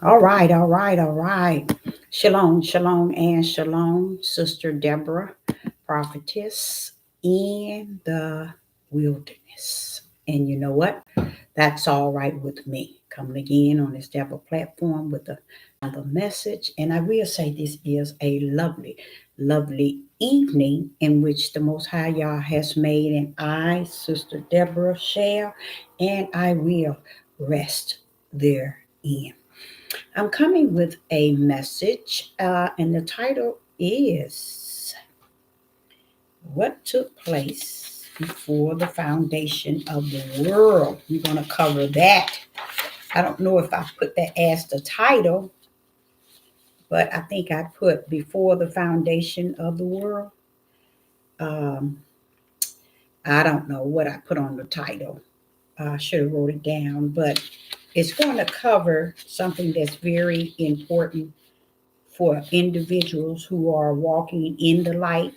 All right, all right, all right. Shalom, shalom, and shalom, Sister Deborah, prophetess in the wilderness. And you know what? That's all right with me. Coming again on this Deborah platform with another message. And I will say this is a lovely, lovely evening in which the Most High Yah has made. And I, Sister Deborah, shall and I will rest therein. I'm coming with a message, and the title is What Took Place Before the Foundation of the World. We're going to cover that. I don't know if I put that as the title, but I think I put Before the Foundation of the World. Um, I don't know what I put on the title. I should have wrote it down, but it's going to cover something that's very important for individuals who are walking in the light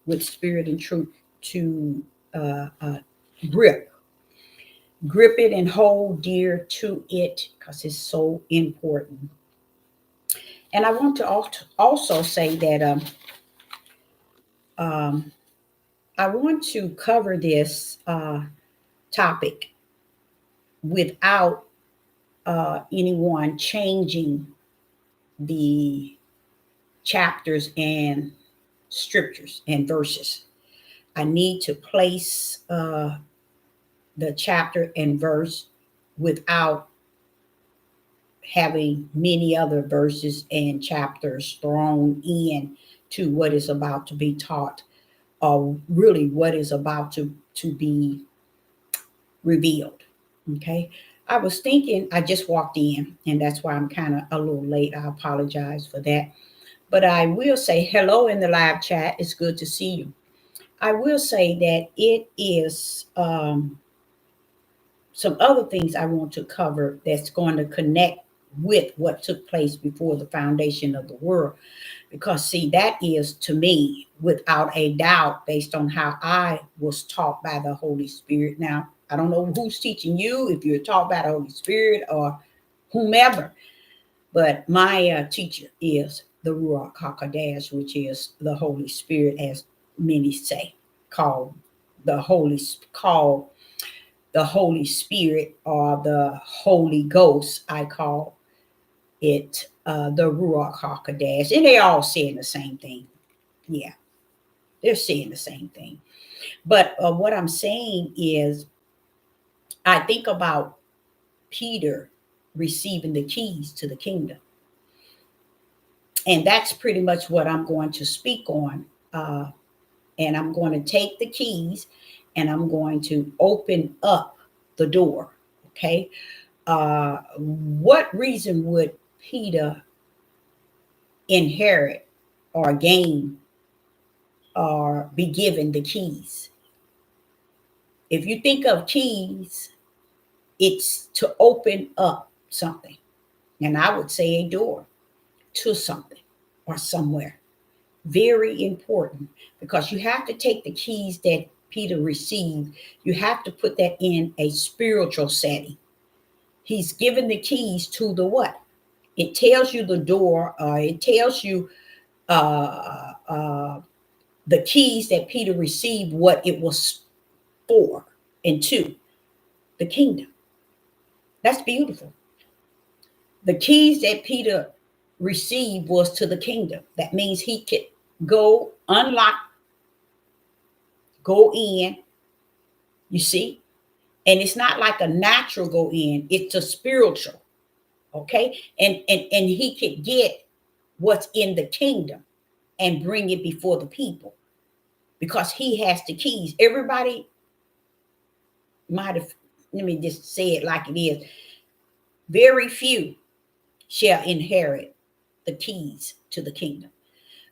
with spirit and truth to uh, uh, grip. Grip it and hold dear to it because it's so important. And I want to also say that um, I want to cover this topic without anyone changing the chapters and scriptures and verses. I need to place the chapter and verse without having many other verses and chapters thrown in to what is about to be taught, or really what is about to be revealed. Okay. I was thinking, I just walked in, and that's why I'm kind of a little late. I apologize for that. But I will say hello in the live chat. It's good to see you. I will say that it is some other things I want to cover that's going to connect with what took place before the foundation of the world. Because, see, that is to me, without a doubt, based on how I was taught by the Holy Spirit. Now, I don't know who's teaching you, if you're taught by the Holy Spirit or whomever, but my teacher is the Ruach HaKodesh, which is the Holy Spirit, as many say, called the Holy, called the Holy Spirit or the Holy Ghost, I call it the Ruach HaKodesh. And they all saying the same thing. Yeah, they're saying the same thing. But what I'm saying is, I think about Peter receiving the keys to the kingdom. And that's pretty much what I'm going to speak on. Uh, and I'm going to take the keys and I'm going to open up the door. Okay. What reason would Peter inherit or gain or be given the keys? If you think of keys, it's to open up something. And I would say a door to something or somewhere. Very important, because you have to take the keys that Peter received, you have to put that in a spiritual setting. He's given the keys to the what? It tells you the door, it tells you uh, uh, the keys that Peter received, what it was for and to the kingdom. That's beautiful. The keys that Peter received was to the kingdom. That means he could go unlock, go in, you see? And it's not like a natural go in, it's a spiritual, okay? And he could get what's in the kingdom and bring it before the people because he has the keys. Everybody might have, let me just say it like it is, very few shall inherit the keys to the kingdom.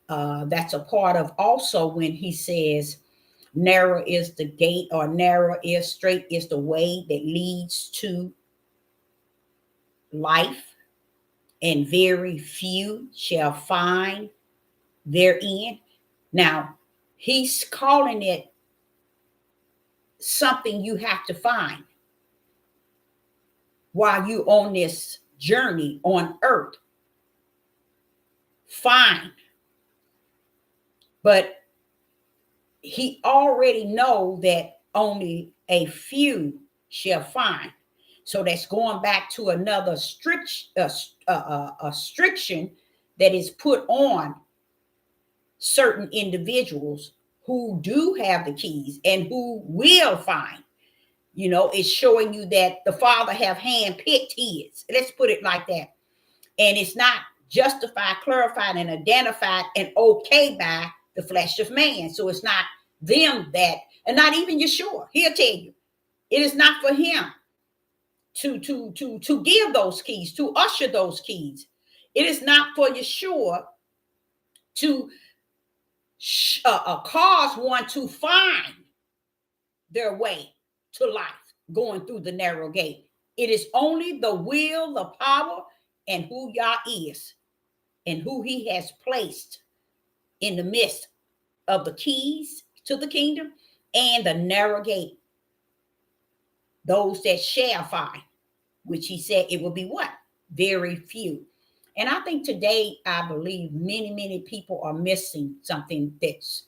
That's a part of also when he says, narrow is the gate, or narrow is, straight is the way that leads to life, and very few shall find therein. Now, he's calling it something you have to find while you on this journey on earth, fine. But he already know that only a few shall find. So that's going back to another restriction that is put on certain individuals who do have the keys and who will find. You know, it's showing you that the Father have handpicked his. Let's put it like that. And it's not justified, clarified, and identified and okay by the flesh of man. So it's not them that, and not even Yeshua. He'll tell you, it is not for him to give those keys, to usher those keys. It is not for Yeshua to cause one to find their way to life going through the narrow gate. It is only the will, the power, and who Yah is and who he has placed in the midst of the keys to the kingdom and the narrow gate. Those that shall find, which he said it will be what? Very few. And I think today, I believe many people are missing something that's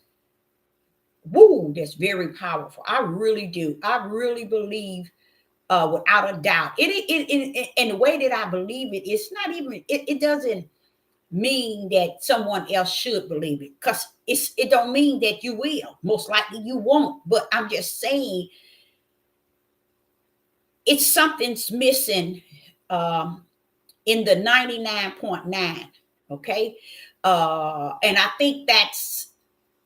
very powerful. I really do. I really believe without a doubt. And the way that I believe it, it's not even, it doesn't mean that someone else should believe it, because it don't mean that you will. Most likely you won't. But I'm just saying it's something's missing in the 99.9. Okay. And I think that's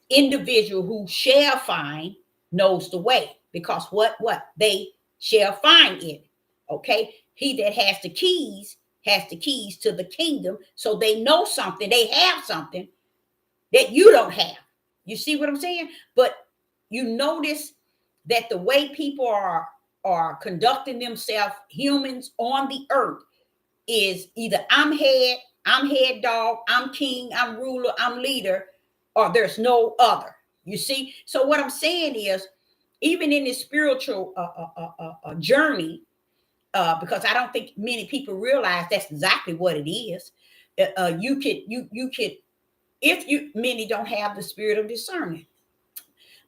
individual who shall find knows the way, because what they shall find it. Okay. He that has the keys to the kingdom. So they know something, they have something that you don't have. You see what I'm saying? But you notice that the way people are conducting themselves, humans on the earth, is either I'm head dog, I'm king, I'm ruler, I'm leader, or there's no other. You see? So what I'm saying is, even in this spiritual journey, because I don't think many people realize that's exactly what it is. You could, if many don't have the spirit of discernment,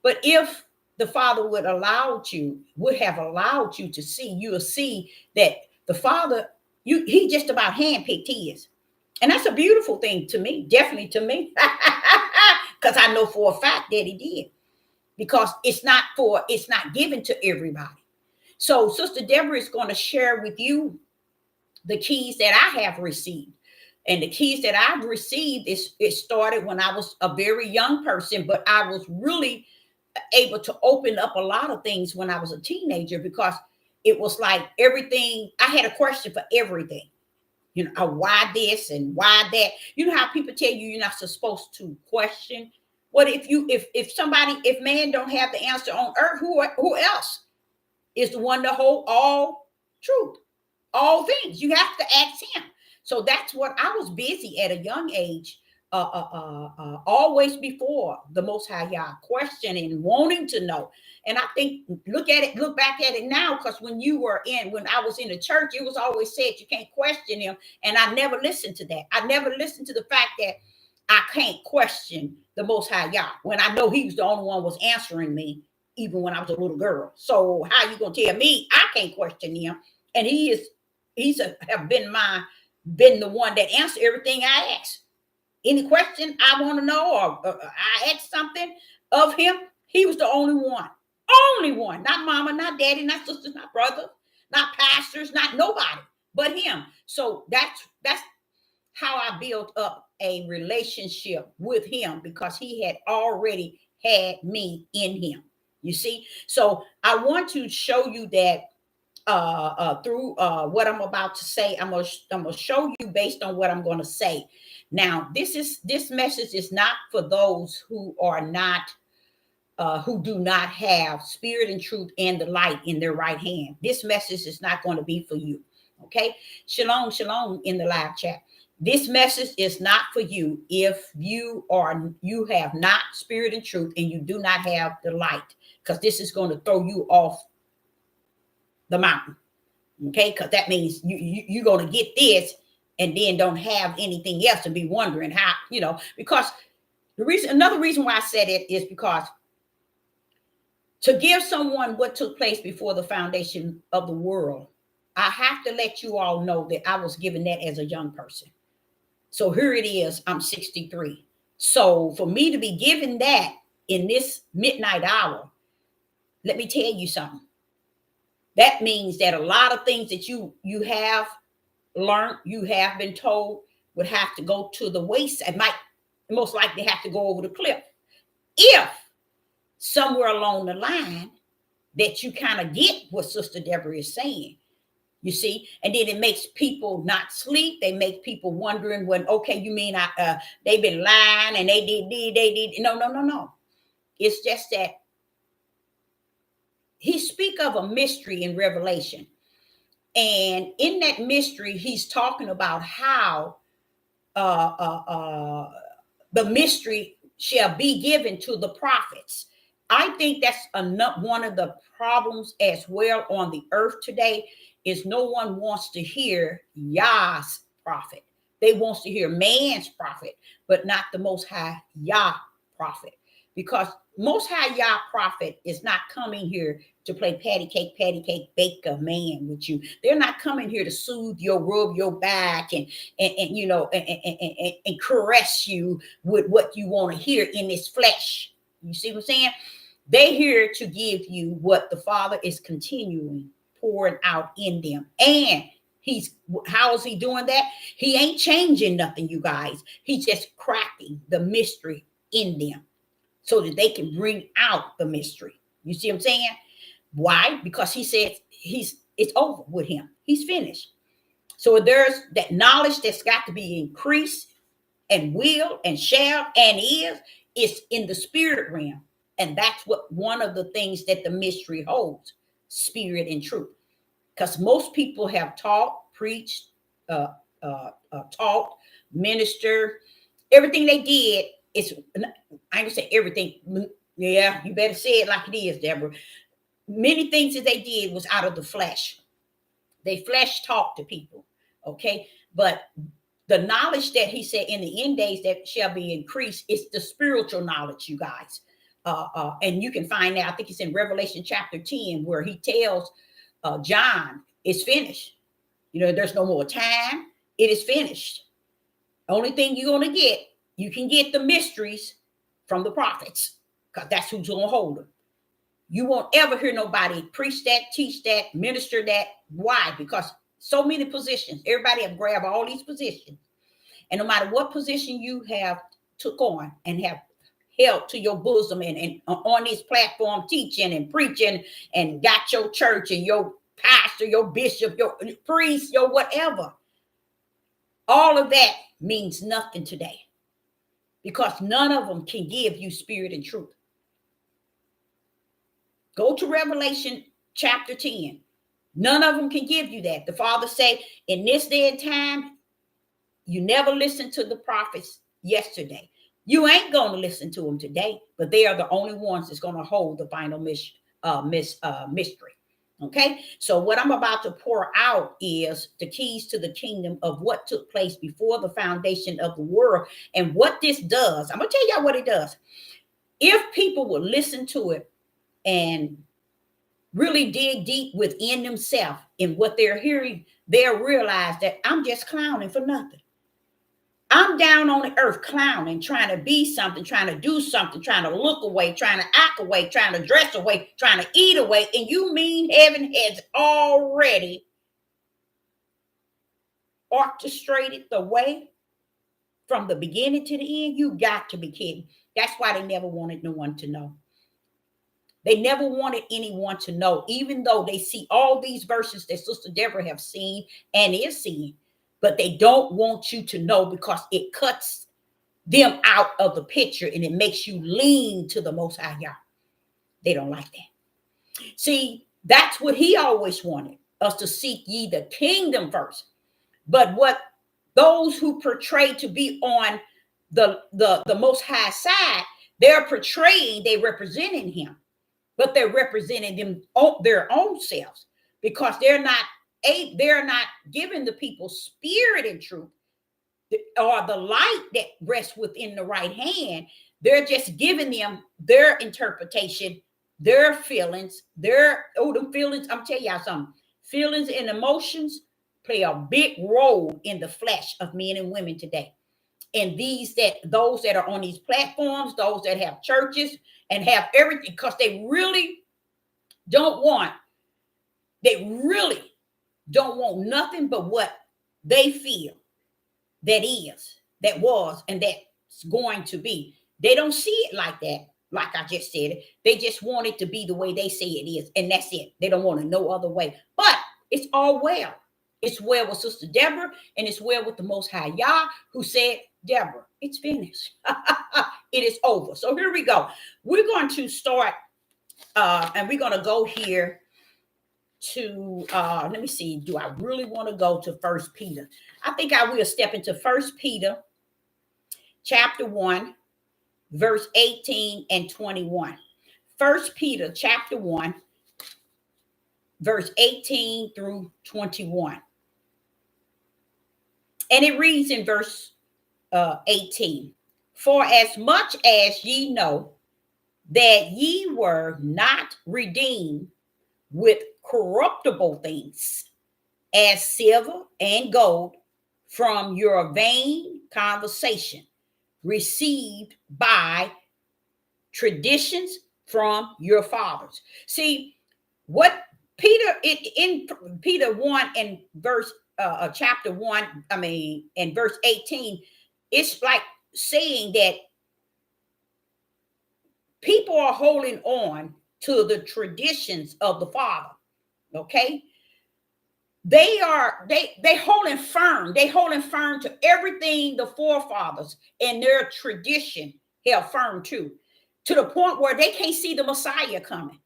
but if the Father would have allowed you to see, you'll see that the Father, he just about handpicked his. And that's a beautiful thing to me, definitely to me, because I know for a fact that he did, because it's not given to everybody. So Sister Deborah is going to share with you the keys that I have received. And the keys that I've received, it started when I was a very young person, but I was really able to open up a lot of things when I was a teenager, because it was like everything, I had a question for everything. You know, why this and why that? You know how people tell you you're not supposed to question? What if man don't have the answer on earth, who else is the one to hold all truth, all things? You have to ask him. So that's what I was busy at a young age, always before the Most High Yah, questioning, wanting to know. And I think, look back at it now, because when I was in the church, it was always said you can't question him. And I never listened to that. I never listened to the fact that I can't question the Most High Yah, when I know he was the only one was answering me, even when I was a little girl. So how you gonna tell me I can't question him? And he's been the one that answered everything I asked. Any question I want to know, or I asked something of him, he was the only one, not mama, not daddy, not sisters, not brothers, not pastors, not nobody but him. So that's how I built up a relationship with him, because he had already had me in him. You see? So I want to show you that through what I'm about to say. I'm gonna show you based on what I'm going to say. Now, this message is not for those who are not who do not have spirit and truth and the light in their right hand. This message is not going to be for you. Okay? Shalom, shalom in the live chat. This message is not for you if you have not spirit and truth and you do not have the light, because this is going to throw you off the mountain. Okay, because that means you're going to get this and then don't have anything else and be wondering how, because another reason why I said it is because to give someone what took place before the foundation of the world, I have to let you all know that I was given that as a young person. So here it is, I'm 63. So for me to be given that in this midnight hour, let me tell you something. That means that a lot of things that you have learned, you have been told, would have to go to the waste. It might most likely have to go over the cliff. If somewhere along the line that you kind of get what Sister Deborah is saying, you see, and then it makes people not sleep. They make people wondering when, okay, you mean they've been lying and they did. No. It's just that he speak of a mystery in Revelation. And in that mystery, he's talking about how the mystery shall be given to the prophets. I think that's one of the problems as well on the earth today is no one wants to hear Yah's prophet. They wants to hear man's prophet, but not the Most High Yah prophet. Because Most High Yah prophet is not coming here to play patty cake, bake a man with you. They're not coming here to soothe your, rub your back and caress you with what you want to hear in this flesh. You see what I'm saying? They're here to give you what the Father is continuing pouring out in them. And how is he doing that? He ain't changing nothing, you guys. He's just cracking the mystery in them so that they can bring out the mystery. You see what I'm saying? Why? Because he said it's over with him. He's finished. So there's that knowledge that's got to be increased and will and shall and is. It's in the spirit realm. And that's what one of the things that the mystery holds, spirit and truth. Because most people have taught, preached, taught, ministered. Everything they did is, I ain't gonna say everything. Yeah, you better say it like it is, Deborah. Many things that they did was out of the flesh. They flesh talked to people, okay? But the knowledge that he said in the end days that shall be increased is the spiritual knowledge, you guys. And you can find that, I think it's in Revelation chapter 10, where he tells John, it's finished. There's no more time. It is finished. Only thing you're going to get, you can get the mysteries from the prophets, because that's who's going to hold them. You won't ever hear nobody preach that, teach that, minister that. Why? Because so many positions, everybody have grabbed all these positions. And no matter what position you have took on and have held to your bosom and on this platform teaching and preaching and got your church and your pastor, your bishop, your priest, your whatever, all of that means nothing today, because none of them can give you spirit and truth. Go to Revelation chapter 10. None of them can give you that. The Father say, in this day and time, you never listened to the prophets yesterday. You ain't going to listen to them today, but they are the only ones that's going to hold the final mystery. Okay, so what I'm about to pour out is the keys to the kingdom of what took place before the foundation of the world. And what this does, I'm going to tell y'all what it does. If people will listen to it and really dig deep within themselves in what they're hearing, they'll realize that I'm just clowning for nothing. I'm down on the earth clowning, trying to be something, trying to do something, trying to look away, trying to act away, trying to dress away, trying to eat away. And you mean heaven has already orchestrated the way from the beginning to the end? You got to be kidding. That's why they never wanted no one to know. They never wanted anyone to know, even though they see all these verses that Sister Deborah have seen and is seeing. But they don't want you to know because it cuts them out of the picture and it makes you lean to the Most High Yah. They don't like that. See, that's what he always wanted, us to seek ye the kingdom first. But what those who portray to be on the Most High side, they're portraying, they're representing him, but they're representing them their own selves, because they're not they're not giving the people spirit and truth, or the light that rests within the right hand. They're just giving them their interpretation, their feelings, the feelings. I'm telling y'all something. Feelings and emotions play a big role in the flesh of men and women today. And those that are on these platforms, those that have churches and have everything, because they really don't want nothing but what they feel that is, that was, and that's going to be. They don't see it like that, like I just said. They just want it to be the way they say it is, and that's it. They don't want it no other way. But it's all well. It's well with Sister Deborah, and it's well with the Most High Yah, who said, Deborah, it's finished. It is over. So here we go. We're going to start, and we're going to go here to let me see, do I really want to go to First Peter? I think I will step into First Peter chapter 1, verse 18 and 21. First Peter chapter 1, verse 18 through 21. And it reads in verse 18, for as much as ye know that ye were not redeemed with corruptible things, as silver and gold, from your vain conversation received by traditions from your fathers. See what Peter in Peter 1 and verse chapter 1, and verse 18, it's like saying that people are holding on to the traditions of the Father. Okay, they holding firm. They holding firm to everything the forefathers and their tradition held firm to the point where they can't see the Messiah coming.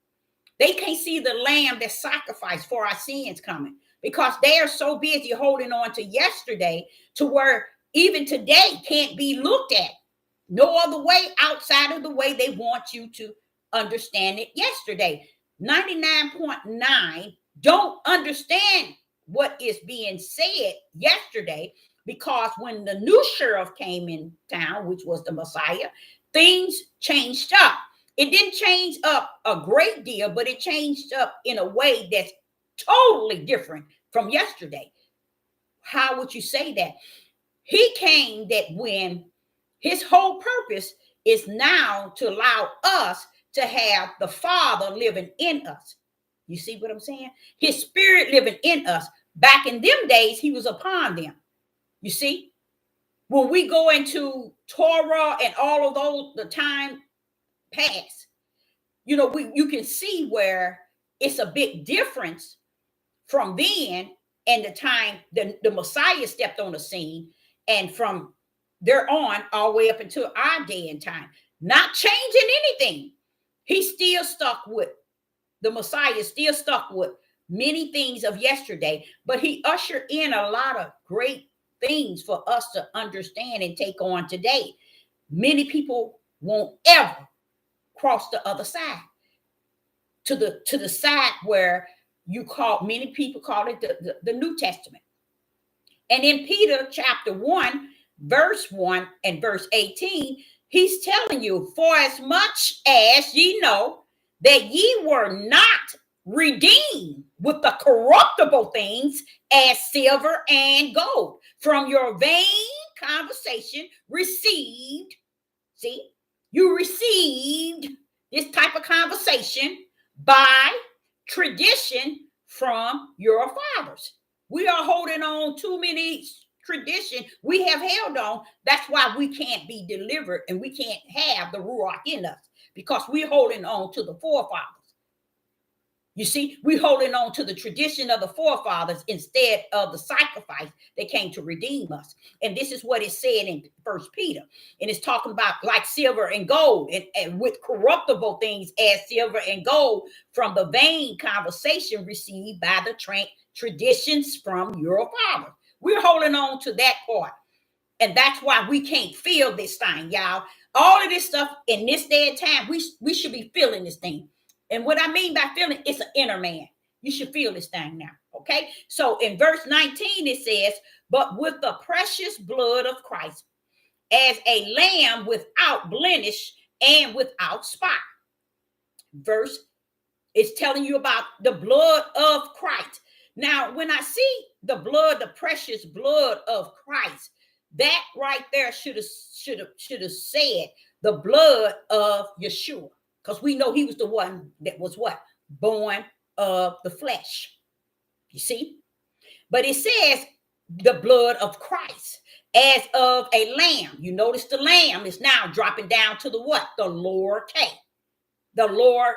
They can't see the lamb that sacrificed for our sins coming, because they are so busy holding on to yesterday, to where even today can't be looked at no other way outside of the way they want you to understand it yesterday. 99.9 don't understand what is being said yesterday, because when the new sheriff came in town, which was the Messiah, things changed up. It didn't change up a great deal, but it changed up in a way that's totally different from yesterday. How would you say that? He came that when his whole purpose is now to allow us to have the Father living in us. You see what I'm saying? His spirit living in us. Back in them days, he was upon them. You see? When we go into Torah and all of those, the time past, you can see where it's a big difference from then and the time the Messiah stepped on the scene, and from there on all the way up until our day and time. Not changing anything. He's still stuck with, the Messiah still stuck with many things of yesterday, but he ushered in a lot of great things for us to understand and take on today. Many people won't ever cross the other side, to the side where many people call it the New Testament. And in Peter chapter 1, verse 1 and verse 18, he's telling you, for as much as ye know that ye were not redeemed with the corruptible things, as silver and gold, from your vain conversation received. See, you received this type of conversation by tradition from your fathers. We are holding on too many tradition we have held on. That's why we can't be delivered and we can't have the Ruach in us, because we're holding on to the forefathers. You see, we're holding on to the tradition of the forefathers instead of the sacrifice that came to redeem us. And this is what it said in First Peter. And it's talking about like silver and gold, and with corruptible things as silver and gold, from the vain conversation received by the traditions from your father. We're holding on to that part. And that's why we can't feel this thing, y'all. All of this stuff in this day and time, we should be feeling this thing. And what I mean by feeling, it's an inner man. You should feel this thing now. Okay, so in verse 19 it says, but with the precious blood of Christ, as a lamb without blemish and without spot. Verse is telling you about the blood of Christ. Now, when I see the blood, the precious blood of Christ, that right there should have said the blood of Yeshua, because we know he was the one that was what? Born of the flesh. You see? But it says the blood of Christ as of a lamb. You notice the lamb is now dropping down to the what? The lower K. The lower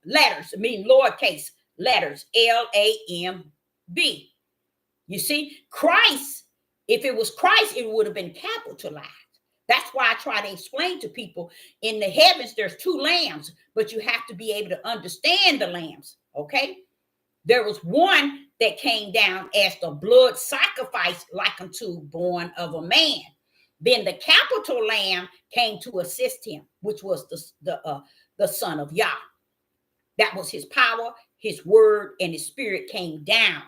letters, I mean lowercase letters, LAMB. You see, Christ, if it was Christ, it would have been capitalized. That's why I try to explain to people in the heavens, there's two lambs, but you have to be able to understand the lambs, okay? There was one that came down as the blood sacrifice like unto born of a man. Then the capital lamb came to assist him, which was the son of Yah. That was his power, his word, and his spirit came down.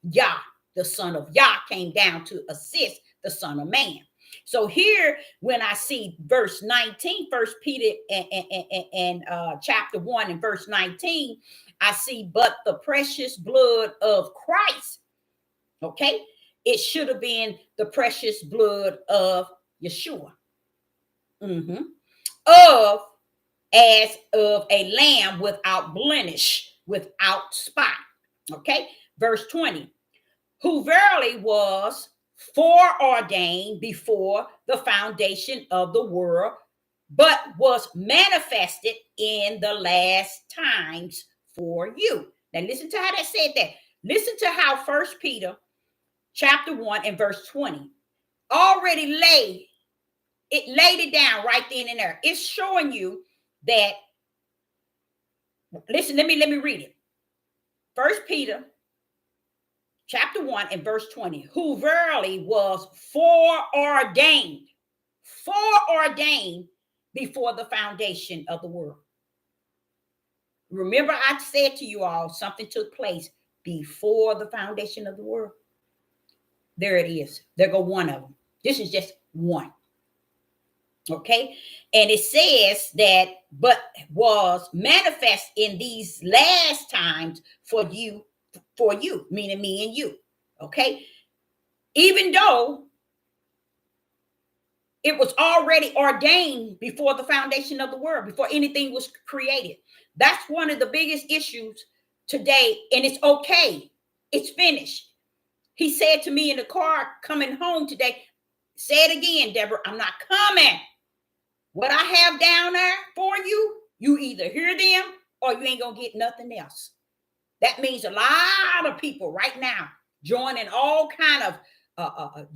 Yah, the son of Yah, came down to assist the son of man. So here, when I see verse 19, First Peter and chapter 1 and verse 19, I see, but the precious blood of Christ, okay? It should have been the precious blood of Yeshua. Of, as of a lamb without blemish, without spot. Okay? Verse 20. Who verily was foreordained before the foundation of the world, but was manifested in the last times for you. Now listen to how that said that. Listen to how First Peter chapter 1 and verse 20 already laid it down right then and there. It's showing you that, listen, let me read it. First Peter chapter 1 and verse 20, who verily was foreordained before the foundation of the world. Remember, I said to you all, something took place before the foundation of the world. There it is. There go one of them. This is just one. Okay. And it says that, but was manifest in these last times for you, meaning me and you. Okay. Even though it was already ordained before the foundation of the world, before anything was created. That's one of the biggest issues today. And it's okay. It's finished. He said to me in the car coming home today, say it again, Deborah, I'm not coming. What I have down there for you, you either hear them or you ain't going to get nothing else. That means a lot of people right now joining all kind of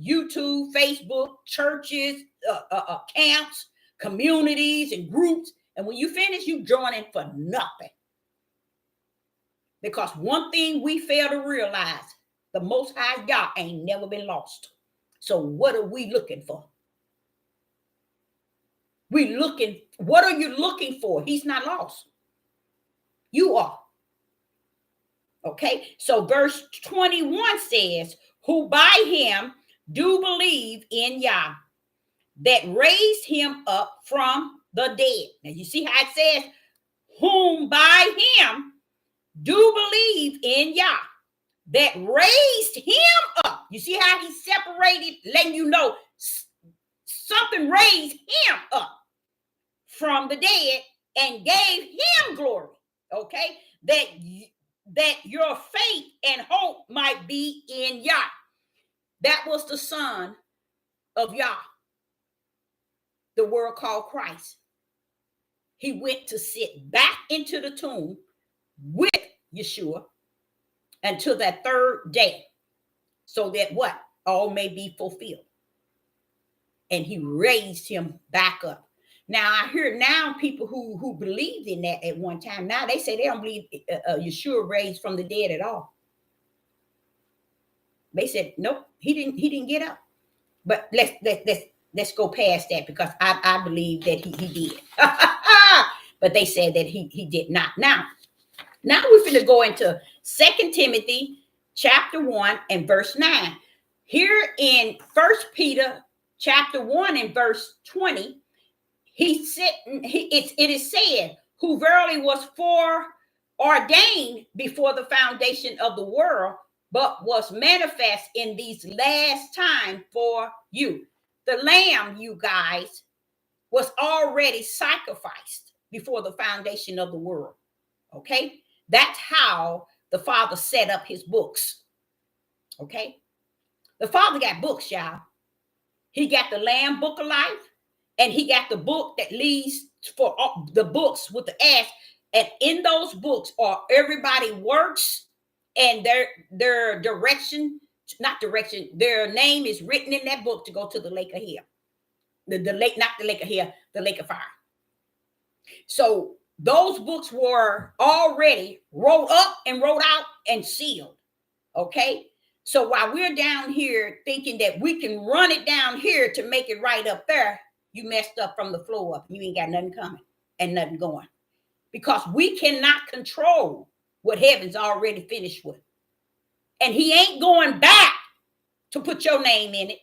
YouTube, Facebook, churches, camps, communities, and groups. And when you finish, you join in for nothing. Because one thing we fail to realize, the Most High God ain't never been lost. So what are we looking for? What are you looking for? He's not lost. You are. Okay, so verse 21 says, who by him do believe in Yah, that raised him up from the dead. Now you see how it says, whom by him do believe in Yah, that raised him up. You see how he separated, letting you know something raised him up from the dead and gave him glory. Okay, that your faith and hope might be in Yah. That was the son of Yah, the word called Christ. He went to sit back into the tomb with Yeshua until that third day, so that what? All may be fulfilled. And he raised him back up. Now, I hear now people who believed in that at one time, now they say they don't believe Yeshua raised from the dead at all. They said, nope, he didn't get up. But let's go past that, because I believe that he did. But they said that he did not. Now, Now we're going to go into 2 Timothy chapter 1 and verse 9. Here in 1 Peter chapter 1 and verse 20, it is said, who verily was foreordained before the foundation of the world, but was manifest in these last times for you. The lamb, you guys, was already sacrificed before the foundation of the world. Okay? That's how the Father set up his books. Okay? The Father got books, y'all. He got the Lamb Book of Life, and he got the book that leads for the books with the S. And in those books are everybody works and their direction, not direction, their name is written in that book to go to the lake of hell. The lake, not the lake of hell, the lake of fire. So those books were already wrote up and wrote out and sealed. Okay. So while we're down here thinking that we can run it down here to make it right up there, you messed up from the floor up. You ain't got nothing coming and nothing going, because we cannot control what heaven's already finished with. And he ain't going back to put your name in it.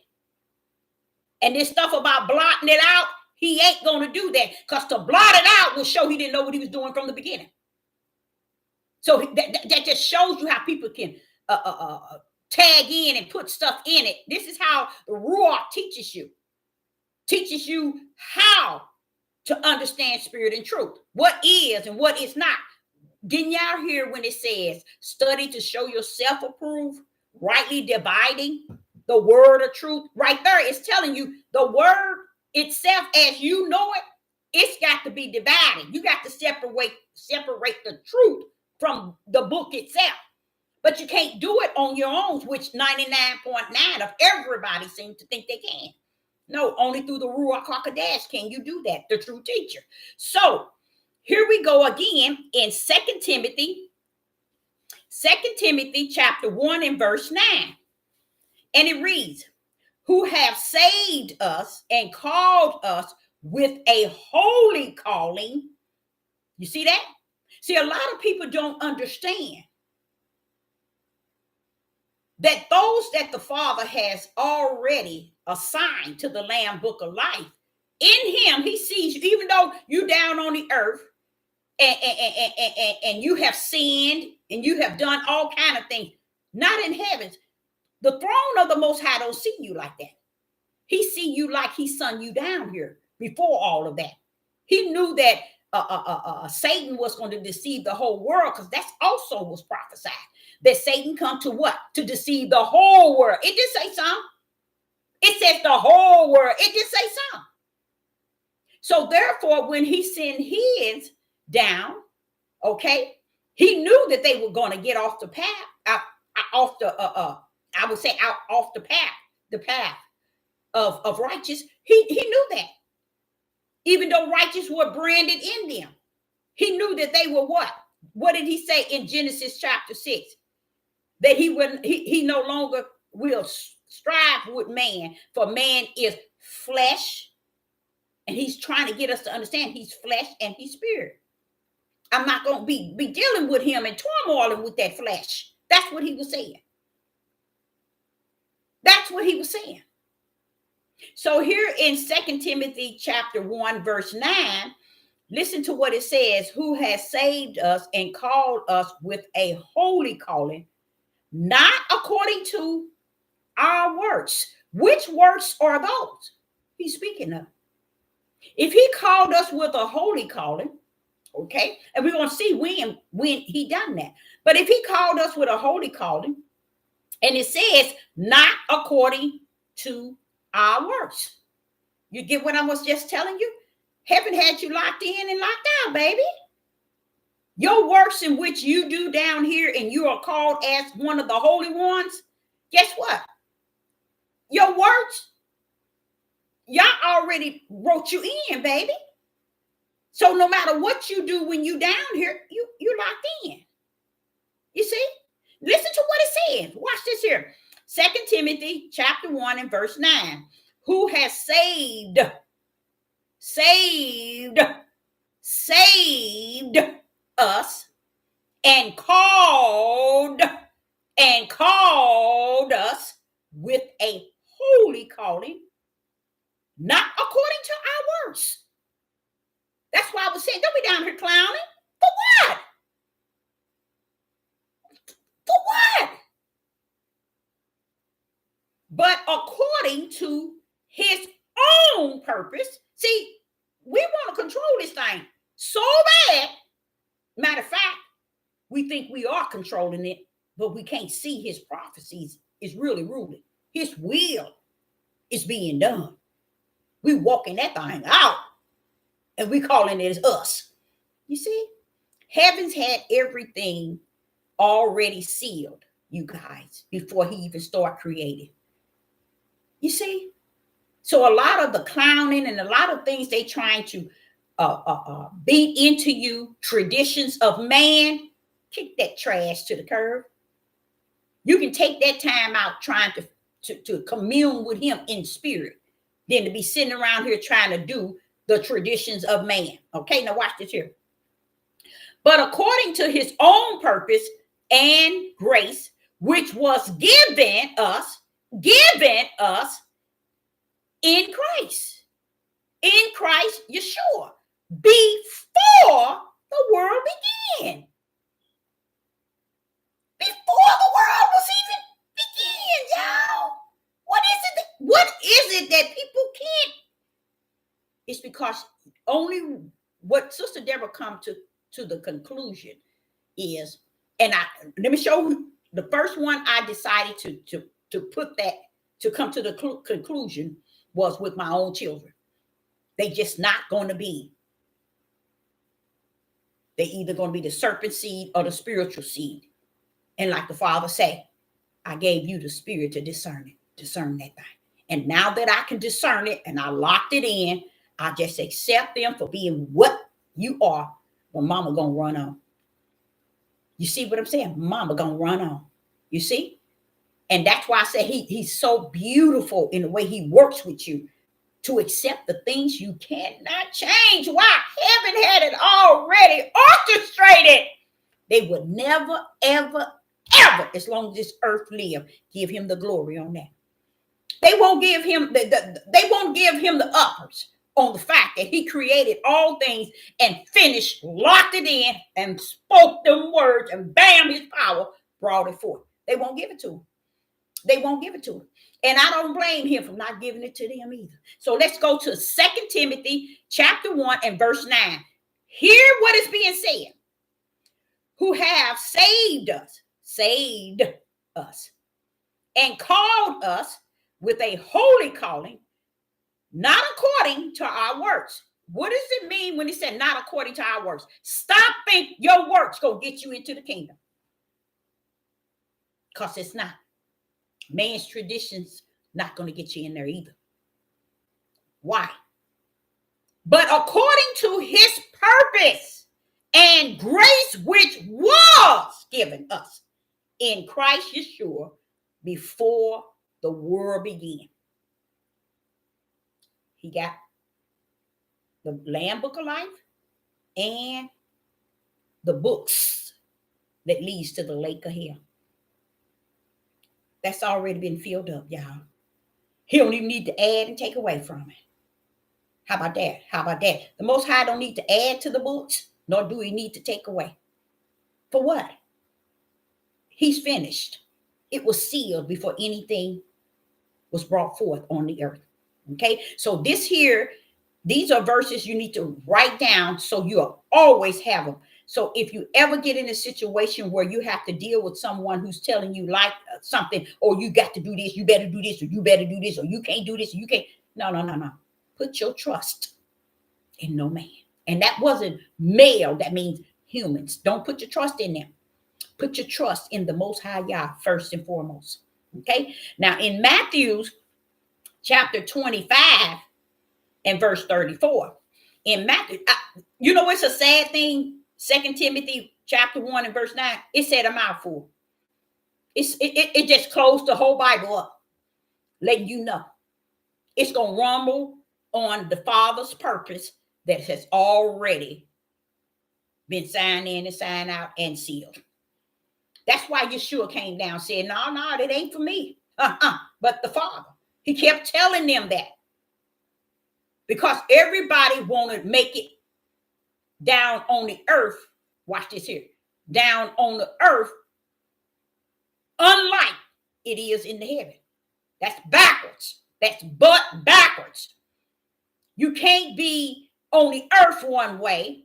And this stuff about blotting it out, he ain't going to do that, because to blot it out will show he didn't know what he was doing from the beginning. So that just shows you how people can tag in and put stuff in it. This is how the Ruach teaches you how to understand spirit and truth, what is and what is not. Didn't y'all hear when it says study to show yourself approved, rightly dividing the word of truth? Right there, it's telling you the word itself, as you know it, it's got to be divided. You got to separate the truth from the book itself. But you can't do it on your own, which 99.9 of everybody seems to think they can. No, only through the Ruach HaKodesh can you do that, the true teacher. So here we go again in 2 Timothy chapter 1 and verse 9. And it reads, who have saved us and called us with a holy calling. You see that? See, a lot of people don't understand that those that the Father has already assigned to the Lamb Book of Life, in him, he sees you, even though you down on the earth and you have sinned and you have done all kind of things, not in heavens. The throne of the Most High don't see you like that. He see you like he sent you down here before all of that. He knew that Satan was going to deceive the whole world, because that also was prophesied. That Satan come to what? To deceive the whole world. It did say some. It says the whole world. It did say some. So therefore, when he sent his down, okay, he knew that they were going to get off the path, off the path of righteous. He knew that. Even though righteous were branded in them, he knew that they were what? What did he say in Genesis chapter 6? That he no longer will strive with man, for man is flesh. And he's trying to get us to understand he's flesh and he's spirit. I'm not going to be dealing with him and turmoiling with that flesh. That's what he was saying. That's what he was saying. So here in 2 Timothy chapter 1, verse 9, listen to what it says. Who has saved us and called us with a holy calling, not according to our works. Which works are those he's speaking of? If he called us with a holy calling, okay, and we're going to see when he done that. But if he called us with a holy calling, and it says not according to our works, you get what I was just telling you? Heaven had you locked in and locked out, baby. Your works in which you do down here, and you are called as one of the holy ones, guess what? Your works, y'all already wrote you in, baby. So no matter what you do when you down here, you locked in. You see? Listen to what it says. Watch this here. 2 Timothy chapter 1 and verse 9. Who has saved us and called us with a holy calling, not according to our works. That's why I was saying, don't be down here clowning. For what? For what? But according to his own purpose. See, we want to control this thing so bad. Matter of fact, we think we are controlling it, but we can't see his prophecies is really ruling. His will is being done. We walking that thing out, and we calling it us. You see, heaven's had everything already sealed, you guys, before he even started creating. You see? So a lot of the clowning and a lot of things they trying to beat into you, traditions of man, kick that trash to the curb. You can take that time out trying to commune with him in spirit than to be sitting around here trying to do the traditions of man. Okay, now watch this here. But according to his own purpose and grace, which was given us in Christ Yeshua, before the world began. Before the world was even began, y'all. What is it that people can't? It's because only what Sister Deborah come to the conclusion is, and let me show you the first one I decided to put that to come to the conclusion was with my own children. They just not going to be. They either going to be the serpent seed or the spiritual seed. And like the Father say, I gave you the spirit to discern that thing. And now that I can discern it and I locked it in, I just accept them for being what you are. Well, mama going to run on. You see what I'm saying? Mama going to run on. You see? And that's why I say he's so beautiful in the way he works with you to accept the things you cannot change. Why? Heaven had it already orchestrated. They would never, ever, ever, as long as this earth live, give him the glory on that. They won't give him the uppers on the fact that he created all things and finished, locked it in, and spoke them words, and bam, his power brought it forth. They won't give it to him. They won't give it to him. And I don't blame him for not giving it to them either. So let's go to 2 Timothy chapter 1 and verse 9. Hear what is being said. Who have saved us, and called us with a holy calling, not according to our works. What does it mean when he said not according to our works? Stop thinking your works gonna get you into the kingdom. Because it's not. Man's traditions not going to get you in there either. Why? But according to his purpose and grace, which was given us in Christ Yeshua before the world began. He got the Lamb Book of Life and the books that leads to the lake of hell. That's already been filled up, y'all. He don't even need to add and take away from it. How about that? How about that? The Most High don't need to add to the books, nor do he need to take away. For what? He's finished. It was sealed before anything was brought forth on the earth. Okay? So these are verses you need to write down so you'll always have them. So if you ever get in a situation where you have to deal with someone who's telling you like something, or you got to do this, you better do this, or you better do this, or you can't do this, or you can't. No. Put your trust in no man. And that wasn't male. That means humans. Don't put your trust in them. Put your trust in the Most High Yah first and foremost. Okay. Now in Matthew chapter 25 and verse 34, in Matthew, it's a sad thing. 2 Timothy chapter 1 and verse 9, it said a mouthful. It just closed the whole Bible up, letting you know it's going to rumble on the Father's purpose that has already been signed in and signed out and sealed. That's why Yeshua came down and said, no, that ain't for me. But the Father. He kept telling them that. Because everybody wanted to make it down on the earth. Watch this here. Down on the earth, unlike it is in the heaven. That's backwards. That's but backwards. You can't be on the earth one way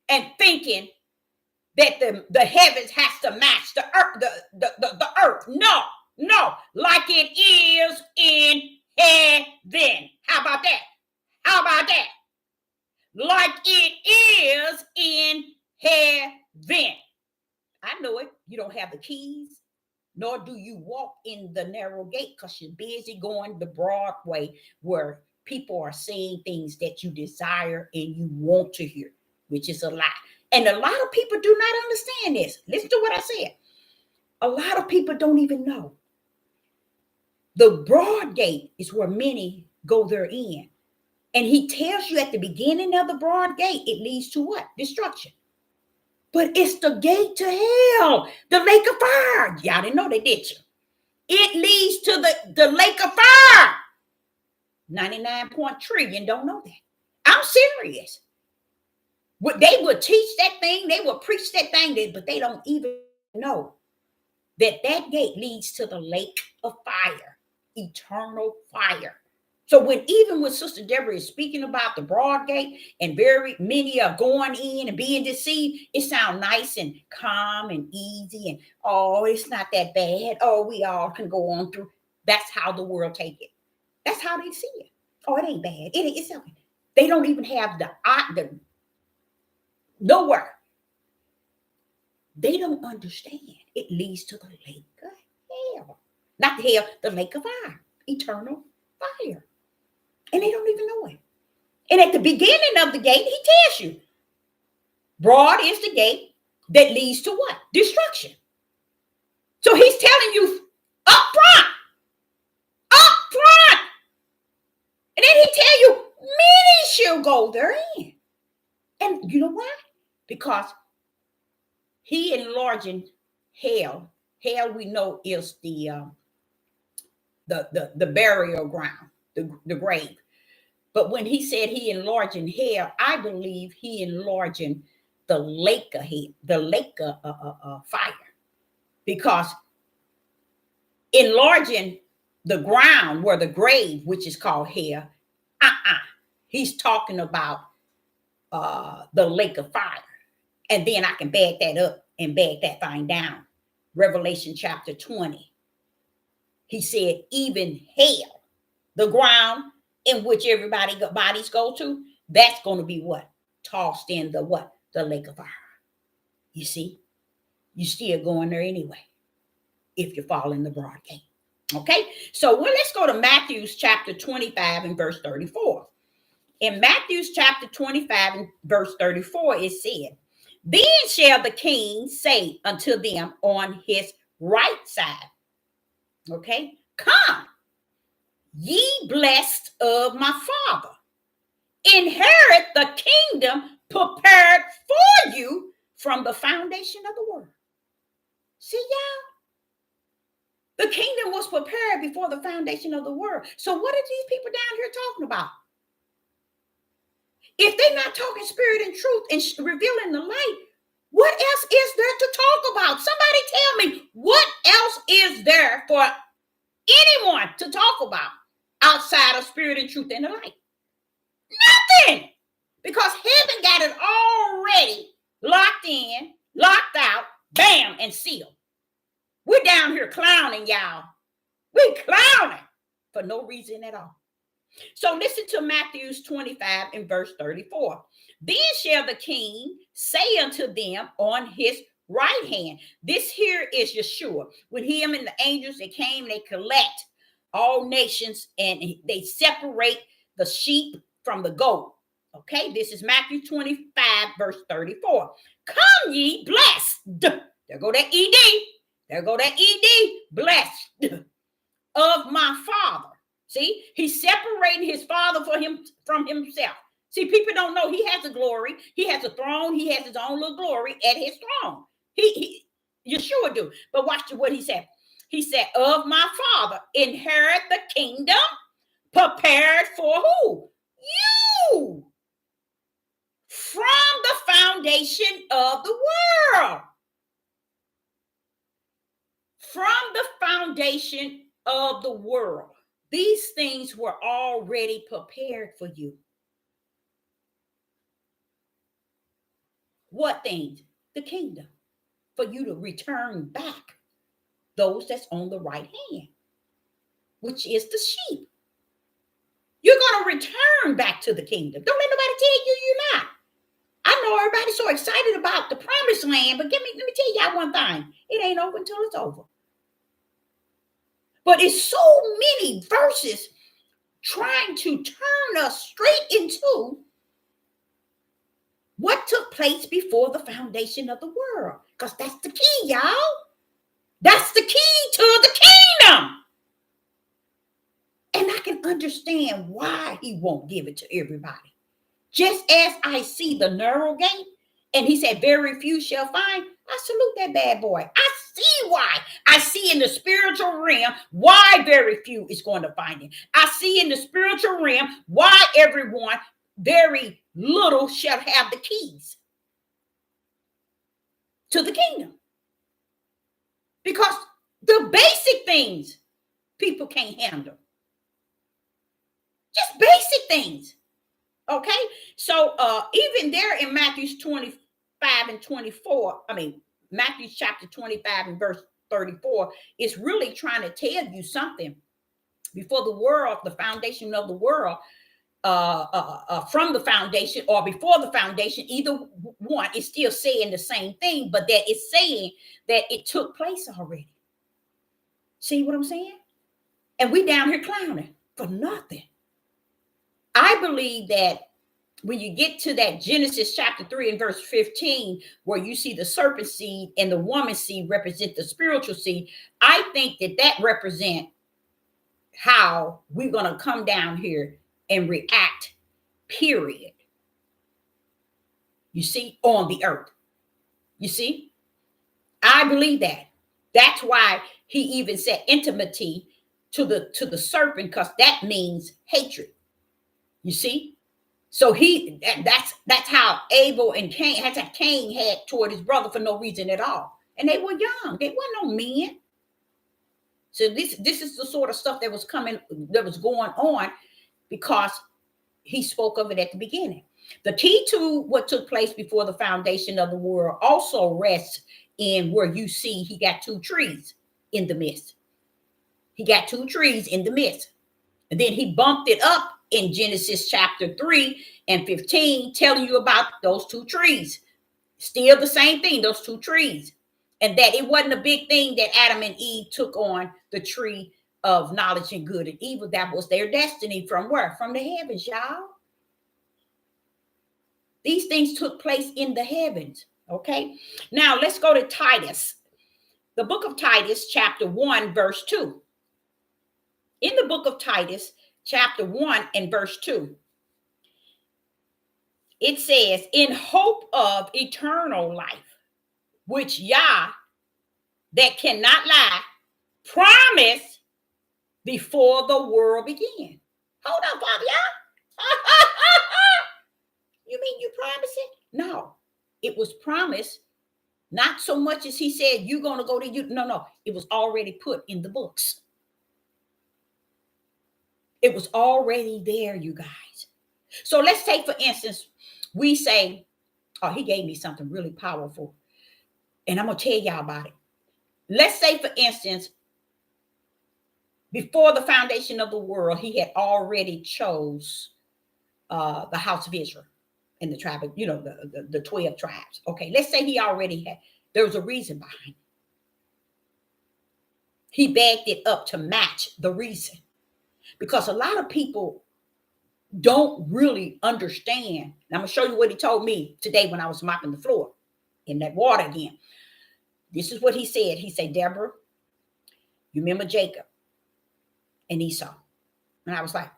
and thinking that the heavens has to match the earth, the earth. No, like it is in heaven. How about that? How about that? Like it is in heaven. I know it. You don't have the keys, nor do you walk in the narrow gate because you're busy going the broad way where people are saying things that you desire and you want to hear, which is a lie. And a lot of people do not understand this. Listen to what I said. A lot of people don't even know. The broad gate is where many go therein. And he tells you at the beginning of the broad gate, it leads to what? Destruction. But it's the gate to hell, the lake of fire. Y'all didn't know that, did you? It leads to the lake of fire. 99 trillion don't know that. I'm serious. They would teach that thing, they would preach that thing, but they don't even know that gate leads to the lake of fire, eternal fire. So when Sister Deborah is speaking about the broad gate and very many are going in and being deceived, it sounds nice and calm and easy and, oh, it's not that bad. Oh, we all can go on through. That's how the world take it. That's how they see it. Oh, it ain't bad. It's okay. They don't even have the nowhere. They don't understand. It leads to the lake of hell. Not the hell, the lake of fire. Eternal fire. And they don't even know it. And at the beginning of the gate, he tells you, broad is the gate that leads to what? Destruction. So he's telling you up front. And then he tell you, many shall go therein. And you know why? Because he enlarging hell. Hell, we know, is the burial ground, the grave. But when he said he enlarging hell, I believe he enlarging the lake of hell, the lake of fire. Because enlarging the ground where the grave, which is called hell, he's talking about the lake of fire. And then I can back that up and back that thing down. Revelation chapter 20. He said, even hell, the ground in which everybody's bodies go to, that's going to be what? Tossed in the what? The lake of fire. You see? You still going there anyway if you fall in the broad gate. Okay? So let's go to Matthew's chapter 25 and verse 34. In Matthew's chapter 25 and verse 34, it said, then shall the king say unto them on his right side, okay, come, ye blessed of my Father, inherit the kingdom prepared for you from the foundation of the world. See, y'all? The kingdom was prepared before the foundation of the world. So what are these people down here talking about? If they're not talking spirit and truth and revealing the light, what else is there to talk about? Somebody tell me, what else is there for anyone to talk about outside of spirit and truth and the light? Nothing. Because heaven got it already locked in, locked out, bam, and sealed. We're down here clowning, y'all. We're clowning for no reason at all. So listen to Matthew's 25 and verse 34. Then shall the king say unto them on his right hand. This here is Yeshua. With him and the angels, they came, they collect all nations, and they separate the sheep from the goat. Okay, this is Matthew 25, verse 34. Come ye blessed. There go that ED. There go that ED. Blessed of my Father. See, he's separating his Father from himself. See, people don't know he has a glory. He has a throne. He has his own little glory at his throne. Yeshua do. But watch what he said. He said, of my Father, inherit the kingdom prepared for who? You. From the foundation of the world. From the foundation of the world. These things were already prepared for you. What things? The kingdom. For you to return back those that's on the right hand, which is the sheep. You're going to return back to the kingdom. Don't let nobody tell you you're not. I know everybody's so excited about the promised land, but let me tell y'all one thing. It ain't over until it's over. But it's so many verses trying to turn us straight into what took place before the foundation of the world. Because that's the key, y'all. That's the key to the kingdom. And I can understand why he won't give it to everybody. Just as I see the narrow gate, and he said, very few shall find, I salute that bad boy. I see why. I see in the spiritual realm why very few is going to find him. I see in the spiritual realm why everyone, very little, shall have the keys to the kingdom. Because the basic things people can't handle. Just basic things. Okay, so even there in Matthew 25 and 24, Matthew chapter 25 and verse 34, is really trying to tell you something. Before the world, the foundation of the world, from the foundation or before the foundation, either one is still saying the same thing, but that it's saying that it took place already. See what I'm saying? And we down here clowning for nothing. I believe that when you get to that Genesis chapter 3 and verse 15, where you see the serpent seed and the woman seed represent the spiritual seed, I think that represent how we're going to come down here and react, period. You see, on the earth. You see, I believe that. That's why he even said intimacy to the serpent, because that means hatred. You see? So that's how Abel and Cain, that's how Cain had toward his brother for no reason at all. And they were young. They weren't no men. So this is the sort of stuff that was going on because he spoke of it at the beginning. The key to what took place before the foundation of the world also rests in where you see he got two trees in the midst. He got two trees in the midst. And then he bumped it up in Genesis chapter 3 and 15, telling you about those two trees. Still the same thing, those two trees. And that it wasn't a big thing that Adam and Eve took on the tree of knowledge and good and evil. That was their destiny from where? From the heavens, y'all. These things took place in the heavens. Okay. Now let's go to Titus. The book of Titus, chapter 1, verse 2. In the book of Titus, chapter 1 and verse 2, it says, in hope of eternal life, which Yah, that cannot lie, promised before the world began. Hold on, Father, Yah. You mean you promised it? No, it was promised. Not so much as he said, you're going to go to you. No, it was already put in the books. It was already there, you guys. So let's take, for instance, we say, oh, he gave me something really powerful. And I'm going to tell y'all about it. Let's say, for instance, before the foundation of the world, he had already chose the house of Israel and the tribe of, the 12 tribes. Okay, let's say he already had, there was a reason behind it. He bagged it up to match the reason. Because a lot of people don't really understand. And I'm going to show you what he told me today when I was mopping the floor in that water again. This is what he said. He said, Deborah, you remember Jacob and Esau? And I was like,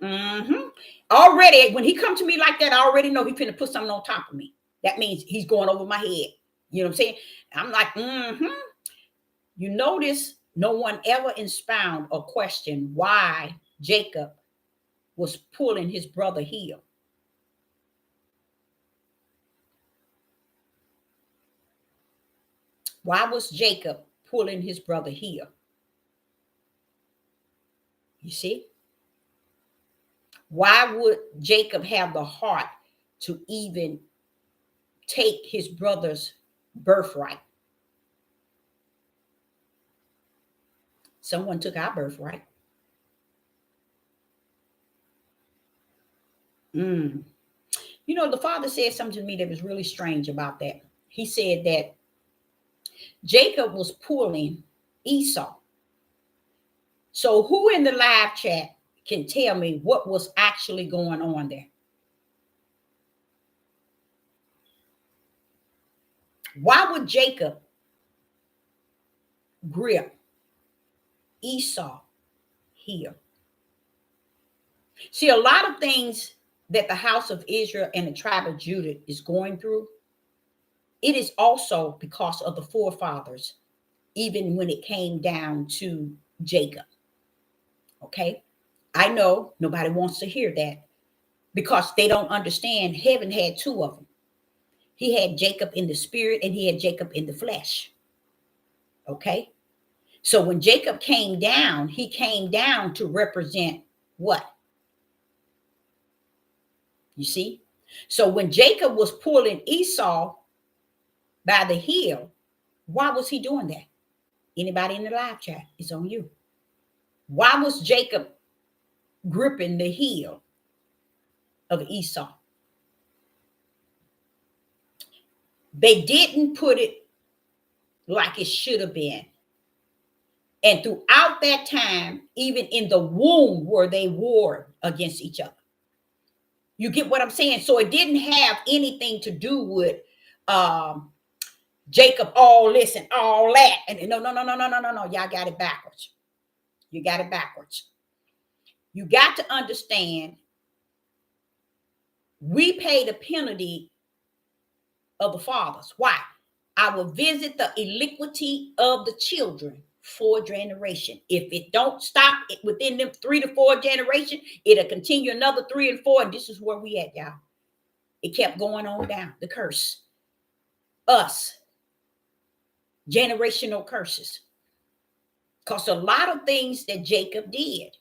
Already, when he come to me like that, I already know he's finna put something on top of me. That means he's going over my head. You know what I'm saying? I'm like, You notice no one ever expound or question why Jacob was pulling his brother heel. Why was Jacob pulling his brother heel? You see? Why would Jacob have the heart to even take his brother's birthright? Someone took our birthright. You know, the father said something to me that was really strange about that. He said that Jacob was pulling Esau. So who in the live chat can tell me what was actually going on there? Why would Jacob grip Esau heel? See, a lot of things that the house of Israel and the tribe of Judah is going through, it is also because of the forefathers, even when it came down to Jacob. Okay? I know nobody wants to hear that because they don't understand heaven had two of them. He had Jacob in the spirit and he had Jacob in the flesh. Okay? So when Jacob came down, he came down to represent what? You see? So when Jacob was pulling Esau by the heel, why was he doing that? Anybody in the live chat? It's on you. Why was Jacob gripping the heel of Esau? They didn't put it like it should have been. And throughout that time, even in the womb, were they warred against each other. You get what I'm saying? So it didn't have anything to do with Jacob, all this and all that. And no. Y'all got it backwards. You got it backwards. You got to understand, we pay the penalty of the fathers. Why? I will visit the iniquity of the children for generation. If it don't stop it within them 3 to 4 generations, it'll continue another 3 and 4. And this is where we at, y'all. It kept going on down. The curse. Us. Generational curses. Because a lot of things that Jacob did,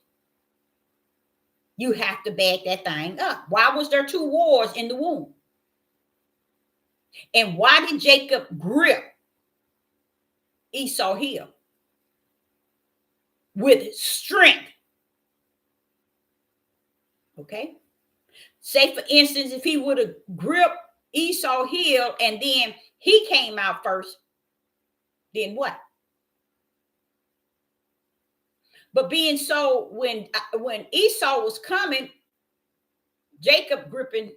you have to back that thing up. Why was there 2 wars in the womb? And why did Jacob grip Esau heel? With strength. Okay? Say, for instance, if he would have gripped Esau heel and then he came out first, then what? But being so, when Esau was coming, Jacob gripping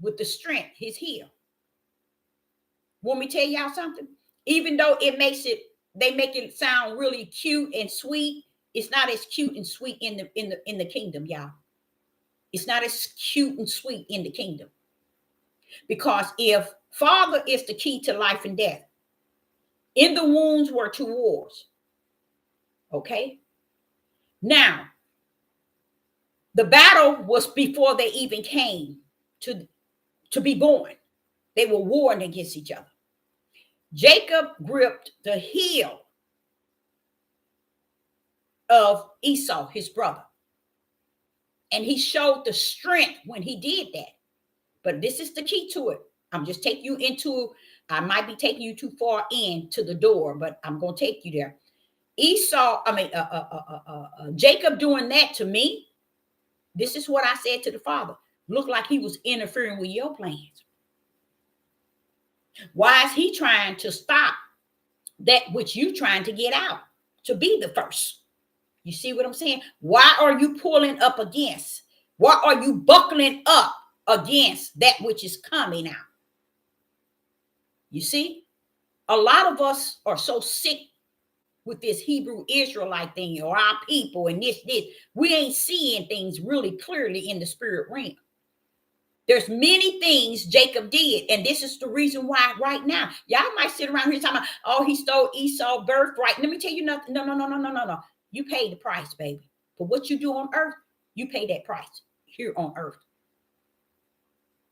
with the strength, his heel. Want me to tell y'all something? Even though they make it sound really cute and sweet, it's not as cute and sweet in the kingdom, y'all. It's not as cute and sweet in the kingdom. Because if father is the key to life and death, in the wombs were 2 wars. Okay? Now, the battle was before they even came to be born. They were warring against each other. Jacob gripped the heel of Esau, his brother. And he showed the strength when he did that. But this is the key to it. I'm just taking you into, I might be taking you too far into the door, but I'm going to take you there. Jacob doing that to me, this is what I said to the father. Looked like he was interfering with your plans. Why is he trying to stop that which you trying to get out, to be the first? You see what I'm saying? Why are you pulling up against? Why are you buckling up against that which is coming out? You see, a lot of us are so sick with this Hebrew Israelite thing or our people and this. We ain't seeing things really clearly in the spirit realm. There's many things Jacob did, and this is the reason why right now y'all might sit around here talking about, oh, he stole Esau's birthright. Let me tell you nothing. No. You pay the price, baby. For what you do on earth, you pay that price here on earth,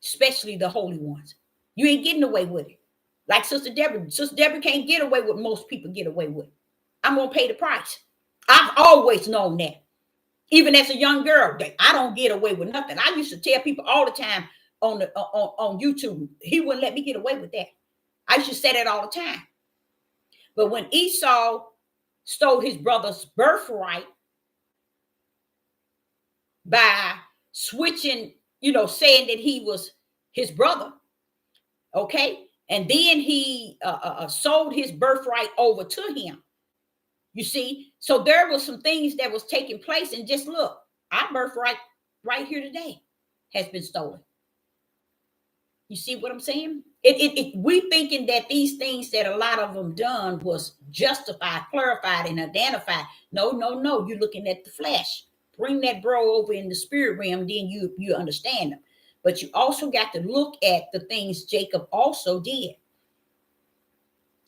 especially the holy ones. You ain't getting away with it. Like Sister Deborah. Sister Deborah can't get away with what most people get away with. I'm going to pay the price. I've always known that. Even as a young girl, I don't get away with nothing. I used to tell people all the time on YouTube, he wouldn't let me get away with that. I used to say that all the time. But when Esau stole his brother's birthright by switching, saying that he was his brother, okay? And then he sold his birthright over to him. You see, so there was some things that was taking place, and just look, our birthright right here today has been stolen. You see what I'm saying? We thinking that these things that a lot of them done was justified, clarified, and identified. No. You're looking at the flesh. Bring that bro over in the spirit realm, then you understand them. But you also got to look at the things Jacob also did.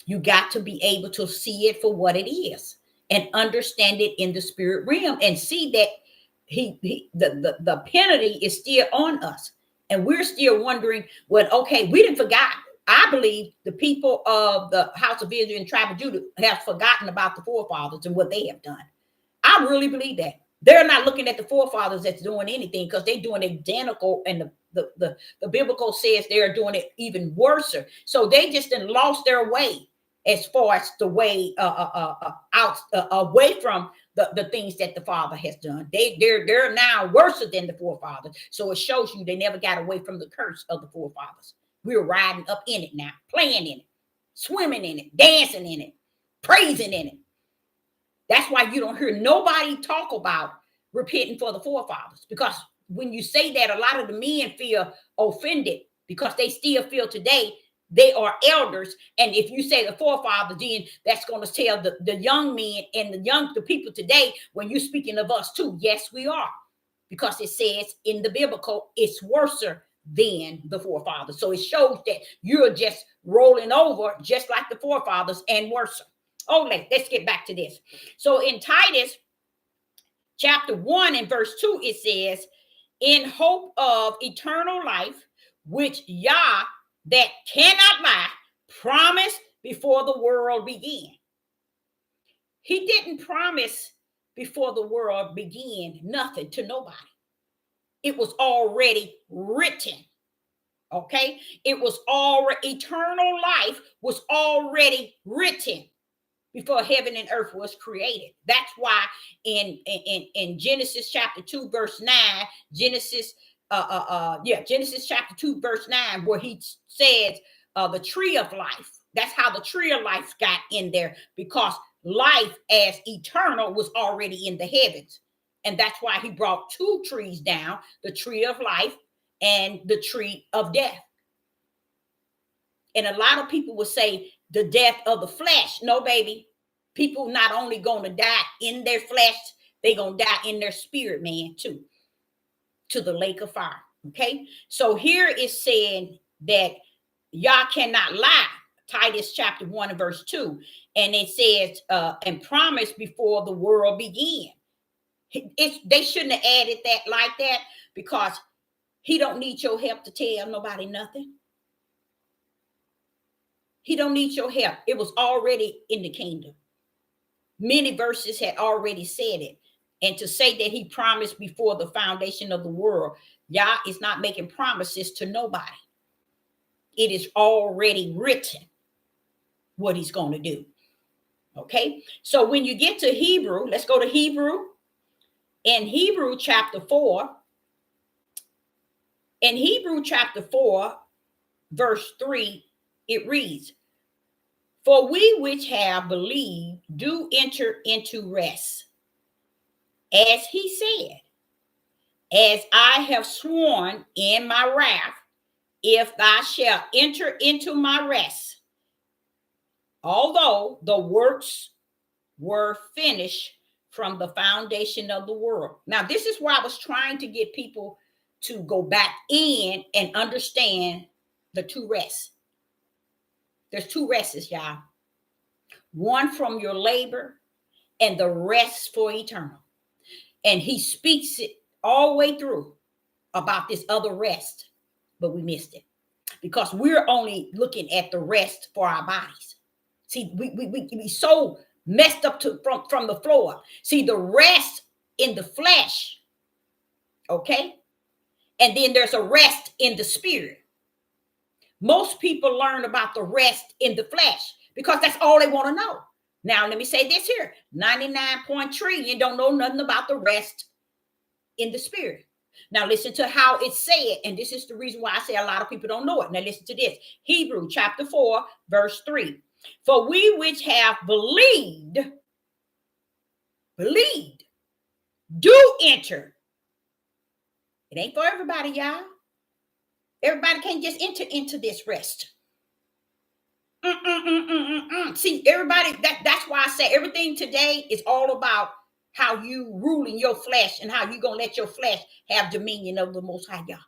You got to be able to see it for what it is and understand it in the spirit realm and see that the penalty is still on us. And we're still wondering, well, okay, we didn't forget. I believe the people of the house of Israel and tribe of Judah have forgotten about the forefathers and what they have done. I really believe that. They're not looking at the forefathers that's doing anything because they're doing identical, and the biblical says they're doing it even worse. So they just lost their way as far as the way out away from the things that the father has done. They're now worse than the forefathers. So it shows you they never got away from the curse of the forefathers. We're riding up in it now, playing in it, swimming in it, dancing in it, praising in it. That's why you don't hear nobody talk about repenting for the forefathers, because when you say that, a lot of the men feel offended because they still feel today they are elders. And if you say the forefathers, then that's going to tell the young men and the people today, when you're speaking of us too, yes, we are, because it says in the biblical, it's worse than the forefathers. So it shows that you're just rolling over just like the forefathers and worse. Oh, let's get back to this. So in Titus chapter 1 and verse 2, it says, in hope of eternal life, which Yah that cannot lie promised before the world began. He didn't promise before the world began nothing to nobody. It was already written. Okay? It was already, eternal life was already written before heaven and earth was created. That's why in Genesis chapter 2 verse 9, Genesis chapter 2 verse 9, where he says the tree of life. That's how the tree of life got in there, because life as eternal was already in the heavens. And that's why he brought two trees down, the tree of life and the tree of death. And a lot of people will say the death of the flesh. No, baby. People not only going to die in their flesh, they're going to die in their spirit, man, too, to the lake of fire. Okay? So here is saying that Yah cannot lie. Titus chapter 1 and verse 2. And it says, and promised before the world began. They shouldn't have added that like that, because he don't need your help to tell nobody nothing. He don't need your help. It was already in the kingdom. Many verses had already said it. And to say that he promised before the foundation of the world, Yah is not making promises to nobody. It is already written what he's going to do. Okay? So when you get to Hebrew, let's go to Hebrew. In Hebrew chapter 4, verse 3, it reads, for we which have believed do enter into rest, as he said, as I have sworn in my wrath, if thou shalt enter into my rest, although the works were finished from the foundation of the world. Now, this is where I was trying to get people to go back in and understand the two rests. There's two rests, y'all. One from your labor and the rest for eternal. And he speaks it all the way through about this other rest, but we missed it because we're only looking at the rest for our bodies. See, we so messed up from the floor. See, the rest in the flesh, okay? And then there's a rest in the spirit. Most people learn about the rest in the flesh because that's all they want to know. Now, let me say this here. 99.3 don't know nothing about the rest in the spirit. Now, listen to how it's said. And this is the reason why I say a lot of people don't know it. Now, listen to this. Hebrews chapter 4, verse 3. For we which have believed, do enter. It ain't for everybody, y'all. Everybody can't just enter into this rest. See, everybody, that's why I say everything today is all about how you rule in your flesh and how you going to let your flesh have dominion over the Most High God.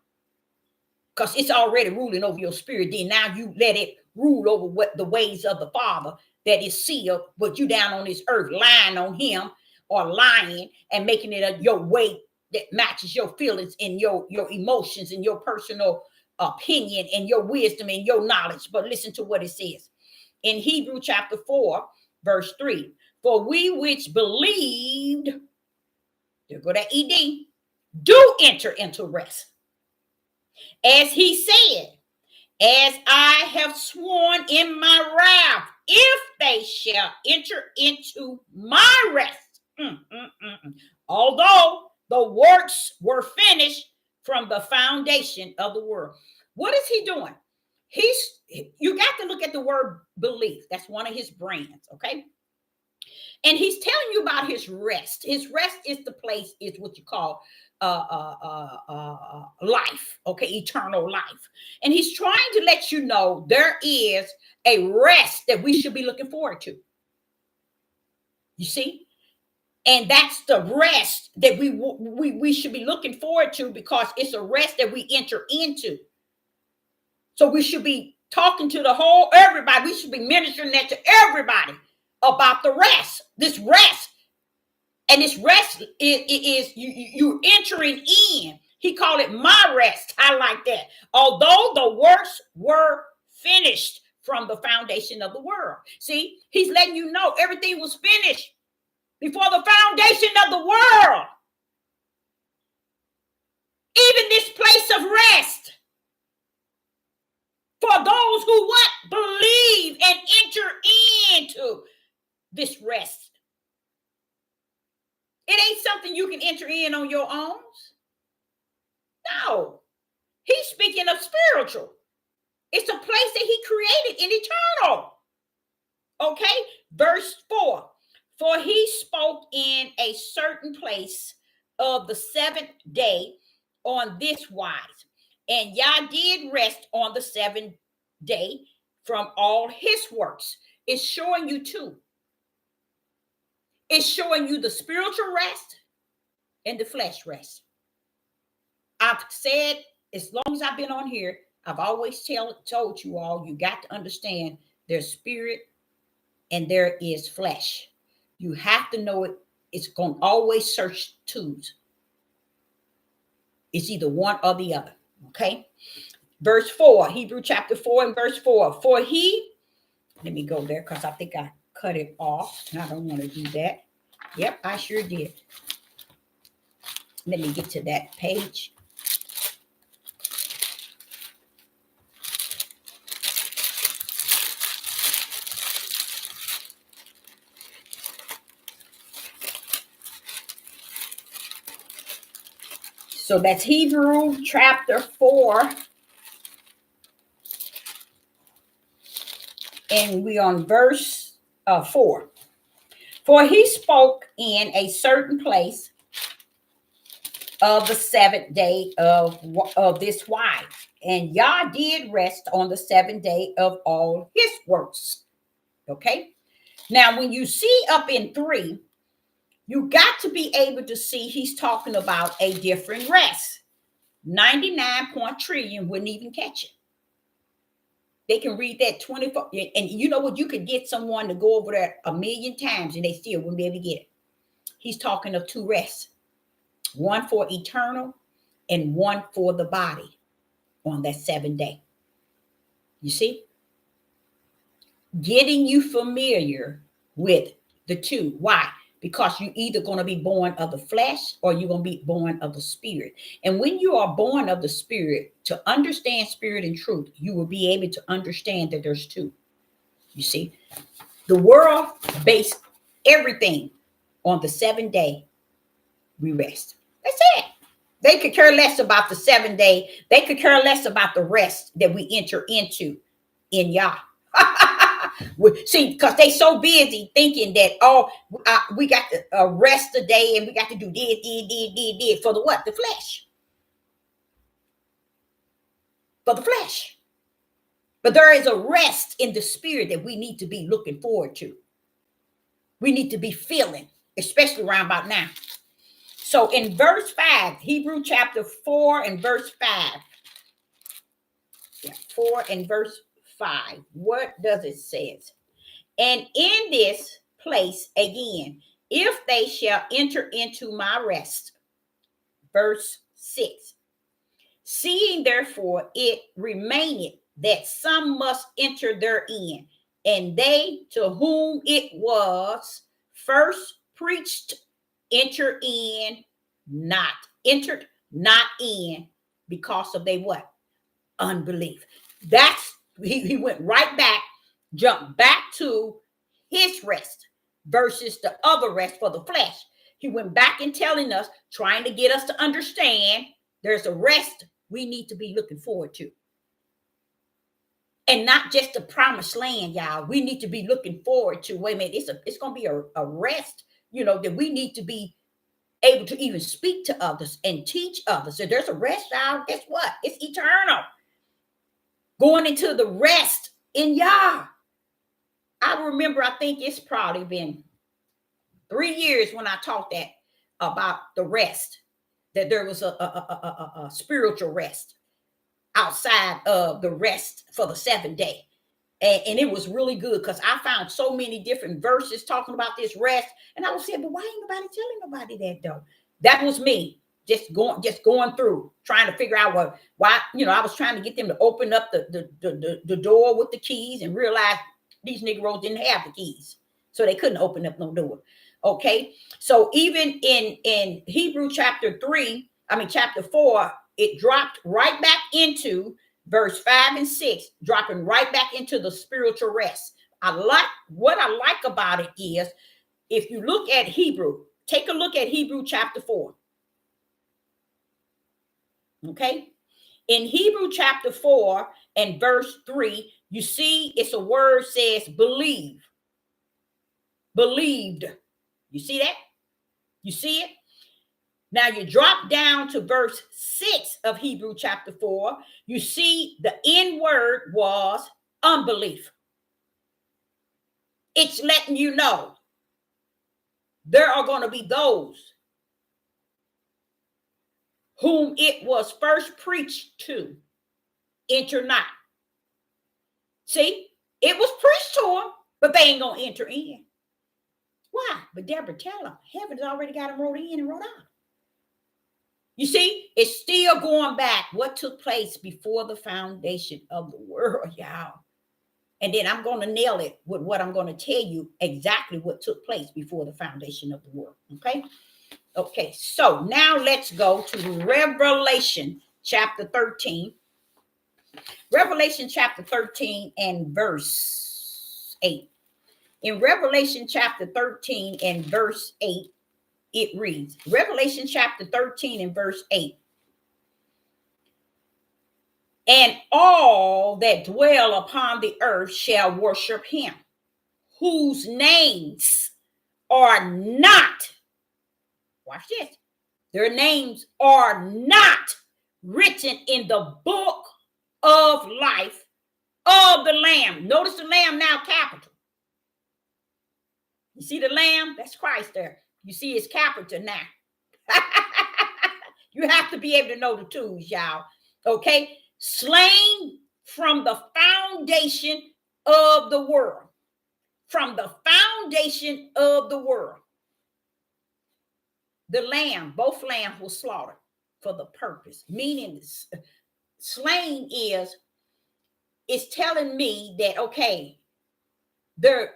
Because it's already ruling over your spirit. Then now you let it rule over what the ways of the Father that is sealed, but you down on this earth lying on him or lying and making it your way that matches your feelings and your emotions and your personal opinion and your wisdom and your knowledge. But listen to what it says in Hebrews chapter 4, verse 3. For we which believed, there go that ED, do enter into rest. As he said, as I have sworn in my wrath, if they shall enter into my rest. Although the works were finished from the foundation of the world. What is he doing? You got to look at the word belief. That's one of his brands, okay? And he's telling you about his rest. His rest is the place, is what you call life, okay, eternal life. And he's trying to let you know there is a rest that we should be looking forward to. You see? And that's the rest that we should be looking forward to, because it's a rest that we enter into. So we should be talking to the whole everybody. We should be ministering that to everybody about the rest. This rest. And this rest is you entering in. He called it my rest. I like that. Although the works were finished from the foundation of the world. See, he's letting you know everything was finished before the foundation of the world. Even this place of rest. For those who what? Believe and enter into this rest. It ain't something you can enter in on your own. No. He's speaking of spiritual. It's a place that he created in eternal. Okay? Verse 4. For he spoke in a certain place of the seventh day on this wise. And Yah did rest on the seventh day from all his works. It's showing you two. It's showing you the spiritual rest and the flesh rest. I've said, as long as I've been on here, I've always told you all, you got to understand there's spirit and there is flesh. You have to know it. It's going to always search twos. It's either one or the other. Okay. Verse 4, Hebrew chapter 4 and verse 4. For he, let me go there because I think I cut it off. I don't want to do that. Yep, I sure did. Let me get to that page. So that's Hebrew chapter 4. And we're on verse 4. For he spoke in a certain place of the seventh day of this wise. And Yah did rest on the seventh day of all his works. Okay. Now, when you see up in 3, you got to be able to see he's talking about a different rest. 99 point trillion wouldn't even catch it. They can read that 24. And you know what? You could get someone to go over there 1,000,000 times and they still wouldn't be able to get it. He's talking of 2 rests. One for eternal and one for the body on that 7th day. You see? Getting you familiar with the 2. Why? Because you're either going to be born of the flesh or you're going to be born of the spirit. And when you are born of the spirit, to understand spirit and truth, you will be able to understand that there's 2. You see, the world based everything on the 7th day we rest. That's it. They could care less about the 7th day. They could care less about the rest that we enter into in Yah. See, because they so busy thinking that, we got to rest today and we got to do this for the what? The flesh. For the flesh. But there is a rest in the spirit that we need to be looking forward to. We need to be feeling, especially around about now. So in verse 5, Hebrew chapter 4 and verse 5. 4 and verse 5. What does it say? And in this place again, if they shall enter into my rest. Verse 6. Seeing therefore it remaineth that some must enter therein, and they to whom it was first preached entered not in because of they what? Unbelief. That's he went right back, jumped back to his rest versus the other rest for the flesh. He went back and telling us, trying to get us to understand there's a rest we need to be looking forward to. And not just the promised land, y'all. We need to be looking forward to, wait a minute, it's going to be a rest, that we need to be able to even speak to others and teach others. So there's a rest, y'all. Guess what? It's eternal. Going into the rest in Yah. I remember, I think it's probably been 3 years when I taught that about the rest, that there was a spiritual rest outside of the rest for the 7th day. And it was really good because I found so many different verses talking about this rest. And I was saying, but why ain't nobody telling nobody that though? That was me just going through, trying to figure out why, I was trying to get them to open up the door with the keys and realize these Negroes didn't have the keys. So they couldn't open up no door. Okay. So even in Hebrew chapter 4, it dropped right back into verse 5 and 6, dropping right back into the spiritual rest. What I like about it is, if you look at Hebrew, take a look at Hebrew chapter 4. Okay. In Hebrew chapter 4 and verse 3, you see it's a word says believe. Believed. You see that? You see it? Now you drop down to verse 6 of Hebrew chapter 4. You see the N word was unbelief. It's letting you know there are going to be those whom it was first preached to enter not. See, it was preached to them, but they ain't going to enter in. Why? But Deborah, tell them, heaven's already got them wrote in and wrote out. You see, it's still going back. What took place before the foundation of the world, y'all. And then I'm going to nail it with what I'm going to tell you exactly what took place before the foundation of the world. Okay. Okay. So now let's go to Revelation chapter 13. Revelation chapter 13 and verse 8. In Revelation chapter 13 and verse 8, it reads, Revelation chapter 13 and verse 8. And all that dwell upon the earth shall worship him, whose names are not, watch this, their names are not written in the book of life of the Lamb. Notice the Lamb now capital. You see the lamb? That's Christ there. You see his capital now. You have to be able to know the tools, y'all. Okay? Slain from the foundation of the world. From the foundation of the world. The lamb, both lambs were slaughtered for the purpose. Meaning slain is telling me that, okay, their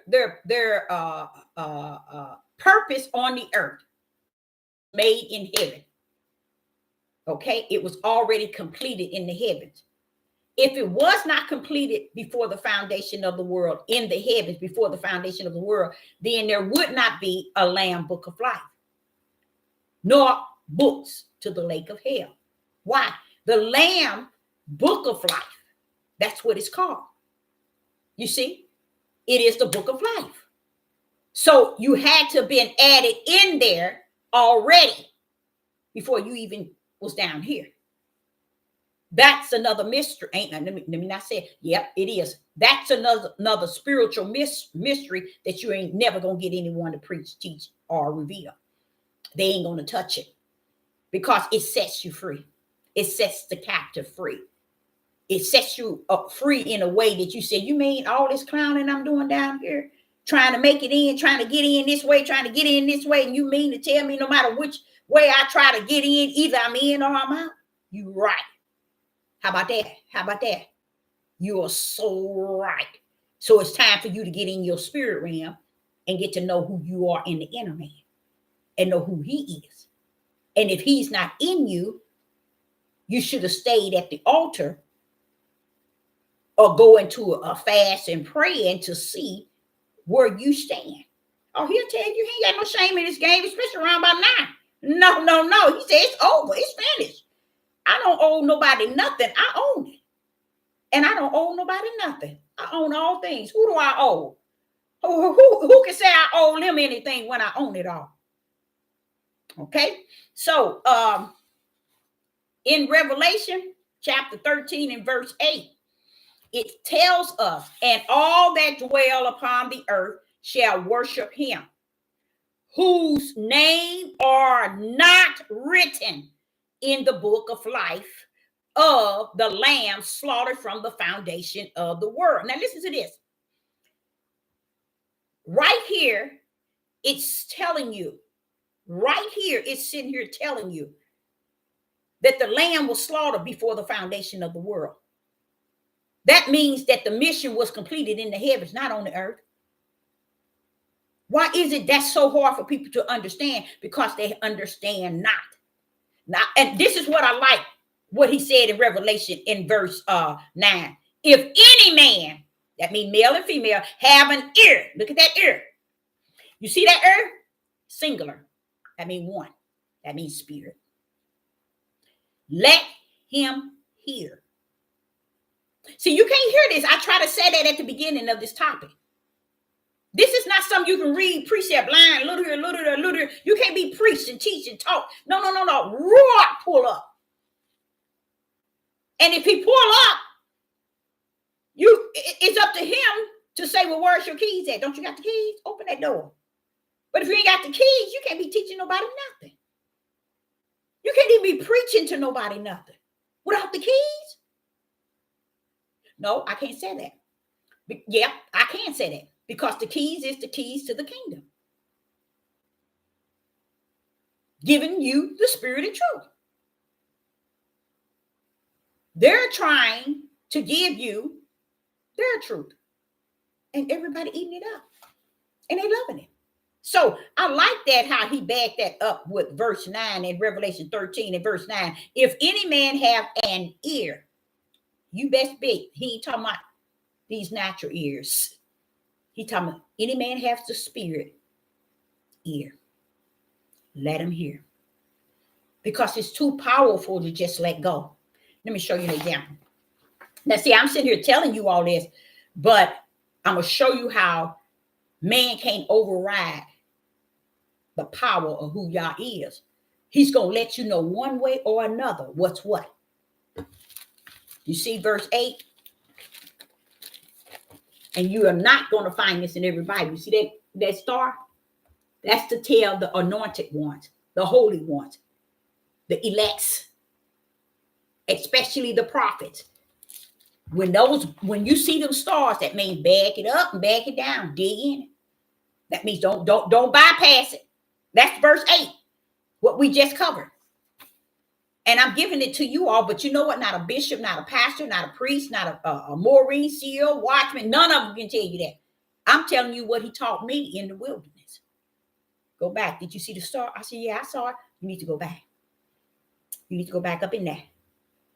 purpose on the earth made in heaven. Okay, it was already completed in the heavens. If it was not completed before the foundation of the world, in the heavens, before the foundation of the world, then there would not be a Lamb book of life, nor books to the lake of hell. Why? The Lamb book of life. That's what it's called. You see, it is the book of life. So you had to have been added in there already before you even was down here. That's another mystery. Let me not say it. Yep, it is. That's another spiritual mystery that you ain't never gonna get anyone to preach, teach, or reveal. They ain't gonna touch it because it sets you free. It sets the captive free. It sets you up free in a way that you say, you mean all this clowning I'm doing down here, trying to make it in, trying to get in this way, trying to get in this way, and you mean to tell me no matter which way I try to get in, either I'm in or I'm out? You right. How about that? How about that? You are so right. So it's time for you to get in your spirit realm and get to know who you are in the inner man and know who he is. And if he's not in you, you should have stayed at the altar or go into a fast and pray and to see where you stand. Oh, he'll tell you he ain't got no shame in this game, especially around by now. No. He said it's over. It's finished. I don't owe nobody nothing. I own it. And I don't owe nobody nothing. I own all things. Who do I owe? Who can say I owe them anything when I own it all? Okay. So in Revelation chapter 13 and verse 8, it tells us, and all that dwell upon the earth shall worship him, whose name are not written in the book of life of the Lamb slaughtered from the foundation of the world. Now listen to this. Right here, it's telling you, right here, it's sitting here telling you that the Lamb was slaughtered before the foundation of the world. That means that the mission was completed in the heavens, not on the earth. Why is it that's so hard for people to understand? Because they understand not. Now, and this is what I like, what he said in Revelation in verse 9. If any man, that means male and female, have an ear. Look at that ear. You see that ear? Singular. That means one. That means spirit. Let him hear. See, you can't hear this. I try to say that at the beginning of this topic. This is not something you can read, precept, line, little here, little there, little here. You can't be preached and teach and talk. No. Roar, pull up. And if he pull up, it's up to him to say, well, where's your keys at? Don't you got the keys? Open that door. But if you ain't got the keys, you can't be teaching nobody nothing. You can't even be preaching to nobody nothing without the keys. No, I can't say that. Yeah, I can say that because the keys is the keys to the kingdom. Giving you the spirit of truth. They're trying to give you their truth. And everybody eating it up. And they loving it. So I like that how he backed that up with verse 9 in Revelation 13 and verse 9. If any man have an ear, you best bet he ain't talking about these natural ears. He talking about any man has the spirit ear. Let him hear. Because it's too powerful to just let go. Let me show you an example. Now, see, I'm sitting here telling you all this, but I'm going to show you how man can't override the power of who Yah is. He's going to let you know one way or another what's what. You see verse 8? And you are not going to find this in every Bible. You see that star? That's to tell the anointed ones, the holy ones, the elects, especially the prophets. When you see them stars, that means back it up and back it down, dig in. That means don't bypass it. That's verse 8, what we just covered. And I'm giving it to you all, but you know what? Not a bishop, not a pastor, not a priest, not a Maureen seal, watchman. None of them can tell you that. I'm telling you what he taught me in the wilderness. Go back. Did you see the star? I said, yeah, I saw it. You need to go back. You need to go back up in there.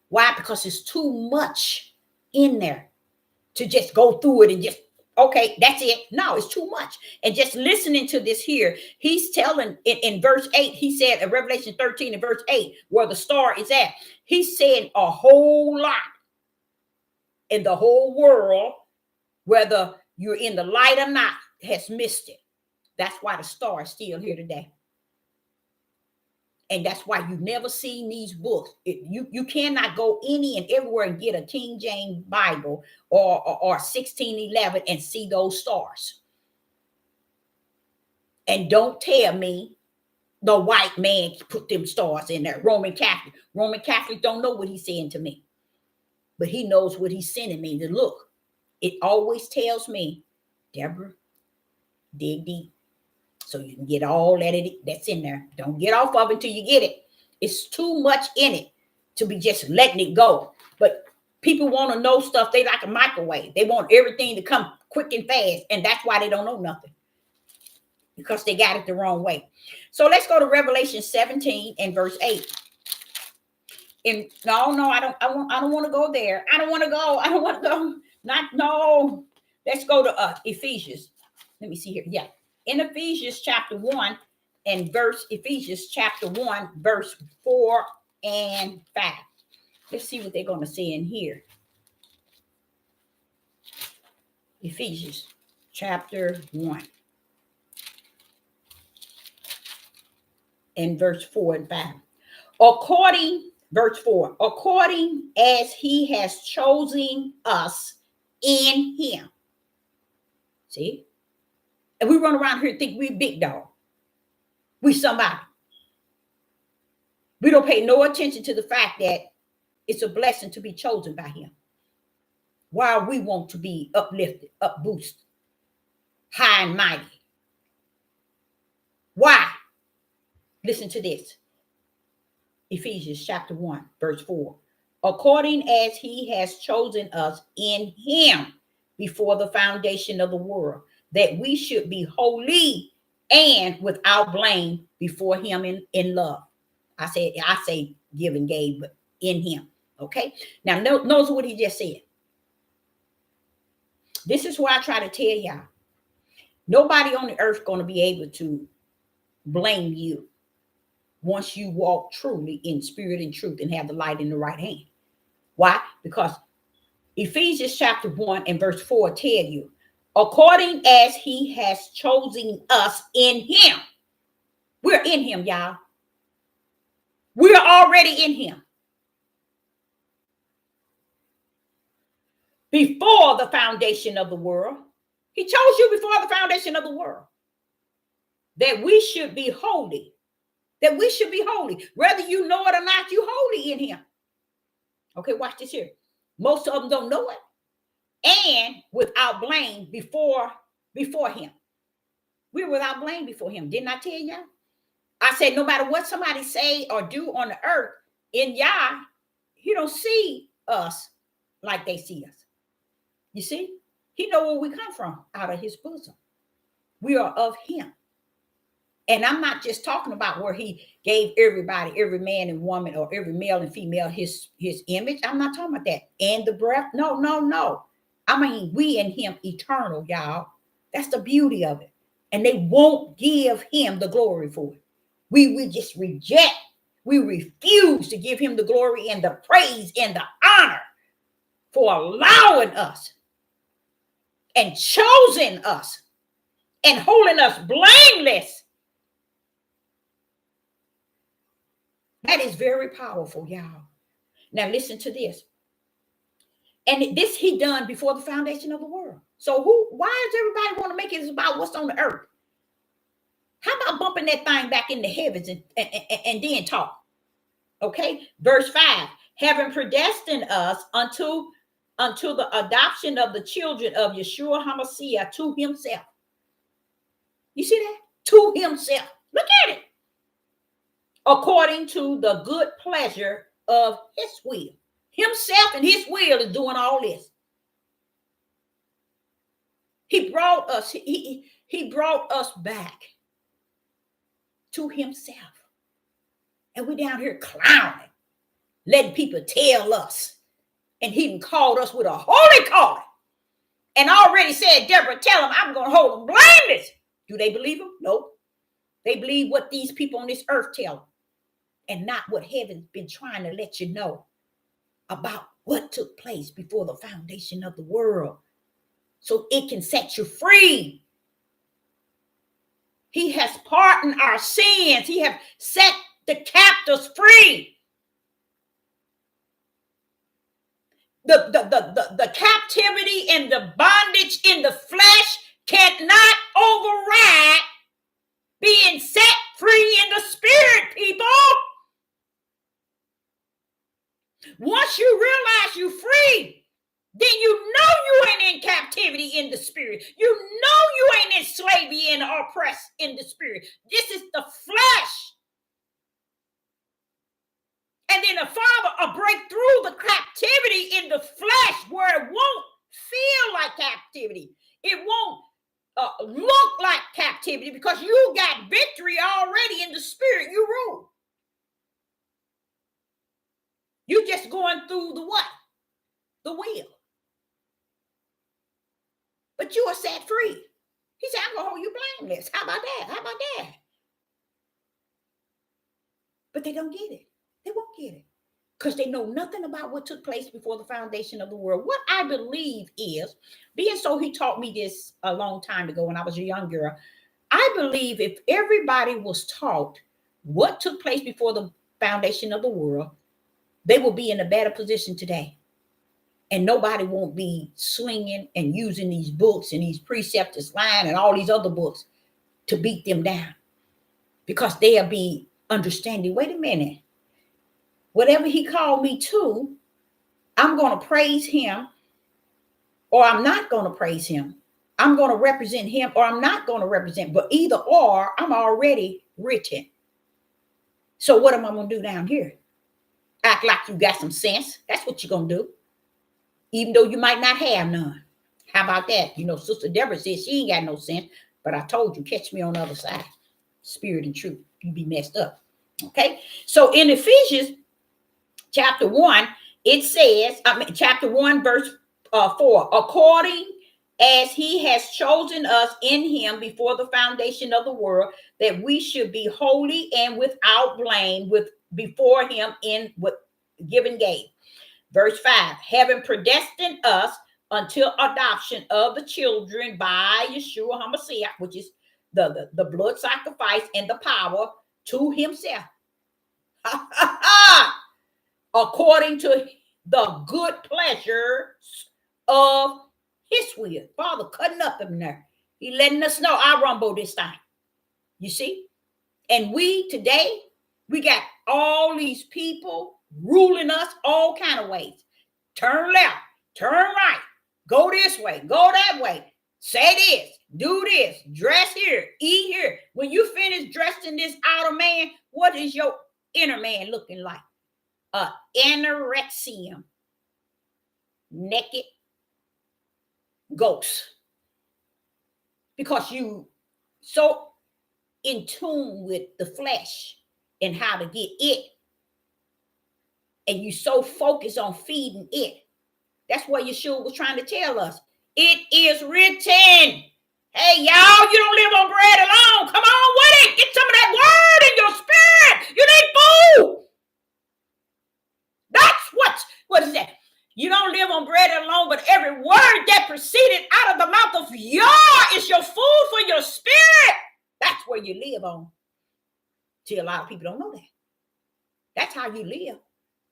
Why? Because it's too much in there to just go through it and just, okay, that's it. No, it's too much. And just listening to this here, he's telling in verse 8, he said in Revelation 13 and verse 8, where the star is at, he's saying a whole lot in the whole world, whether you're in the light or not, has missed it. That's why the star is still here today. And that's why you've never seen these books. You cannot go any and everywhere and get a King James Bible or 1611 and see those stars. And don't tell me the white man put them stars in there. Roman Catholic. Roman Catholic don't know what he's saying to me. But he knows what he's sending me to look. It always tells me, Deborah, dig deep. So you can get all that's in there. Don't get off of it until you get it. It's too much in it to be just letting it go. But people want to know stuff. They like a microwave. They want everything to come quick and fast. And that's why they don't know nothing. Because they got it the wrong way. So let's go to Revelation 17 and verse 8. And no, I don't want to go there. I don't want to go. No. Let's go to Ephesians. Let me see here. Yeah. In Ephesians chapter 1 and Ephesians chapter 1, verse 4 and 5. Let's see what they're going to say in here. Ephesians chapter 1 and verse 4 and 5. Verse 4, according as he has chosen us in him. See? And we run around here and think we're big dog. We somebody. We don't pay no attention to the fact that it's a blessing to be chosen by him. While we want to be uplifted, upboosted, high and mighty. Why? Listen to this. Ephesians chapter 1, verse 4. According as he has chosen us in him before the foundation of the world, that we should be holy and without blame before him in love. I say give and gave, but in him. Okay. Now notice what he just said. This is why I try to tell y'all. Nobody on the earth going to be able to blame you once you walk truly in spirit and truth and have the light in the right hand. Why? Because Ephesians chapter 1 and verse 4 tell you, according as he has chosen us in him. We're in him, y'all. We're already in him. Before the foundation of the world. He chose you before the foundation of the world. That we should be holy. That we should be holy. Whether you know it or not, you holy in him. Okay, watch this here. Most of them don't know it. And without blame before him. We're without blame before him. Didn't I tell you? I said, no matter what somebody say or do on the earth, in Yah, he don't see us like they see us. You see? He know where we come from, out of his bosom. We are of him. And I'm not just talking about where he gave everybody, every man and woman, or every male and female, his image. I'm not talking about that. And the breath. No. I mean, we in him eternal, y'all. That's the beauty of it. And they won't give him the glory for it. We just reject. We refuse to give him the glory and the praise and the honor for allowing us and choosing us and holding us blameless. That is very powerful, y'all. Now listen to this. And this he done before the foundation of the world. So why does everybody want to make it about what's on the earth? How about bumping that thing back in the heavens and then talk? Okay, verse 5, having predestined us unto the adoption of the children of Yeshua HaMashiach to himself. You see that? To himself. Look at it. According to the good pleasure of his will. Himself and his will is doing all this. He brought us, he brought us back to himself. And we down here clowning, letting people tell us. And he done called us with a holy calling. And already said, Deborah, tell them I'm going to hold them blameless. Do they believe him? No. They believe what these people on this earth tell them. And not what heaven's been trying to let you know about what took place before the foundation of the world. So it can set you free. He has pardoned our sins. He has set the captives free. The captivity and the bondage in the flesh cannot override being set free in the spirit, people. Once you realize you're free, then you know you ain't in captivity in the spirit. You know you ain't in slavery and oppressed in the spirit. This is the flesh. And then the Father will break through the captivity in the flesh where it won't feel like captivity. It won't look like captivity because you got victory already in the spirit. You rule. You just going through the what? The will. But you are set free. He said, I'm going to hold you blameless. How about that? How about that? But they don't get it. They won't get it. Because they know nothing about what took place before the foundation of the world. What I believe is, being so he taught me this a long time ago when I was a young girl, I believe if everybody was taught what took place before the foundation of the world, they will be in a better position today. And nobody won't be swinging and using these books and these preceptors line and all these other books to beat them down. Because they'll be understanding, wait a minute, whatever he called me to, I'm going to praise him or I'm not going to praise him. I'm going to represent him or I'm not going to represent. But either or, I'm already written. So what am I going to do down here? Act like you got some sense. That's what you're going to do. Even though you might not have none. How about that? You know, Sister Deborah said she ain't got no sense. But I told you, catch me on the other side. Spirit and truth. You be messed up. Okay? So in Ephesians chapter 1, it says, chapter 1, verse 4, according as he has chosen us in him before the foundation of the world, that we should be holy and without blame before him in what given gave. Verse 5, having predestined us until adoption of the children by Yeshua HaMashiach, which is the blood sacrifice and the power to himself. According to the good pleasure of his will. Father cutting up in there. He letting us know I rumble this time. You see? And we today, we got all these people ruling us all kind of ways. Turn left, turn right, go this way, go that way. Say this, do this, dress here, eat here. When you finish dressing this outer man, what is your inner man looking like? Anorexium, naked ghost. Because you so in tune with the flesh and how to get it. And you so focused on feeding it. That's what Yeshua was trying to tell us. It is written. Hey, y'all, you don't live on bread alone. Come on with it. Get some of that word in your spirit. You need food. That's what is that? You don't live on bread alone, but every word that proceeded out of the mouth of Yah is your food for your spirit. That's where you live on. See, a lot of people don't know that. That's how you live.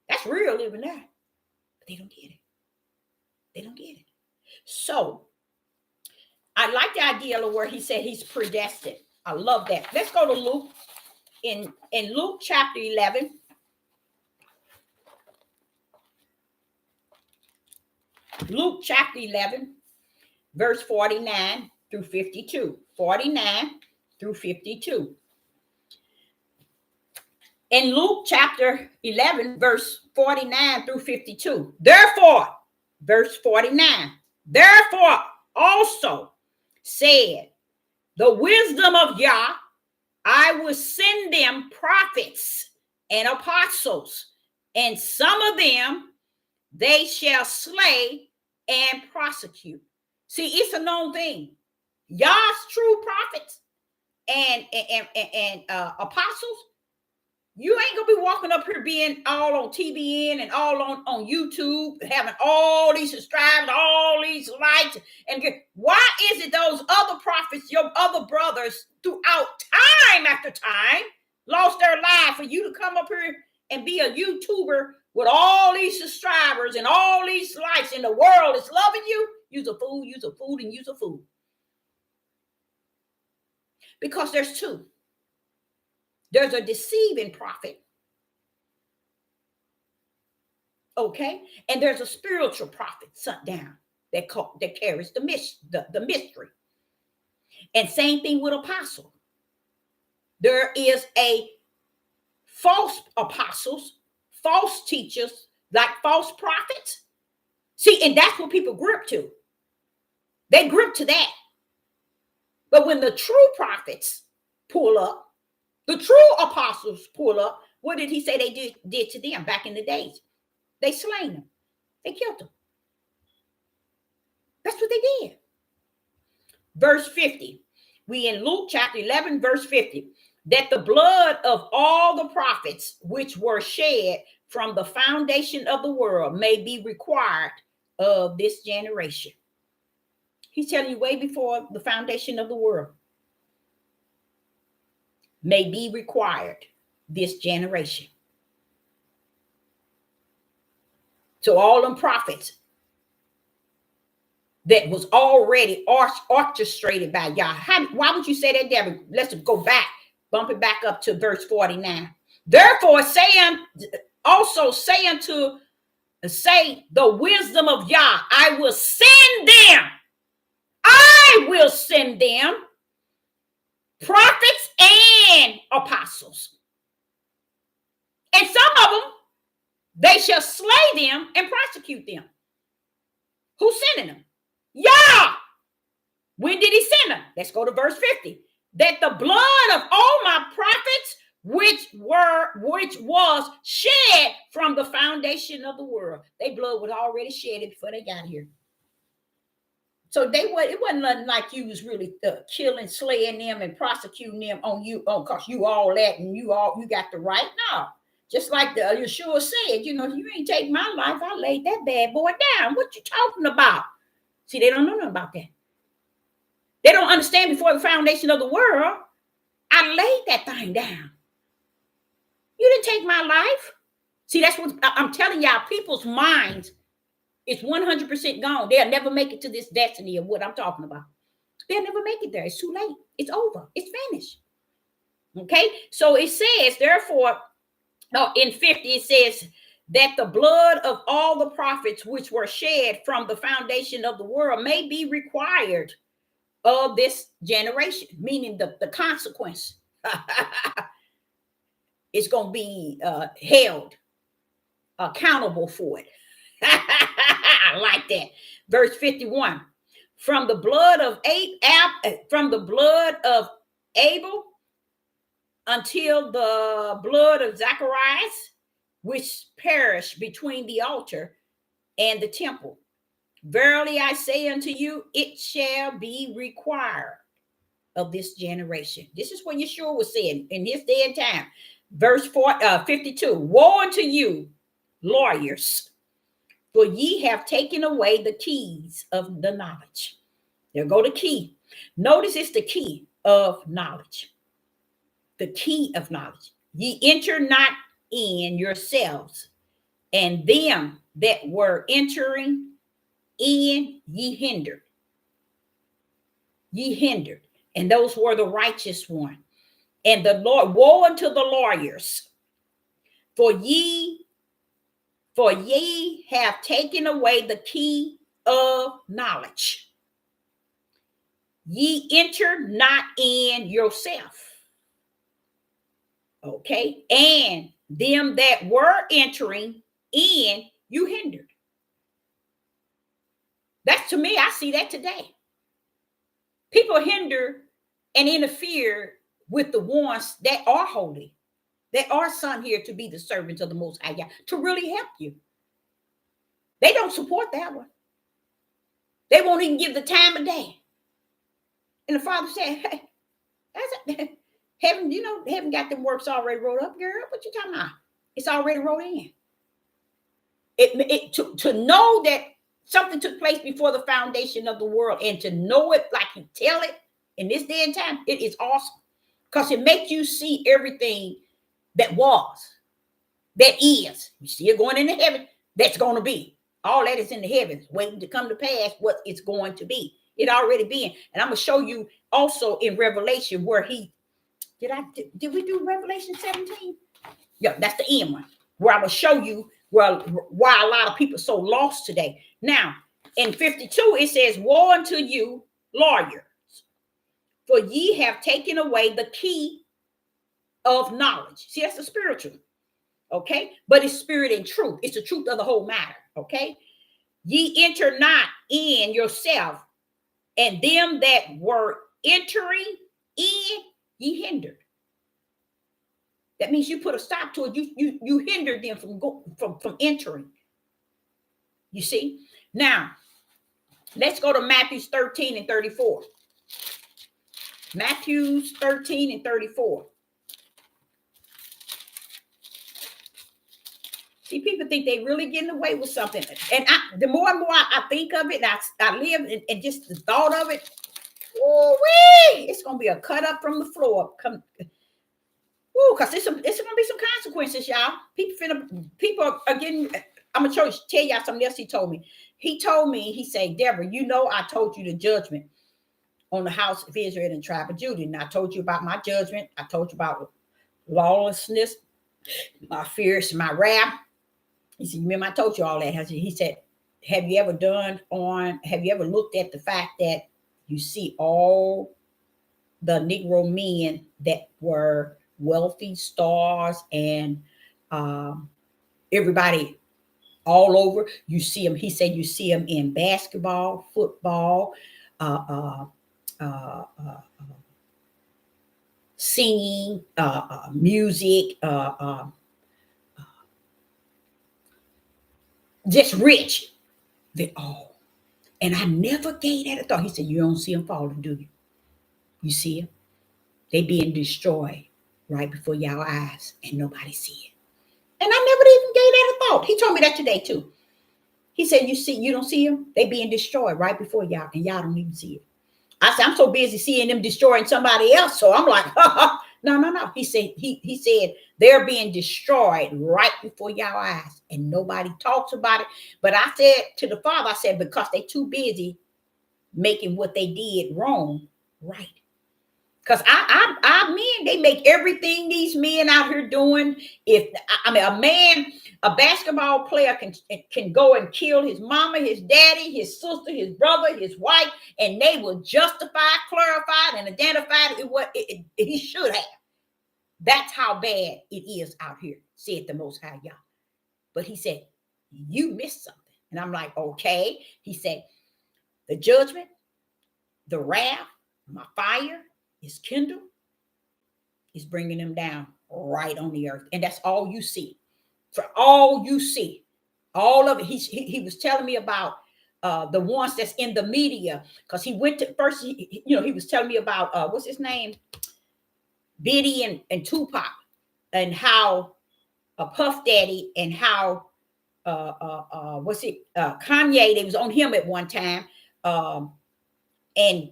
That's real living there. But they don't get it. They don't get it. So, I like the idea of where he said he's predestined. I love that. Let's go to Luke. In Luke chapter 11. Luke chapter 11, verse 49 through 52. 49 through 52. In Luke chapter 11, verse 49 through 52. Therefore, verse 49, therefore also said the wisdom of Yah, I will send them prophets and apostles, and some of them they shall slay and prosecute. See, it's a known thing. Yah's true prophets and apostles, you ain't gonna be walking up here being all on TBN and all on YouTube, having all these subscribers, all these likes. And why is it those other prophets, your other brothers, throughout time after time, lost their life for you to come up here and be a YouTuber with all these subscribers and all these likes, and the world is loving you? You's a fool, you's a fool, and you's a fool. Because there's two. There's a deceiving prophet, okay? And there's a spiritual prophet sent down that carries the mystery. And same thing with apostle. There is a false apostles, false teachers, like false prophets. See, and that's what people grip to. They grip to that. But when the true prophets pull up, the true apostles pull up, what did he say they did to them back in the days? They slain them. They killed them. That's what they did. Verse 50. We in Luke chapter 11, verse 50. That the blood of all the prophets which were shed from the foundation of the world may be required of this generation. He's telling you way before the foundation of the world. May be required this generation. So all them prophets that was already orchestrated by Yah. Why would you say that, Deborah? Let's go back, bump it back up to verse 49. Therefore say the wisdom of Yah, I will send them. I will send them prophets and apostles. And some of them, they shall slay them and prosecute them. Who's sending them? Yah. When did he send them? Let's go to verse 50. That the blood of all my prophets, which was shed from the foundation of the world. Their blood was already shed before they got here. So it wasn't nothing like you was really killing, slaying them and prosecuting them on you, because you all that and you got the right. No. Just like Yeshua said, you ain't take my life. I laid that bad boy down. What you talking about? See, they don't know nothing about that. They don't understand before the foundation of the world, I laid that thing down. You didn't take my life. See, that's what I'm telling y'all. People's minds is 100% gone. They'll never make it to this destiny of what I'm talking about. They'll never make it there. It's too late. It's over. It's finished. Okay? So it says, therefore, in 50, it says that the blood of all the prophets which were shed from the foundation of the world may be required of this generation, meaning the consequence is going to be held accountable for it. I like that. Verse 51. From the blood of Abel until the blood of Zacharias, which perished between the altar and the temple. Verily I say unto you, it shall be required of this generation. This is what Yeshua was saying in his day and time. Verse 52. Woe unto you, lawyers, for ye have taken away the keys of the knowledge. There go the key. Notice it's the key of knowledge. The key of knowledge. Ye enter not in yourselves, and them that were entering in ye hindered. Ye hindered. And those were the righteous one. And the Lord, woe unto the lawyers, for ye have taken away the key of knowledge. Ye enter not in yourself. Okay. And them that were entering in, you hindered. That's, to me, I see that today. People hinder and interfere with the ones that are holy, that are sent here to be the servants of the Most High God, to really help you. They don't support that one. They won't even give the time of day. And the Father said, hey, heaven, heaven got them works already wrote up, girl. What you talking about? It's already wrote in. To know that something took place before the foundation of the world, and to know it like he tell it in this day and time, it is awesome. Because it makes you see everything that was, that is. You see it going into heaven, that's going to be. All that is in the heavens, waiting to come to pass what it's going to be. It already been. And I'm going to show you also in Revelation where did we do Revelation 17? Yeah, that's the end one. Where I will show you why a lot of people are so lost today. Now, in 52, it says, woe unto you, lawyers, for ye have taken away the key of knowledge. See, that's the spiritual. Okay, but it's spirit and truth. It's the truth of the whole matter. Okay, ye enter not in yourself, and them that were entering in, ye hindered. That means you put a stop to it. You hindered them from entering. You see. Now, let's go to Matthew 13 and 34. Matthew 13 and 34. See, people think they really getting away with something. And the more and more I think of it, I live and just the thought of it, it's going to be a cut up from the floor. Because it's going to be some consequences, y'all. People are getting, I'm going to tell y'all something else he told me. He said, Deborah, I told you the judgment on the house of Israel and the tribe of Judah. And I told you about my judgment. I told you about lawlessness, my fears, my wrath. He said, remember I told you all that. He said, have you ever looked at the fact that you see all the Negro men that were wealthy stars and everybody all over? You see them. He said, you see them in basketball, football, singing, music, just rich. They all. And I never gave that a thought. He said, you don't see them falling, do you? You see them? They being destroyed right before y'all eyes, and nobody see it. And I never even gave that a thought. He told me that today too. He said, you don't see them? They being destroyed right before y'all, and y'all don't even see it. I said, I'm so busy seeing them destroying somebody else. So I'm like, no. He said they're being destroyed right before y'all eyes, and nobody talks about it. But I said to the Father, I said, because they too busy making what they did wrong right. Because our men, they make everything these men out here doing. A basketball player can go and kill his mama, his daddy, his sister, his brother, his wife, and they will justify, clarify, and identify what he should have. That's how bad it is out here, said the Most High Yah. But he said, you missed something. And I'm like, okay. He said, the judgment, the wrath, my fire is kindled, is bringing them down right on the earth. And that's all you see. For all you see, all of it. He was telling me about the ones that's in the media, because he went to first, he was telling me about what's his name, Biddy and Tupac, and how Puff Daddy, and how Kanye, they was on him at one time, and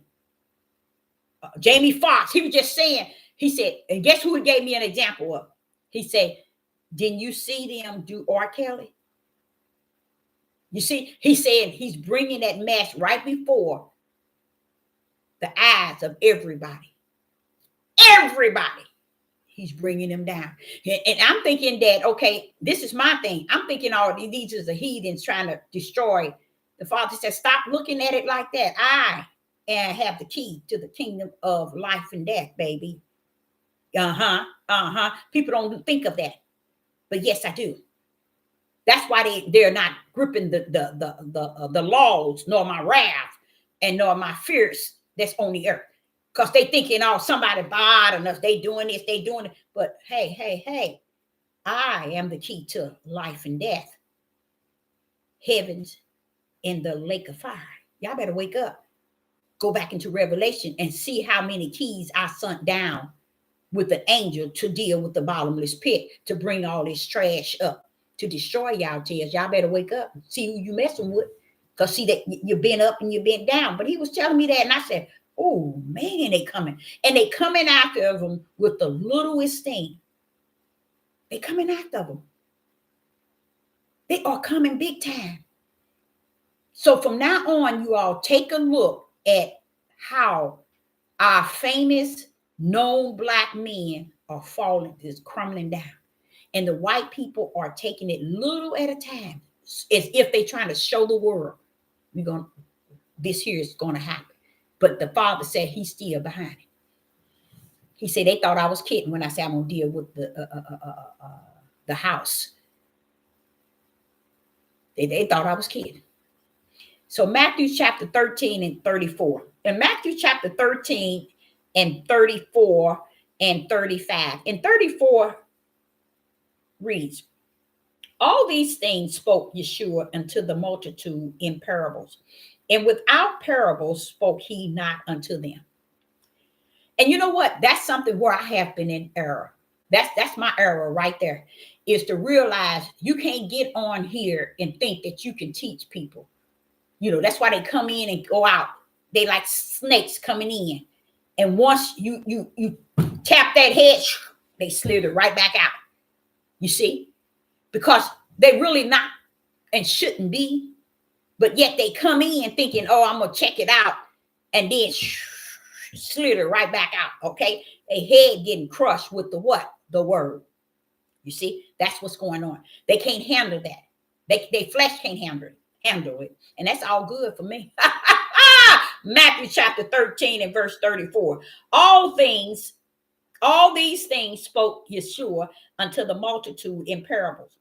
Jamie Foxx. He was just saying, he said, and guess who he gave me an example of? He said, didn't you see them do R. Kelly? You see, he said he's bringing that mess right before the eyes of everybody. Everybody. He's bringing them down. And I'm thinking that, okay, this is my thing. I'm thinking all these is the heathens trying to destroy. The Father said, stop looking at it like that. I have the key to the kingdom of life and death, baby. People don't think of that. But yes, I do. That's why they're not gripping the laws, nor my wrath, and nor my fears that's on the earth. Because they thinking, oh, somebody bothering us, they doing this, they doing it. But hey, I am the key to life and death, heavens, and the lake of fire. Y'all better wake up. Go back into Revelation and see how many keys I sent down with the angel to deal with the bottomless pit, to bring all this trash up, to destroy y'all tears. Y'all better wake up and see who you messing with. Because see that you've been up and you've been down. But he was telling me that, and I said, oh man, they coming. And they coming after them with the littlest thing. They coming after them. They are coming big time. So from now on, you all take a look at how our famous known black men are falling, is crumbling down. And the white people are taking it little at a time, as if they're trying to show the world, this here is going to happen. But the Father said he's still behind it. He said they thought I was kidding when I said I'm going to deal with the house. They thought I was kidding. So Matthew chapter 13 and 34. In Matthew chapter 13 and 34 and 35. And 34 reads, all these things spoke Yeshua unto the multitude in parables. And without parables spoke he not unto them. And you know what? That's something where I have been in error. That's my error right there, is to realize you can't get on here and think that you can teach people. That's why they come in and go out. They like snakes coming in. And once you tap that head, they slither right back out. You see? Because they really not and shouldn't be. But yet they come in thinking, oh, I'm going to check it out. And then slither right back out. Okay? A head getting crushed with the what? The word. You see? That's what's going on. They can't handle that. They flesh can't handle it. And that's all good for me. Matthew chapter 13 and verse 34. All these things spoke Yeshua unto the multitude in parables.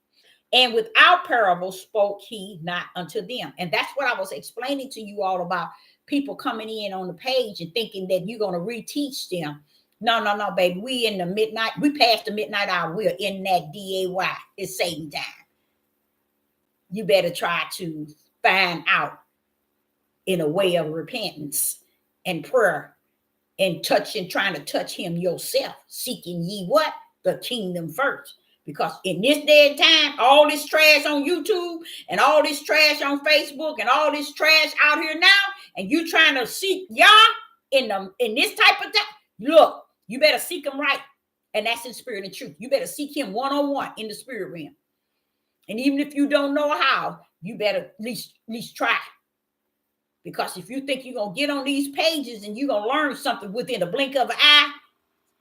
And without parables spoke he not unto them. And that's what I was explaining to you all about, people coming in on the page and thinking that you're going to reteach them. No, baby. We in the midnight. We passed the midnight hour. We're in that DAY. It's Satan time. You better try to find out in a way of repentance and prayer and trying to touch him yourself, seeking ye what? The kingdom first. Because in this day and time, all this trash on YouTube and all this trash on Facebook and all this trash out here now, and you trying to seek Yah in this type of time, look, you better seek him right. And that's in spirit and truth. You better seek him one-on-one in the spirit realm. And even if you don't know how, you better at least try. Because if you think you're going to get on these pages and you're going to learn something within a blink of an eye,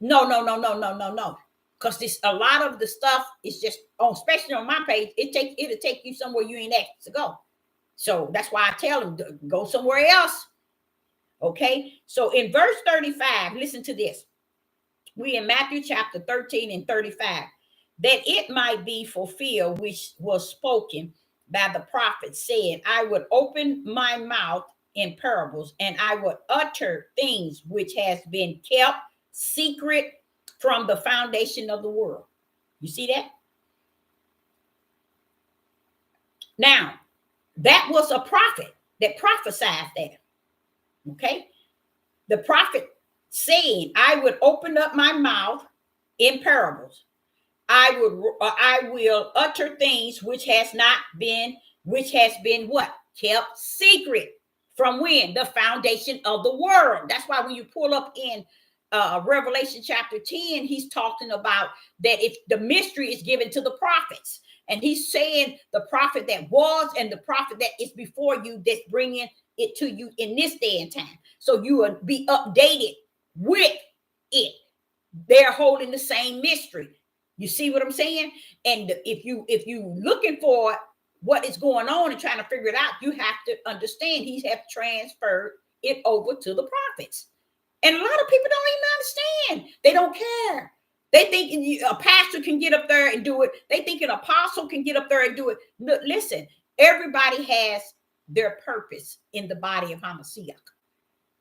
no. Because a lot of the stuff is just, especially on my page, it'll take you somewhere you ain't asked to go. So that's why I tell them to go somewhere else. Okay. So in verse 35, listen to this. We in Matthew chapter 13 and 35, that it might be fulfilled, which was spoken by the prophet, said, I would open my mouth in parables, and I would utter things which has been kept secret from the foundation of the world. You see that? Now, that was a prophet that prophesied that. Okay? The prophet saying, I would open up my mouth in parables. I will utter things which has been what? Kept secret. From when? The foundation of the world. That's why when you pull up in Revelation chapter 10, he's talking about that if the mystery is given to the prophets. And he's saying the prophet that was and the prophet that is before you that's bringing it to you in this day and time. So you will be updated with it. They're holding the same mystery. You see what I'm saying? And if you looking for what is going on and trying to figure it out, you have to understand he have transferred it over to the prophets. And a lot of people don't even understand. They don't care. They think a pastor can get up there and do it. They think an apostle can get up there and do it. Look, listen, everybody has their purpose in the body of Hamashiach.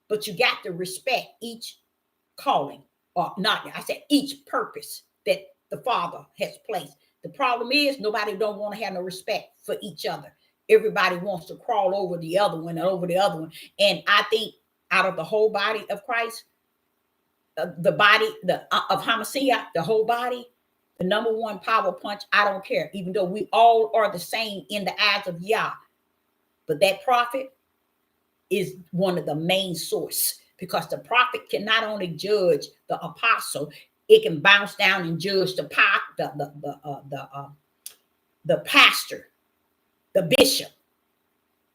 But you got to respect each calling, or not, I said each purpose that the Father has placed. The problem is nobody don't want to have no respect for each other. Everybody wants to crawl over the other one and over the other one. And I think out of the whole body of Christ, the body of Hamashiach, the whole body, the number one power punch, I don't care, even though we all are the same in the eyes of Yah. But that prophet is one of the main source, because the prophet can not only judge the apostle, it can bounce down and judge the pastor, the bishop.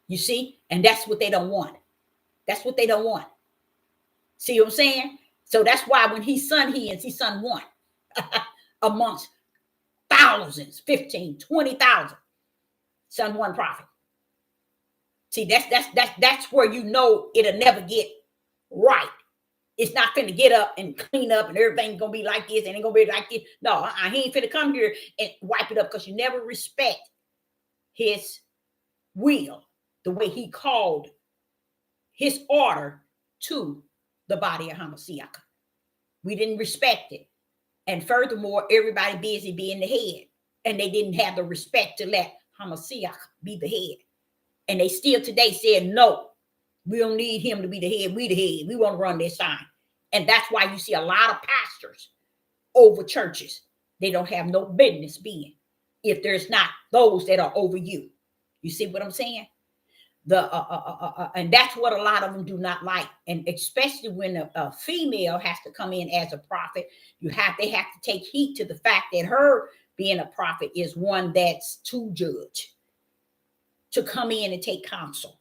You see, and that's what they don't want. That's what they don't want. See what I'm saying? So that's why when he son one amongst thousands, 15, 20,000, son one prophet. See, that's where you know it'll never get right. It's not finna get up and clean up and everything's gonna be like this and ain't gonna be like this. No, he ain't finna come here and wipe it up, because you never respect his will, the way he called his order to the body of Hamashiach. We didn't respect it. And furthermore, everybody busy being the head. And they didn't have the respect to let Hamashiach be the head. And they still today said, no, we don't need him to be the head. We the head. We want to run this sign. And that's why you see a lot of pastors over churches. They don't have no business being, if there's not those that are over you. You see what I'm saying? And that's what a lot of them do not like. And especially when a female has to come in as a prophet, they have to take heed to the fact that her being a prophet is one that's to judge, to come in and take counsel.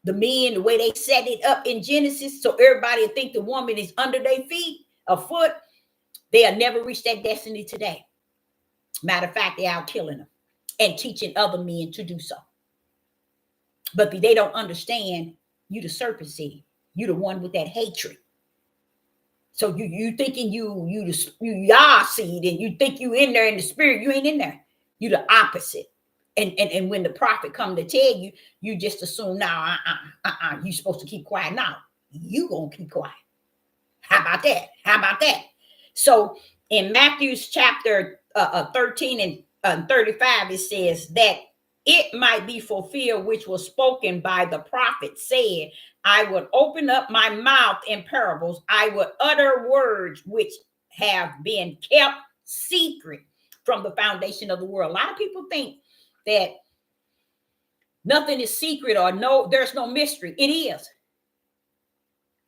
The men, the way they set it up in Genesis, so everybody think the woman is under their feet, a foot, they'll never reach that destiny today. Matter of fact, they're out killing them and teaching other men to do so. But they don't understand you the serpent seed. You the one with that hatred. So you thinking you Yah seed, and you think you in there in the spirit. You ain't in there. You the opposite. And when the prophet come to tell you, you just assume now, you supposed to keep quiet. Now you gonna keep quiet. How about that? How about that? So in Matthew's chapter 13 and 35, it says that it might be fulfilled, which was spoken by the prophet, saying, I would open up my mouth in parables. I would utter words which have been kept secret from the foundation of the world. A lot of people think that nothing is secret, or there's no mystery. It is.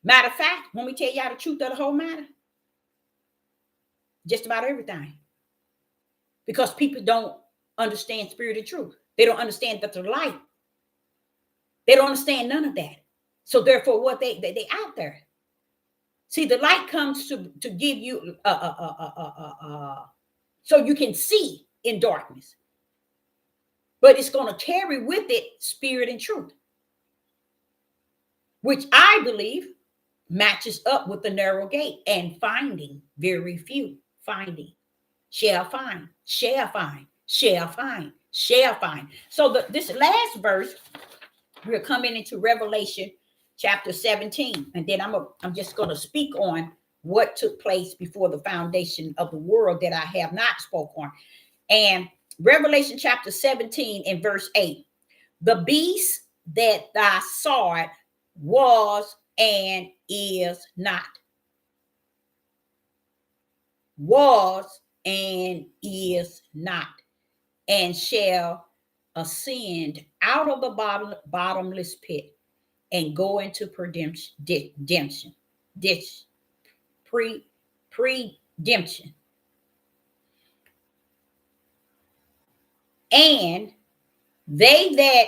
Matter of fact, when we tell y'all the truth of the whole matter, just about everything. Because people don't understand spirit and truth. They don't understand that the light. They don't understand none of that. So therefore, what they out there. See, the light comes to give you so you can see in darkness. But it's going to carry with it spirit and truth, which I believe matches up with the narrow gate and finding very few. Finding, shall find, shall find, shall find, shall find. So this last verse, we're coming into Revelation chapter 17, and then I'm just going to speak on what took place before the foundation of the world that I have not spoke on. And Revelation chapter 17 and verse 8, the beast that thou sawest was and is not. Was and is not, and shall ascend out of the bottomless pit and go into redemption. Predemption. And they that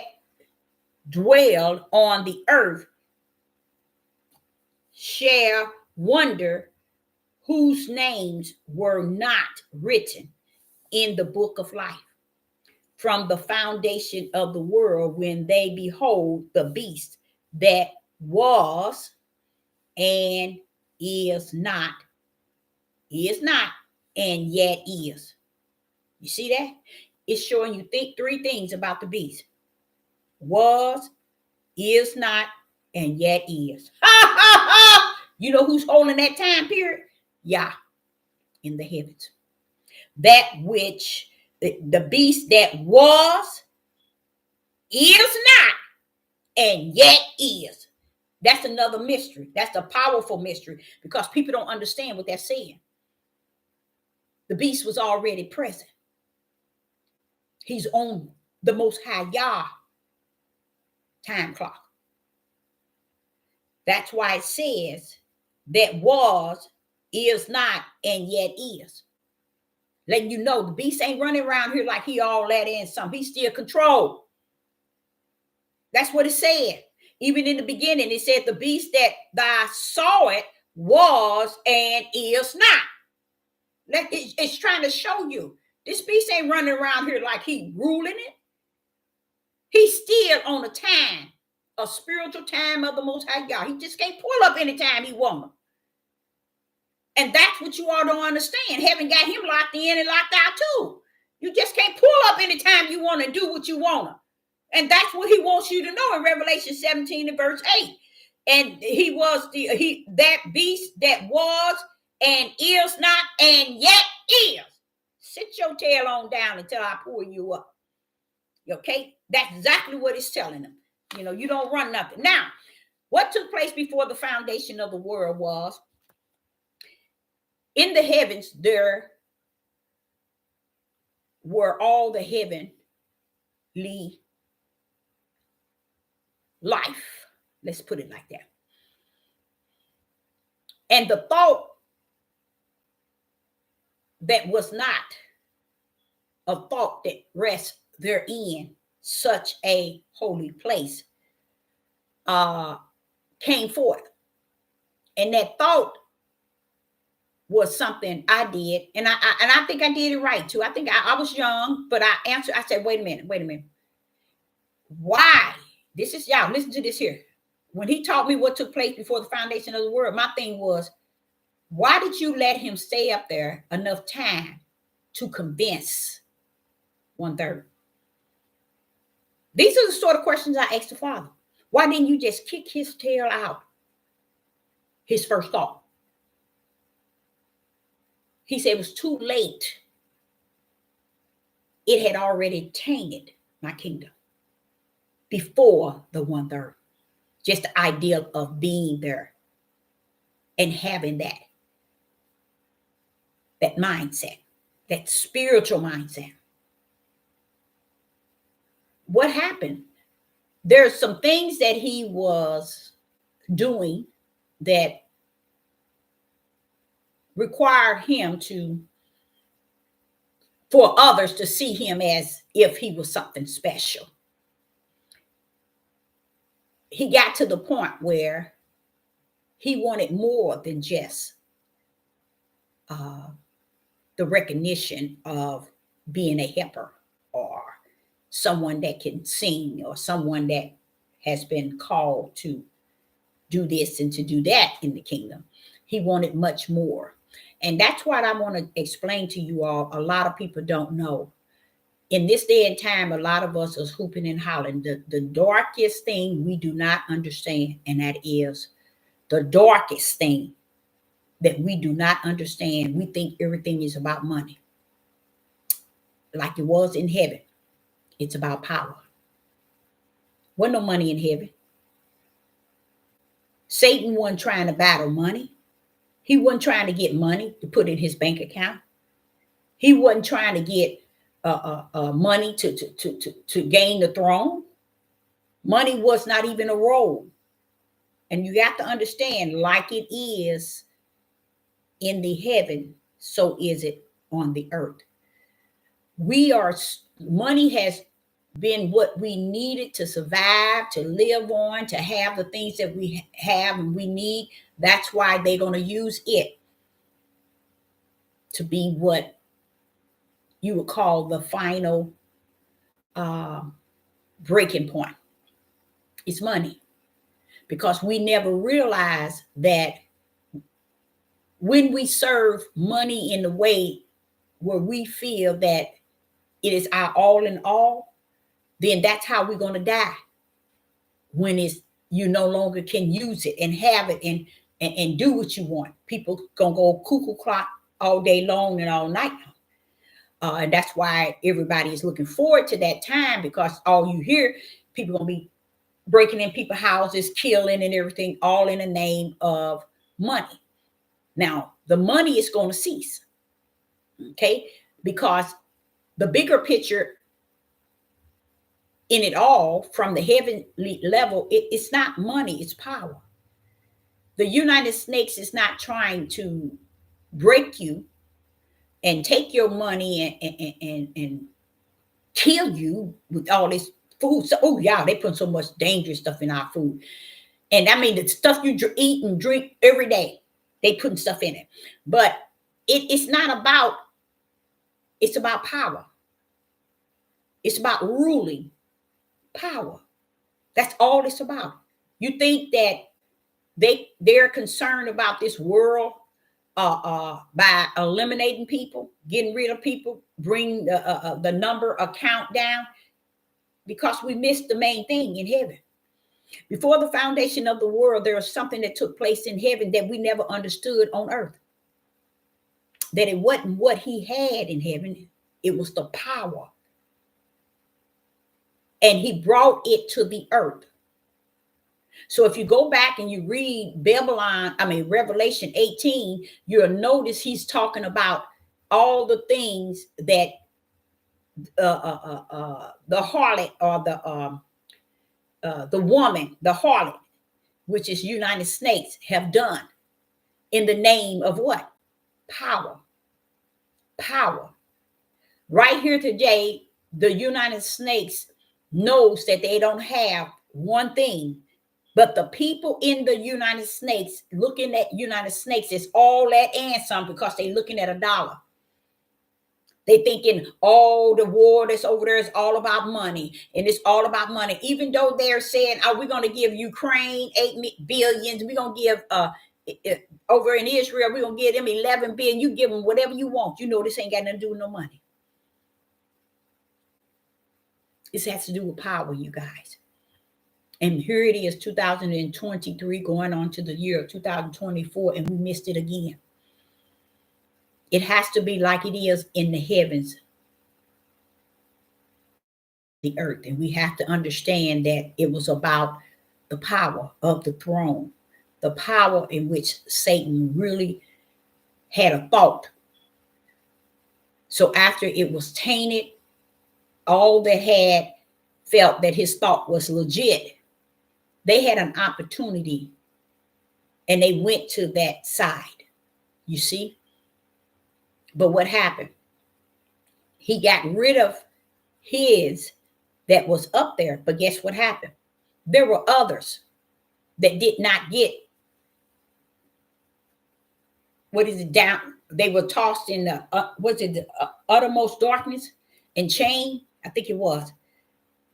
dwell on the earth shall wonder whose names were not written in the book of life from the foundation of the world, when they behold the beast that was and is not, and yet is. You see that? It's showing you three things about the beast: was, is not, and yet is. You know who's holding that time period? Yah, in the heavens. That which the beast that was, is not, and yet is. That's another mystery. That's a powerful mystery, because people don't understand what they're saying. The beast was already present. He's on the Most High Yah time clock. That's why it says that was, is not, and yet is. Letting you know the beast ain't running around here like he all that and something. He's still controlled. That's what it said. Even in the beginning, it said the beast that thou saw it was and is not. It's trying to show you this beast ain't running around here like he ruling it. He's still on a time, a spiritual time of the Most High God. He just can't pull up anytime he wants. And that's what you all don't understand. Heaven got him locked in and locked out too. You just can't pull up anytime you want to do what you want. And that's what he wants you to know in Revelation 17 and verse 8. And he was that beast that was and is not and yet is. Sit your tail on down until I pull you up. Okay? That's exactly what it's telling them. You know, you don't run nothing. Now, what took place before the foundation of the world was, in the heavens, there were all the heavenly life. Let's put it like that. And the thought that was not a thought that rests therein, such a holy place, came forth. And that thought was something I did, and I think I did it right too. I think I was young, but I answered. I said, wait a minute. Why? This is, y'all, listen to this here. When he taught me what took place before the foundation of the world, my thing was, why did you let him stay up there enough time to convince 1/3? These are the sort of questions I asked the Father. Why didn't you just kick his tail out? His first thought. He said it was too late. It had already tainted my kingdom before the 1/3. Just the idea of being there and having that mindset, that spiritual mindset. What happened? There's some things that he was doing that required him for others to see him as if he was something special. He got to the point where he wanted more than just the recognition of being a helper or someone that can sing or someone that has been called to do this and to do that in the kingdom. He wanted much more. And that's what I want to explain to you all. A lot of people don't know. In this day and time, a lot of us is hooping and hollering. The darkest thing we do not understand, and that is the darkest thing that we do not understand. We think everything is about money. Like it was in heaven. It's about power. Wasn't no money in heaven. Satan wasn't trying to battle money. He wasn't trying to get money to put in his bank account. He wasn't trying to get money to gain the throne. Money was not even a role. And you have to understand, like it is in the heaven, so is it on the earth. We are Money has been what we needed to survive, to live on, to have the things that we have and we need. That's why they're going to use it to be what you would call the final uh, breaking point. It's money. Because we never realize that when we serve money in the way where we feel that it is our all in all, then that's how we're going to die. When it's you no longer can use it and have it and do what you want. People gonna go cuckoo clock all day long and all night. And that's why everybody is looking forward to that time, because all you hear, people gonna be breaking in people's houses, killing and everything, all in the name of money. Now, the money is going to cease, okay? Because the bigger picture in it all, from the heavenly level, it's not money, it's power. The United States is not trying to break you and take your money and kill you with all this food. So, oh yeah, they put so much dangerous stuff in our food. And I mean, the stuff you eat and drink every day, they putting stuff in it. But it's not about, it's about power. It's about ruling power. That's all it's about. You think that they're concerned about this world by eliminating people, getting rid of people, bring the number count down, because we missed the main thing in heaven. Before the foundation of the world, there was something that took place in heaven that we never understood on earth. That it wasn't what he had in heaven, it was the power. And he brought it to the earth. So if you go back and you read Revelation 18, you'll notice he's talking about all the things that the harlot, or the woman, the harlot, which is United States, have done in the name of what? Power. Power. Right here today, the United States knows that they don't have one thing, but the people in the United States looking at United States is all that and some, because they're looking at a dollar. They thinking all the war that's over there is all about money, and it's all about money. Even though they're saying, "Oh, we're going to give Ukraine $8 billion, we're going to give over in Israel, we're going to give them 11 billion. You give them whatever you want. You know this ain't got nothing to do with no money. This has to do with power, you guys." And here it is, 2023, going on to the year of 2024, and we missed it again. It has to be like it is in the heavens, the earth. And we have to understand that it was about the power of the throne, the power in which Satan really had a thought. So after it was tainted, all that had felt that his thought was legit, they had an opportunity and they went to that side, you see. But what happened? He got rid of his that was up there. But guess what happened? There were others that did not get, down. They were tossed in the, the uttermost darkness and chained? I think it was.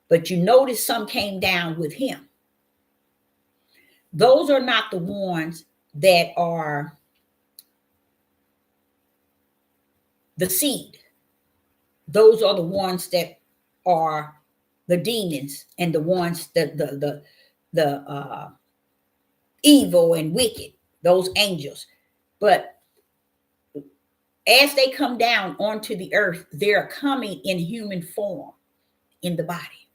But you notice some came down with him. Those are not the ones that are the seed. Those are the ones that are the demons and the ones that the evil and wicked, those angels. But as they come down onto the earth, they're coming in human form in the body.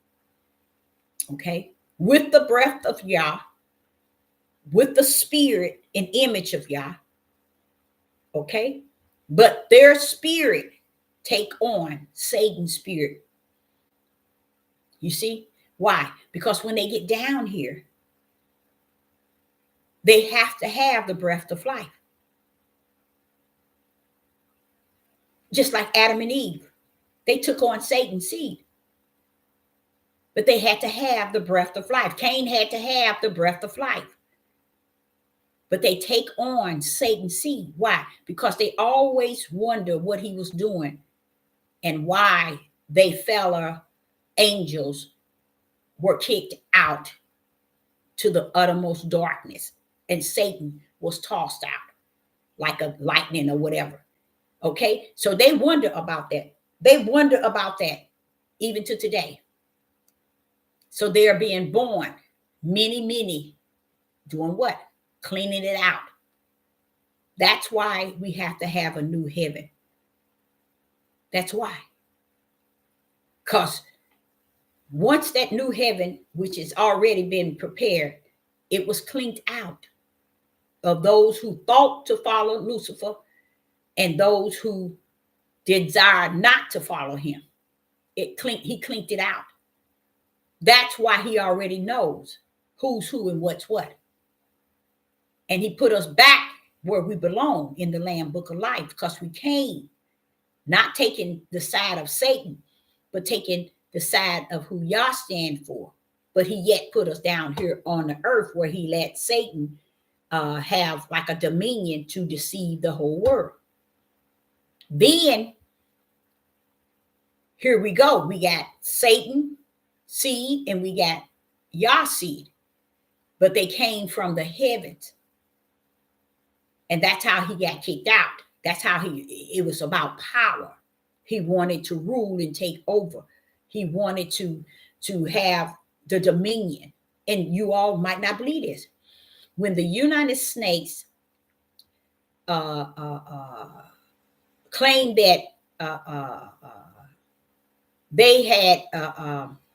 Okay? With the breath of Yah, with the spirit and image of Yah. Okay? But their spirit take on Satan's spirit. You see? Why? Because when they get down here, they have to have the breath of life. Just like Adam and Eve. They took on Satan's seed. But they had to have the breath of life. Cain had to have the breath of life. But they take on Satan's seed. Why? Because they always wonder what he was doing and why they fellow angels were kicked out to the uttermost darkness. And Satan was tossed out like a lightning or whatever. Okay? So they wonder about that. They wonder about that even to today. So they are being born, many, doing what? Cleaning it out. That's why we have to have a new heaven. That's why. Because once that new heaven, which has already been prepared, it was cleaned out of those who thought to follow Lucifer and those who desired not to follow him. He cleaned it out. That's why he already knows who's who and what's what. And he put us back where we belong in the Lamb Book of Life, because we came not taking the side of Satan, but taking the side of who Yah stand for. But he yet put us down here on the earth where he let Satan have like a dominion to deceive the whole world. Then here we go. We got Satan seed and we got Yah seed, but they came from the heavens. And that's how he got kicked out. That's how it was about power. He wanted to rule and take over. He wanted to have the dominion. And you all might not believe this. When the United Snakes claimed that they had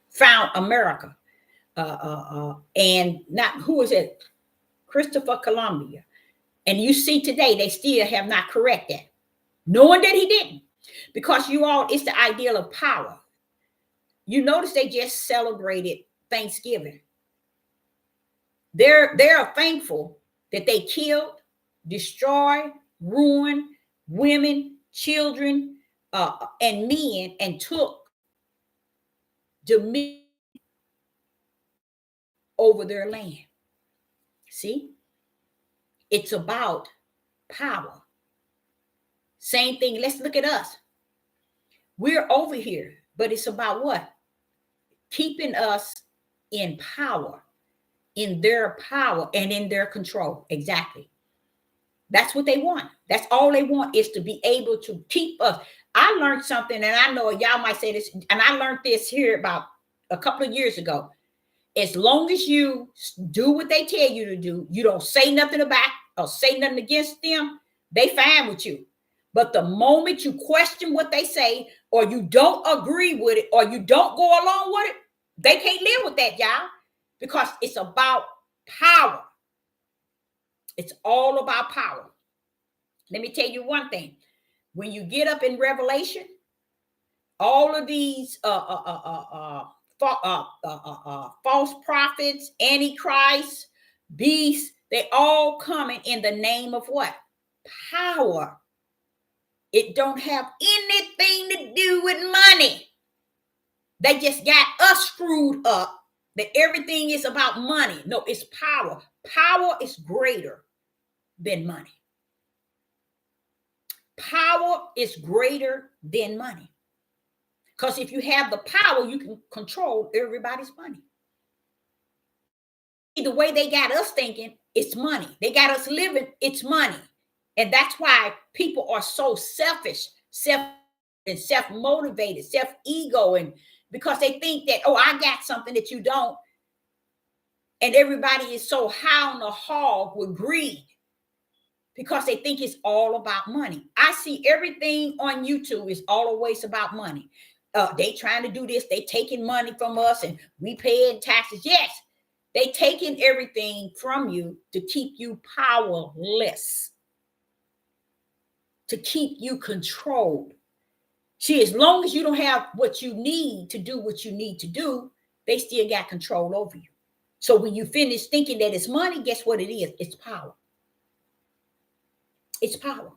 found America, and not, who was it? Christopher Columbus. And you see today, they still have not corrected that, knowing that he didn't. Because you all, it's the ideal of power. You notice they just celebrated Thanksgiving. They're thankful that they killed, destroyed, ruined women, children, and men, and took dominion over their land. See? It's about power. Same thing. Let's look at us. We're over here, but it's about what? Keeping us in power, in their power and in their control. Exactly. That's what they want. That's all they want, is to be able to keep us. I learned something, and I know y'all might say this, and I learned this here about a couple of years ago. As long as you do what they tell you to do, you don't say nothing about or say nothing against them, they fine with you. But the moment you question what they say, or you don't agree with it, or you don't go along with it, they can't live with that, y'all, because it's about power. It's all about power. Let me tell you one thing. When you get up in Revelation, all of these false prophets, antichrist, beasts, they all coming in the name of what? Power. It don't have anything to do with money. They just got us screwed up that everything is about money. No, it's power. Power is greater than money. Power is greater than money. Because if you have the power, you can control everybody's money. The way they got us thinking, it's money. They got us living, it's money. And that's why people are so selfish, self-motivated, self-ego, and because they think that, oh, I got something that you don't. And everybody is so high on the hog with greed because they think it's all about money. I see everything on YouTube is always about money. They trying to do this. They taking money from us and we paying taxes. Yes, they taking everything from you to keep you powerless, to keep you controlled. See, as long as you don't have what you need to do what you need to do, they still got control over you. So when you finish thinking that it's money, guess what it is? It's power. It's power.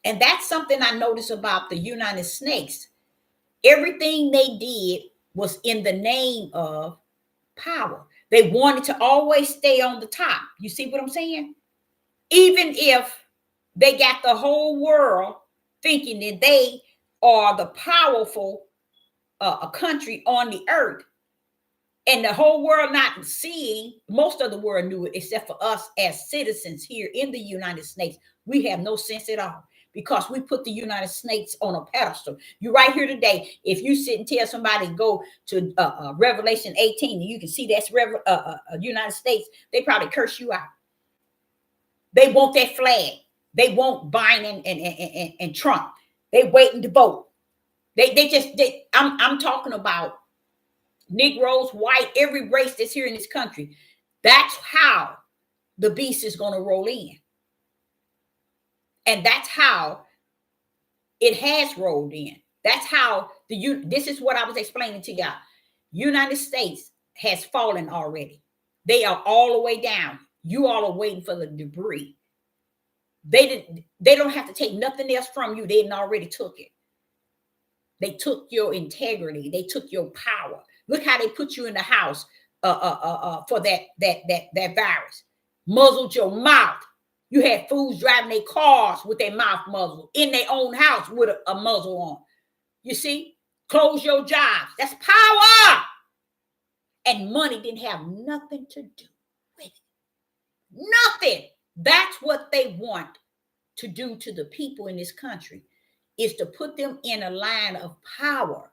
And that's something I noticed about the United Snakes. Everything they did was in the name of power. They wanted to always stay on the top. You see what I'm saying? Even if they got the whole world thinking that they are the powerful a country on the earth, and the whole world not seeing, most of the world knew it except for us as citizens here in the United States. We have no sense at all because we put the United States on a pedestal. You right here today, if you sit and tell somebody go to Revelation 18 and you can see that's United States, they probably curse you out. They want that flag. They want Biden and Trump. They waiting to vote. I'm talking about Negroes, white, every race that's here in this country. That's how the beast is going to roll in. And that's how it has rolled in. That's how this is what I was explaining to y'all. United States has fallen already. They are all the way down. You all are waiting for the debris. They don't have to take nothing else from you. They already took it. They took your integrity. They took your power. Look how they put you in the house for that virus. Muzzled your mouth. You had fools driving their cars with their mouth muzzled in their own house with a muzzle on. You see? Close your jobs. That's power. And money didn't have nothing to do with it. Nothing. That's what they want to do to the people in this country, is to put them in a line of power.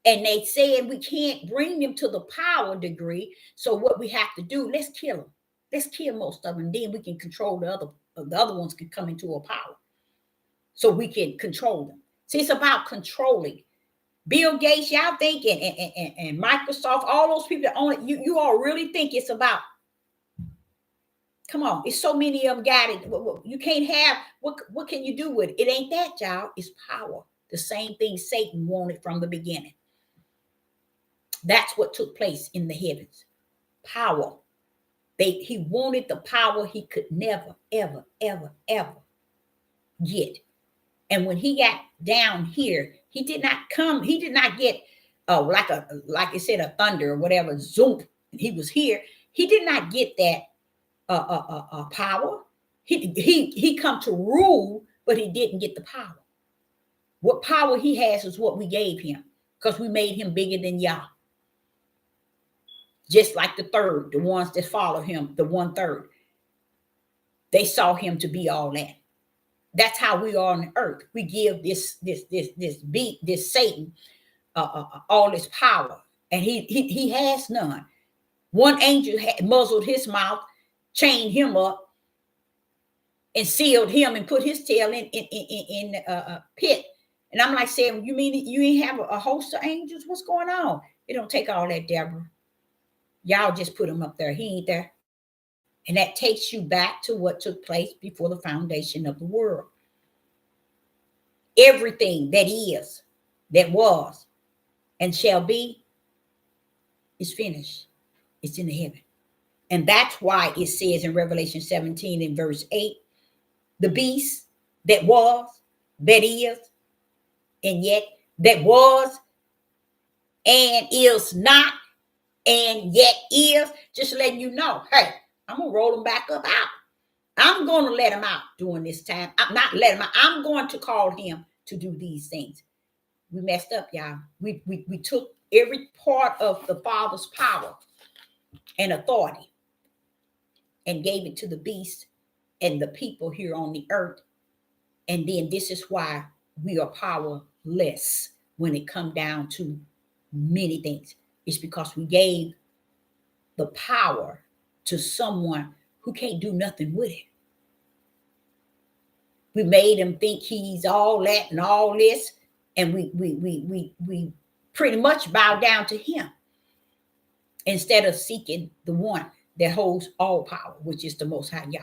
And they said we can't bring them to the power degree. So what we have to do, let's kill them. Let's kill most of them. Then we can control the other ones can come into a power. So we can control them. See, it's about controlling. Bill Gates, y'all think, and Microsoft, all those people that own it, you all really think it's about, come on, it's so many of them got it. You can't have, what can you do with it? It ain't that, y'all. It's power. The same thing Satan wanted from the beginning. That's what took place in the heavens. Power. He wanted the power he could never, ever, ever, ever get. And when he got down here, he did not get like I said, a thunder or whatever, zoom. He was here. He did not get that power. He come to rule, but he didn't get the power. What power he has is what we gave him, because we made him bigger than y'all. Just like the third, the ones that follow him, the 1/3, they saw him to be all that. That's how we are on the earth. We give this Satan all this power, and he has none. One angel had muzzled his mouth, chained him up, and sealed him, and put his tail in the pit. And I'm like saying, you mean you ain't have a host of angels? What's going on? It don't take all that, Deborah. Y'all just put him up there. He ain't there. And that takes you back to what took place before the foundation of the world. Everything that is, that was, and shall be is finished. It's in the heaven. And that's why it says in Revelation 17 in verse 8, the beast that was, that is, and yet that was, and is not, and yet is, just letting you know, hey, I'm going to roll them back up out. I'm going to let him out during this time. I'm not letting him out. I'm going to call him to do these things. We messed up, y'all. We took every part of the Father's power and authority and gave it to the beast and the people here on the earth. And then this is why we are powerless when it comes down to many things. It's because we gave the power to someone who can't do nothing with it. We made him think he's all that and all this, and we pretty much bow down to him instead of seeking the one that holds all power, which is the Most High Yah.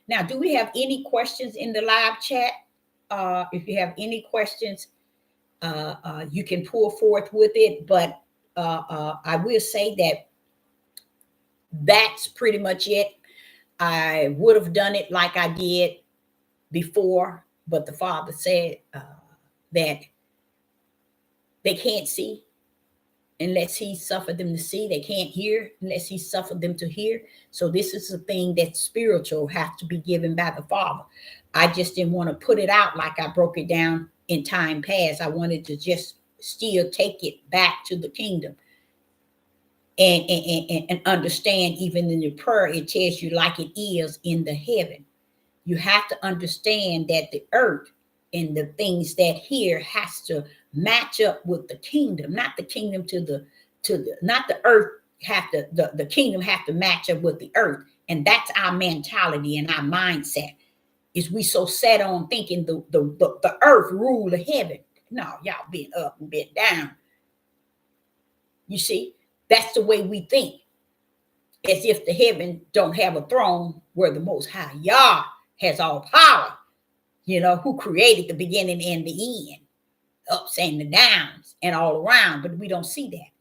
Now, do we have any questions in the live chat? If you have any questions, you can pull forth with it. But I will say that that's pretty much it. I would have done it like I did before, but the Father said that They can't see unless he suffered them to see. They can't hear unless he suffered them to hear. So this is a thing that spiritual has to be given by the Father. I just didn't want to put it out like I broke it down in time past. I wanted to just still take it back to the kingdom and understand. Even in the prayer, it tells you like it is in the heaven. You have to understand that the earth and the things that here has to match up with the kingdom, not the kingdom not the earth have to, the kingdom have to match up with the earth. And that's our mentality and our mindset. Is we so set on thinking the earth rule the heaven. No, y'all been up and been down. You see, that's the way we think. As if the heaven don't have a throne where the Most High Yah has all power, who created the beginning and the end, ups and the downs and all around, but we don't see that.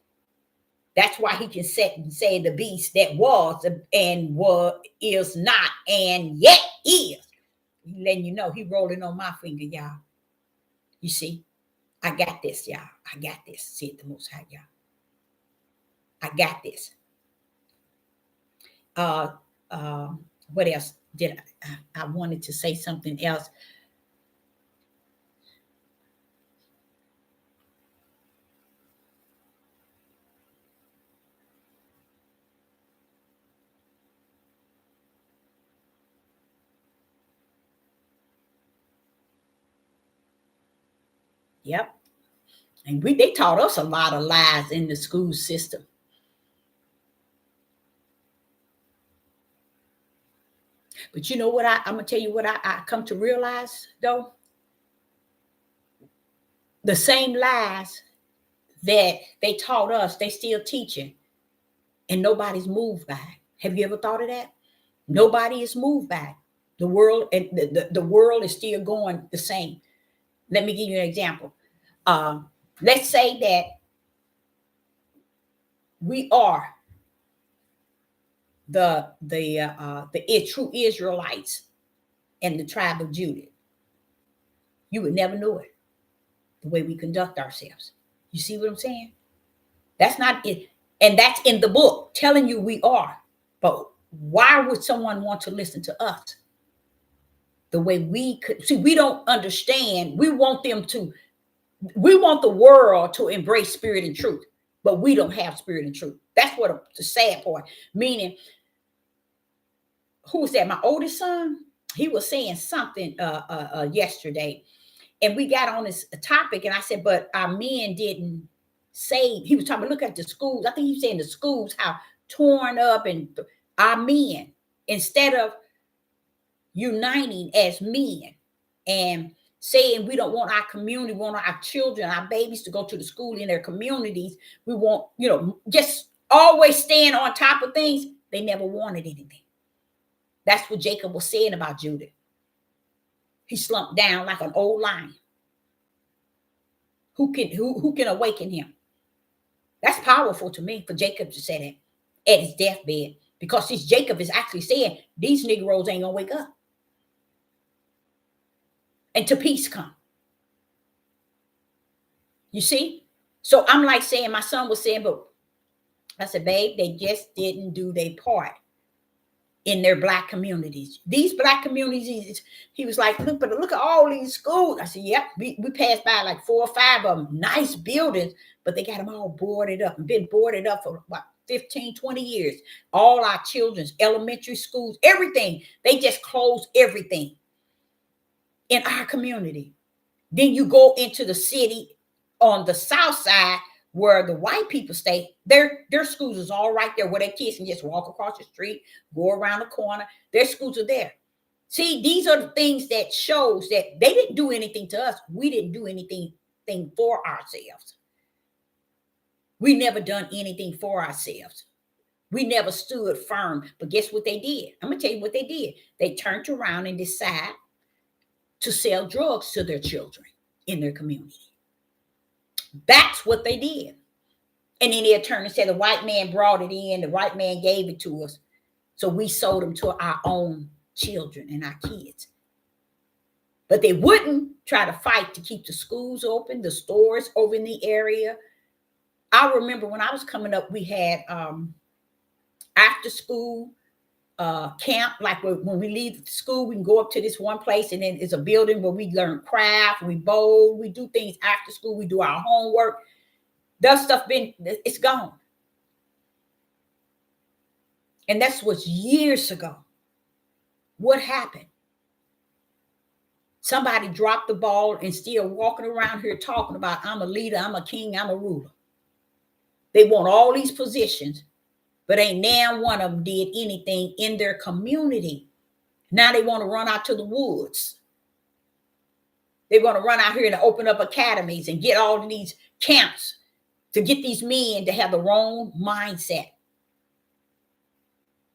That's why he can sit and say the beast that was and is not and yet is. He letting you know he rolling on my finger, y'all. You see, I got this, y'all. I got this, said the Most High, y'all. I got this. What else did I wanted to say something else. Yep. And they taught us a lot of lies in the school system. But you know what? I'm going to tell you what I come to realize, though. The same lies that they taught us, they still teaching. And nobody's moved by it. Have you ever thought of that? Nobody is moved by it. The world, and the world is still going the same. Let me give you an example. Let's say that we are the true Israelites and the tribe of Judah. You would never know it the way we conduct ourselves. You see what I'm saying? That's not it. And that's in the book telling you we are. But why would someone want to listen to us? The way we could see, we don't understand. We want the world to embrace spirit and truth, but we don't have spirit and truth. That's what the sad part. Meaning, who was that? My oldest son. He was saying something yesterday, and we got on this topic, and I said, but our men didn't save. He was talking, look at the schools. I think he was saying the schools, how torn up, and our men, instead of uniting as men and saying we don't want our community, we want our children, our babies to go to the school in their communities. We want, just always staying on top of things. They never wanted anything. That's what Jacob was saying about Judah. He slumped down like an old lion. Who can awaken him? That's powerful to me for Jacob to say that at his deathbed, because this Jacob is actually saying these Negroes ain't gonna wake up and to peace come. You see? So I'm like saying, my son was saying, but I said, babe, they just didn't do their part in their Black communities. These Black communities, he was like, look at all these schools. I said, yep, we passed by like 4 or 5 of them, nice buildings, but they got them all boarded up and been boarded up for about 15, 20 years. All our children's elementary schools, everything, they just closed everything in our community. Then you go into the city on the south side where the white people stay, their schools is all right there where their kids can just walk across the street, go around the corner. Their schools are there. See, these are the things that shows that they didn't do anything to us. We didn't do anything for ourselves. We never done anything for ourselves. We never stood firm. But guess what they did? I'm going to tell you what they did. They turned around and decided to sell drugs to their children in their community. That's what they did. And then they turned and said the white man brought it in, the white man gave it to us. So we sold them to our own children and our kids. But they wouldn't try to fight to keep the schools open, the stores over in the area. I remember when I was coming up, we had after school camp. Like when we leave school, we can go up to this one place, and then it's a building where we learn craft, we bowl, we do things after school, we do our homework. That stuff it's gone. And that's what's years ago. What happened? Somebody dropped the ball and still walking around here talking about, I'm a leader, I'm a king, I'm a ruler. They want all these positions, but ain't now one of them did anything in their community. Now they want to run out to the woods. They want to run out here and open up academies and get all of these camps to get these men to have the wrong mindset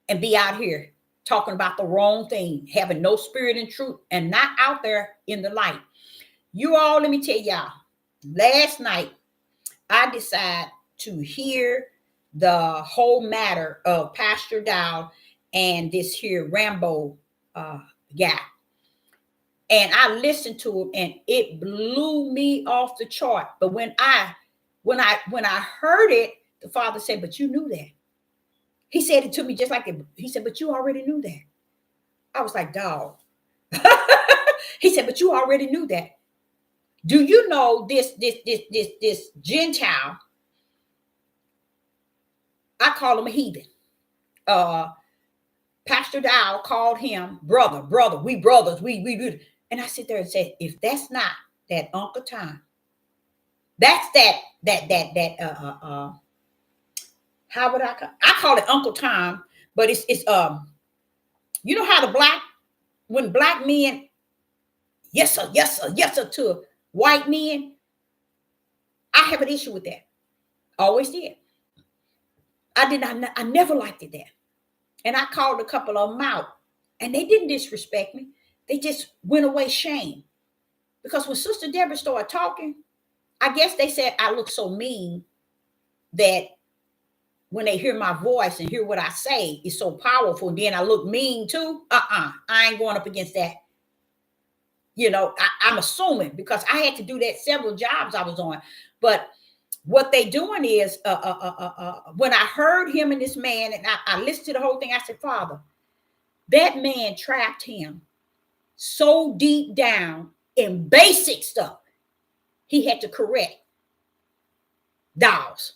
and be out here talking about the wrong thing, having no spirit and truth, and not out there in the light. You all, let me tell y'all, last night, I decided to hear the whole matter of Pastor Dow and this here Rambo guy. And I listened to him, and it blew me off the chart. But when I heard it, the Father said, but you knew that. He said it to me just like that. He said, but you already knew that. I was like, dog. He said, but you already knew that. Do you know this Gentile? I call him a heathen. Pastor Dow called him brother, we brothers, we. And I sit there and said, if that's not that Uncle Tom, that's how would I call it Uncle Tom, but it's you know how when black men, yes sir to white men, I have an issue with that. Always did. I never liked it that. And I called a couple of them out, and they didn't disrespect me. They just went away shamed. Because when Sister Deborah started talking, I guess they said I look so mean that when they hear my voice and hear what I say, it's so powerful. And then I look mean too. I ain't going up against that. You know, I'm assuming, because I had to do that several jobs I was on. But what they doing is, when I heard him and this man, and I listened to the whole thing, I said, Father, that man trapped him so deep down in basic stuff, he had to correct Dawes.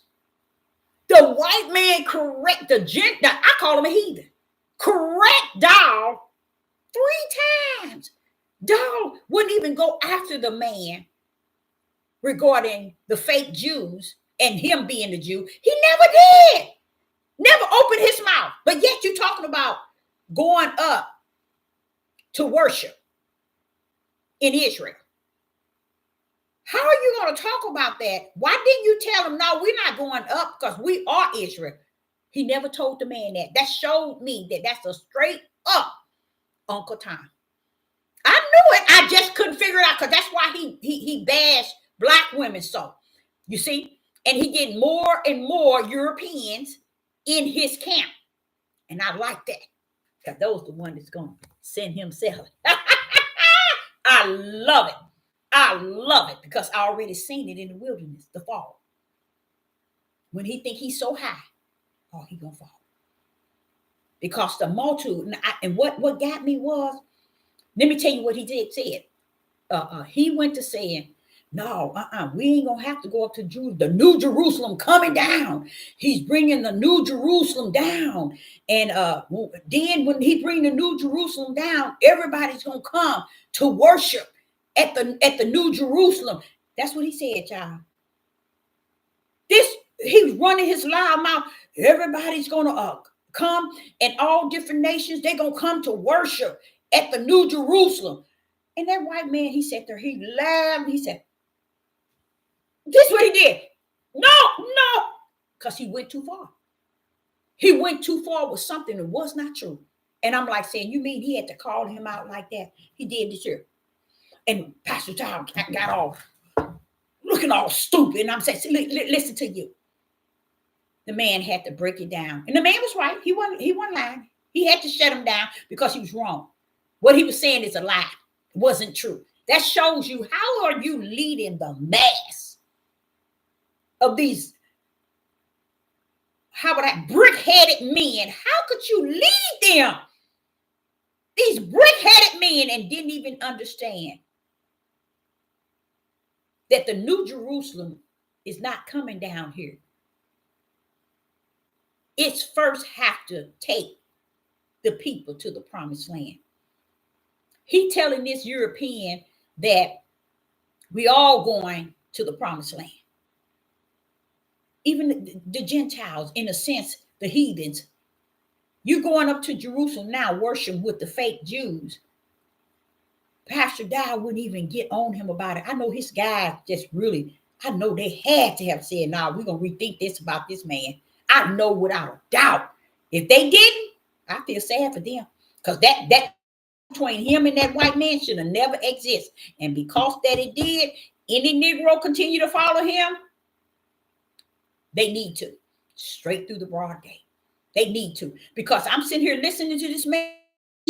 The white man correct I call him a heathen. Correct Dawes 3 times. Dawes wouldn't even go after the man regarding the fake Jews and him being the Jew. He never did. Never opened his mouth. But yet you're talking about going up to worship in Israel. How are you going to talk about that? Why didn't you tell him, no, we're not going up because we are Israel? He never told the man that. That showed me that that's a straight up Uncle Tom. I knew it. I just couldn't figure it out, because that's why he bashed black women so. You see? And he get more and more Europeans in his camp. And I like that, because those are the ones that's going to send him selling. I love it. I love it, because I already seen it in the wilderness, the fall. When he think he's so high, oh, he gonna fall. Because the multitude, and what got me was, let me tell you what he said. He went to saying, no, we ain't gonna have to go up to the New Jerusalem coming down. He's bringing the New Jerusalem down. And then when he bring the New Jerusalem down, everybody's gonna come to worship at the New Jerusalem. That's what he said, y'all. He's running his loud mouth. Everybody's gonna come, and all different nations, they're gonna come to worship at the New Jerusalem. And that white man, he sat there, he laughed, he said, this is what he did. No, because he went too far. He went too far with something that was not true. And I'm like saying, you mean he had to call him out like that? He did this year. And Pastor Tom got all looking all stupid. And I'm saying, listen to you. The man had to break it down. And the man was right. He wasn't lying. He had to shut him down because he was wrong. What he was saying is a lie. It wasn't true. That shows you, how are you leading the mass of these, how about that, brick-headed men? How could you lead them? These brick-headed men, and didn't even understand that the New Jerusalem is not coming down here. It's first have to take the people to the promised land. He telling this European that we all going to the promised land. Even the Gentiles, in a sense, the heathens. You going up to Jerusalem now, worshiping with the fake Jews. Pastor Dow wouldn't even get on him about it. I know his guys just really, I know they had to have said, nah, we're going to rethink this about this man. I know without a doubt. If they didn't, I feel sad for them. Because that between him and that white man should have never exist. And because that it did, any Negro continue to follow him, they need to. Straight through the broad day. They need to. Because I'm sitting here listening to this man.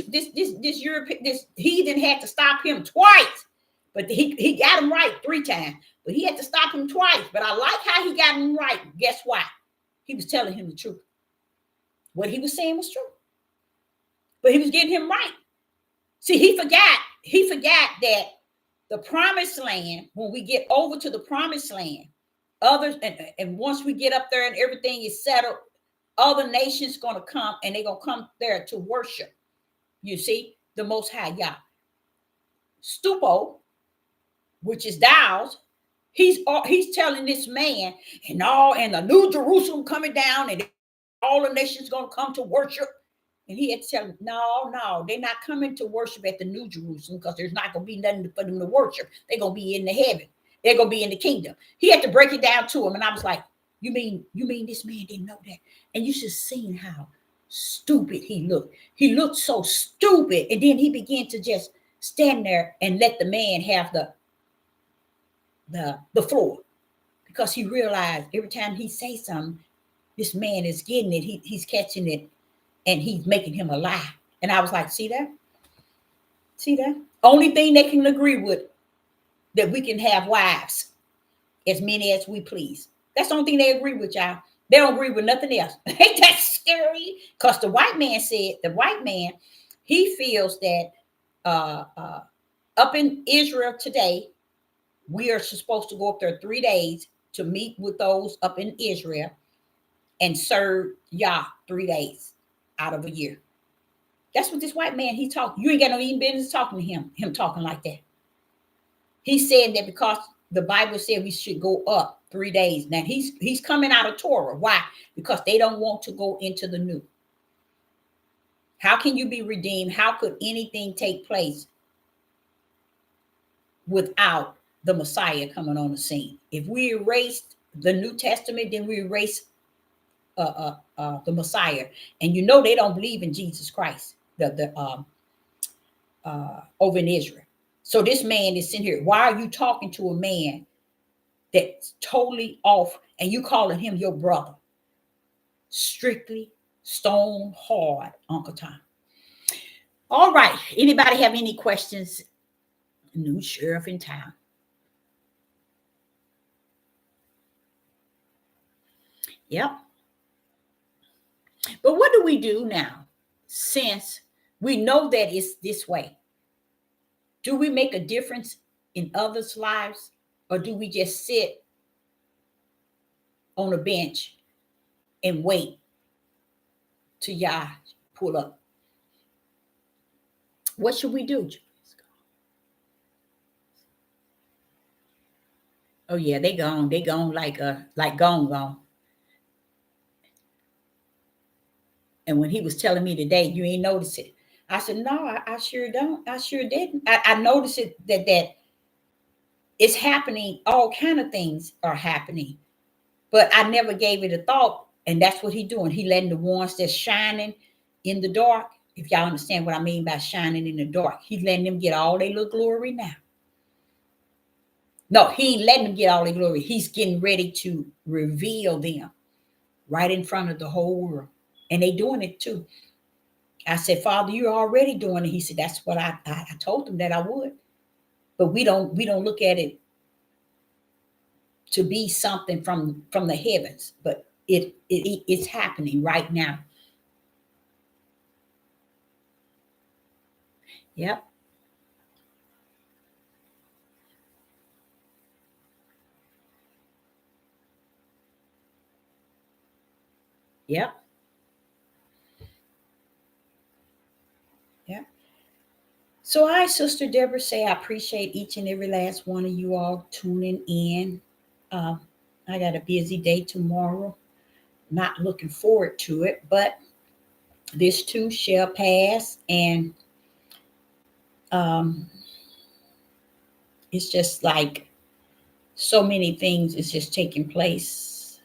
This European, this heathen had to stop him twice. But he got him right 3 times. But he had to stop him twice. But I like how he got him right. Guess why? He was telling him the truth. What he was saying was true. But he was getting him right. See, he forgot that the promised land, when we get over to the promised land, others, and once we get up there and everything is settled, other nations going to come, and they're going to come there to worship. You see, the Most High Yah. Stupo, which is Dow's, he's telling this man, and the New Jerusalem coming down, and all the nations going to come to worship. And he had to tell him, no, they're not coming to worship at the New Jerusalem, because there's not going to be nothing for them to worship. They're going to be in the heaven. They're going to be in the kingdom. He had to break it down to him. And I was like, you mean this man didn't know that? And you should have seen how stupid he looked. He looked so stupid. And then he began to just stand there and let the man have the floor, because he realized every time he say something, this man is getting it. He's catching it, and he's making him a lie. And I was like, see that? Only thing they can agree with, that we can have wives, as many as we please. That's the only thing they agree with, y'all. They don't agree with nothing else. Ain't that scary? Because the white man, he feels that up in Israel today, we are supposed to go up there 3 days to meet with those up in Israel and serve Yah 3 days out of a year. That's what this white man, he talked. You ain't got no even business talking to him talking like that. He's saying that because the Bible said we should go up 3 days. Now he's coming out of Torah. Why? Because they don't want to go into the new. How can you be redeemed? How could anything take place without the Messiah coming on the scene? If we erased the New Testament, then we erase the Messiah. And you know they don't believe in Jesus Christ, over in Israel. So this man is sitting here. Why are you talking to a man that's totally off, and you calling him your brother? Strictly stone hard, Uncle Tom. All right. Anybody have any questions? New sheriff in town. Yep. But what do we do now, since we know that it's this way? Do we make a difference in others' lives, or do we just sit on a bench and wait till Yah pull up? What should we do? Oh yeah, they gone like gone. And when he was telling me today, you ain't notice it. I said, no, I sure don't. I sure didn't. I noticed it that it's happening. All kind of things are happening, but I never gave it a thought. And that's what he's doing. He letting the ones that's shining in the dark. If y'all understand what I mean by shining in the dark, he's letting them get all their little glory now. No, he ain't letting them get all their glory. He's getting ready to reveal them right in front of the whole world. And they doing it too. I said, Father, you're already doing it. He said, that's what I told them that I would. but we don't look at it to be something from the heavens, but it's happening right now. Yep. Yep. Yep. So I, Sister Deborah, say I appreciate each and every last one of you all tuning in. Um, I got a busy day tomorrow. Not looking forward to it, but this too shall pass. And um, it's just like so many things is just taking place,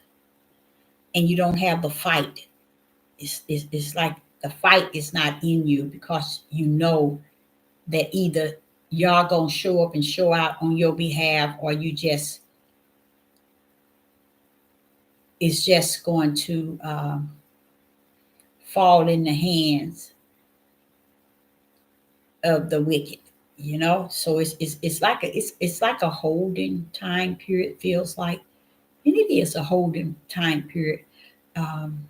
and you don't have the fight. It's like the fight is not in you because you know that either y'all gonna show up and show out on your behalf, or you just it's just going to fall in the hands of the wicked. So it's like it's like a holding time period, feels like, and it is a holding time period. Um,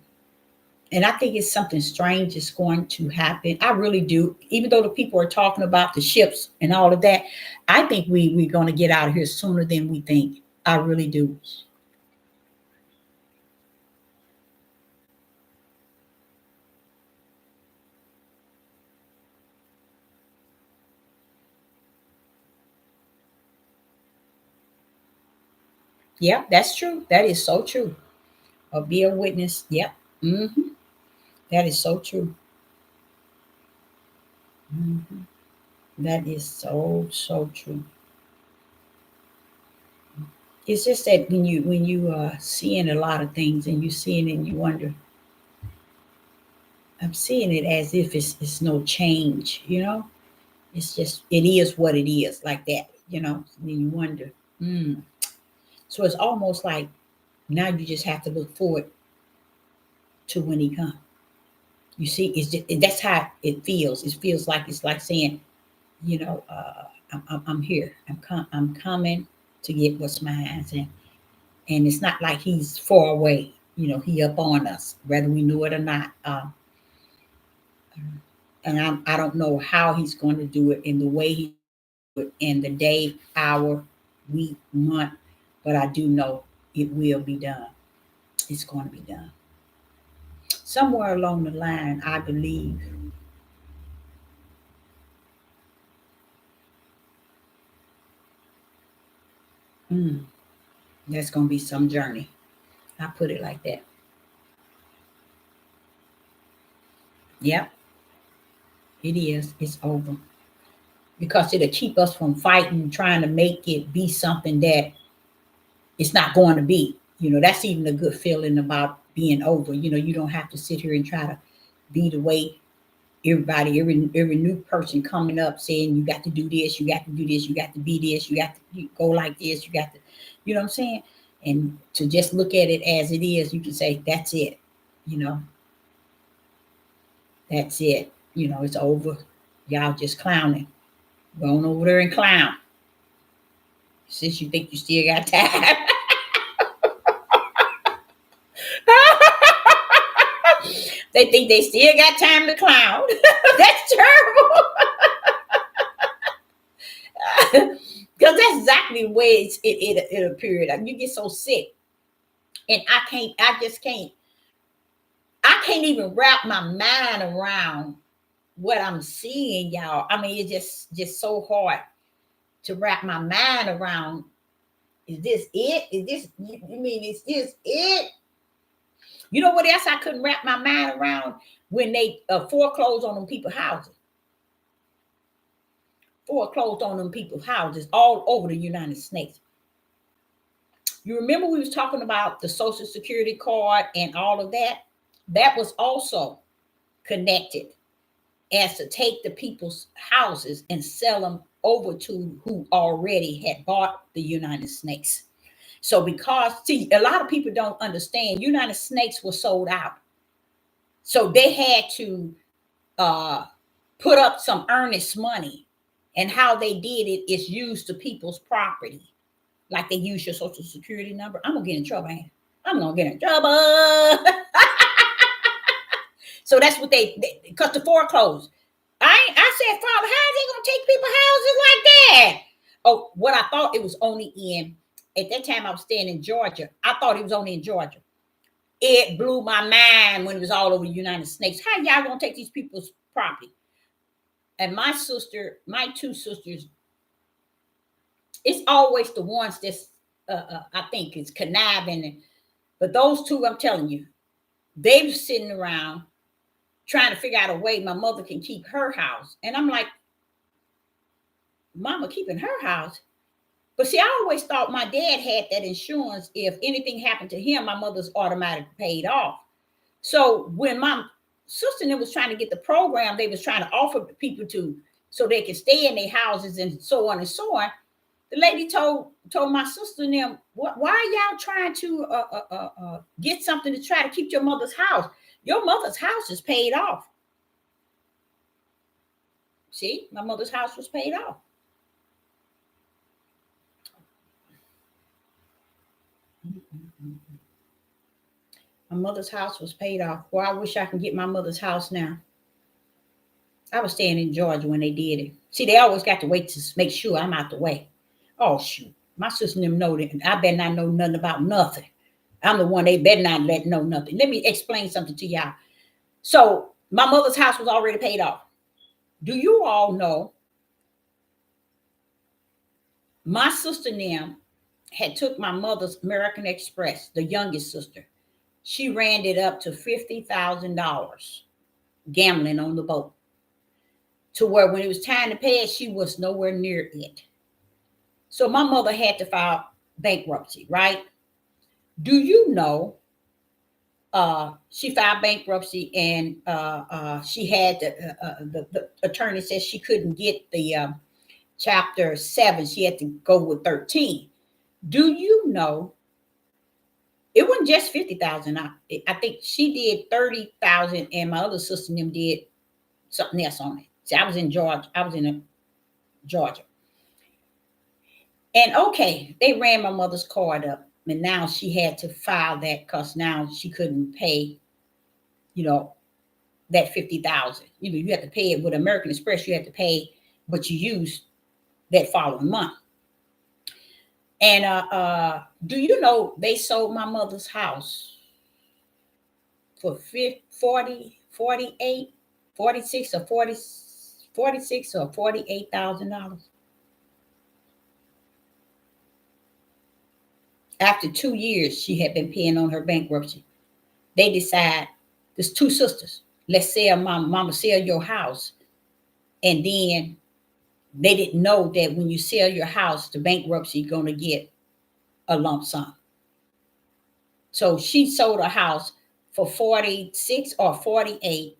and I think it's something strange is going to happen. I really do. Even though the people are talking about the ships and all of that, I think we're going to get out of here sooner than we think. I really do. Yeah, that's true. That is so true. Or be a witness. Yep. Hmm. That is so true. Hmm. That is so true. It's just that when you seeing a lot of things and you seeing it and you wonder, I'm seeing it as if it's no change. It's just it is what it is, like that. And then you wonder. Mm. So it's almost like now you just have to look forward to when he comes. You see, that's how it feels. It feels like it's like saying, I'm here. I'm coming to get what's mine, and it's not like he's far away. He up on us, whether we know it or not. And I don't know how he's going to do it in the way he do it in the day, hour, week, month, but I do know it will be done. It's going to be done somewhere along the line. I believe. Mm, that's going to be some journey. I put it like that. Yep, it is. It's over because it'll keep us from fighting, trying to make it be something that it's not going to be. That's even a good feeling about being over. You don't have to sit here and try to be the way every new person coming up saying you got to do this, you got to do this, you got to be this, you got to go like this, you got to, what I'm saying? And to just look at it as it is, you can say, that's it. You know, that's it. It's over. Y'all just clowning. Go on over there and clown. Since you think you still got time. They think they still got time to clown. That's terrible. Because that's exactly the way it appeared. Like, you get so sick, and I can't even wrap my mind around what I'm seeing, y'all. I mean, it's just so hard to wrap my mind around. Is this it? Is this? You mean is this it? You know what else I couldn't wrap my mind around? When they foreclosed on them people's houses, foreclosed on them people's houses all over the United States. You remember we was talking about the Social Security card and all of that? That was also connected as to take the people's houses and sell them over to who already had bought the United Snakes. So because see, a lot of people don't understand United Snakes were sold out. So they had to uh put up some earnest money And how they did it is used to people's property. Like they use your social security number. I'm gonna get in trouble, ain't I? I'm gonna get in trouble. So that's what they because the foreclosed. I said, Father, how is he gonna take people's houses like that? Oh, what I thought it was only in at that time I was staying in Georgia. I thought it was only in Georgia. It blew my mind when it was all over the United States. How y'all gonna take these people's property? And my two sisters, it's always the ones that's I think is conniving. But those two, I'm telling you, they were sitting around trying to figure out a way my mother can keep her house. And I'm like, Mama keeping her house? But see, I always thought my dad had that insurance. If anything happened to him, my mother's automatically paid off. So when my sister and them was trying to get the program, they was trying to offer people to so they could stay in their houses and so on and so on. The lady told my sister and them, why are y'all trying to get something to try to keep your mother's house? Your mother's house is paid off. See, my mother's house was paid off. My mother's house was paid off. Well, I wish I can get my mother's house now. I was staying in Georgia when they did it. See, they always got to wait to make sure I'm out the way. Oh, shoot. My sister and them know that I better not know nothing about nothing. I'm the one they better not let know nothing. Let me explain something to y'all. So my mother's house was already paid off. Do you all know my sister and them had took my mother's American Express, the youngest sister. She ran it up to $50,000 gambling on the boat. To where when it was time to pay it, she was nowhere near it. So my mother had to file bankruptcy, right? Do you know she filed bankruptcy and she had the attorney said she couldn't get the chapter 7. She had to go with 13. Do you know it wasn't just 50,000? I think she did 30,000 and my other sister and them did something else on it. See, I was in Georgia. Georgia. And okay, they ran my mother's card up. And now she had to file that because now she couldn't pay, that 50,000. You have to pay it with American Express. You have to pay what you used that following month. And do you know they sold my mother's house for 48, 46 or 40, 46 or $48,000? After 2 years, she had been paying on her bankruptcy. They decide, there's two sisters. Let's sell mama, sell your house. And then they didn't know that when you sell your house, the bankruptcy going to get a lump sum. So she sold a house for 46 or 48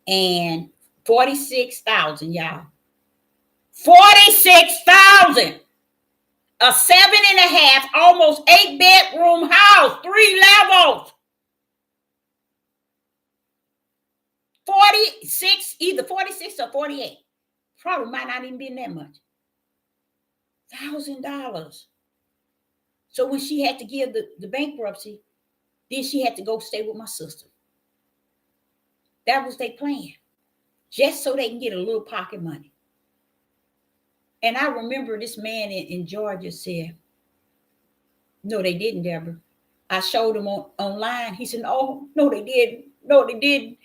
and 46,000, y'all. 46,000. A 7.5, almost 8-bedroom house, 3 levels. 46, either 46 or 48. Probably might not even be that much. $1,000. So when she had to give the bankruptcy, then she had to go stay with my sister. That was their plan. Just so they can get a little pocket money. And I remember this man in Georgia said, no, they didn't, Deborah. I showed him online. He said, oh, no, they didn't. No, they didn't.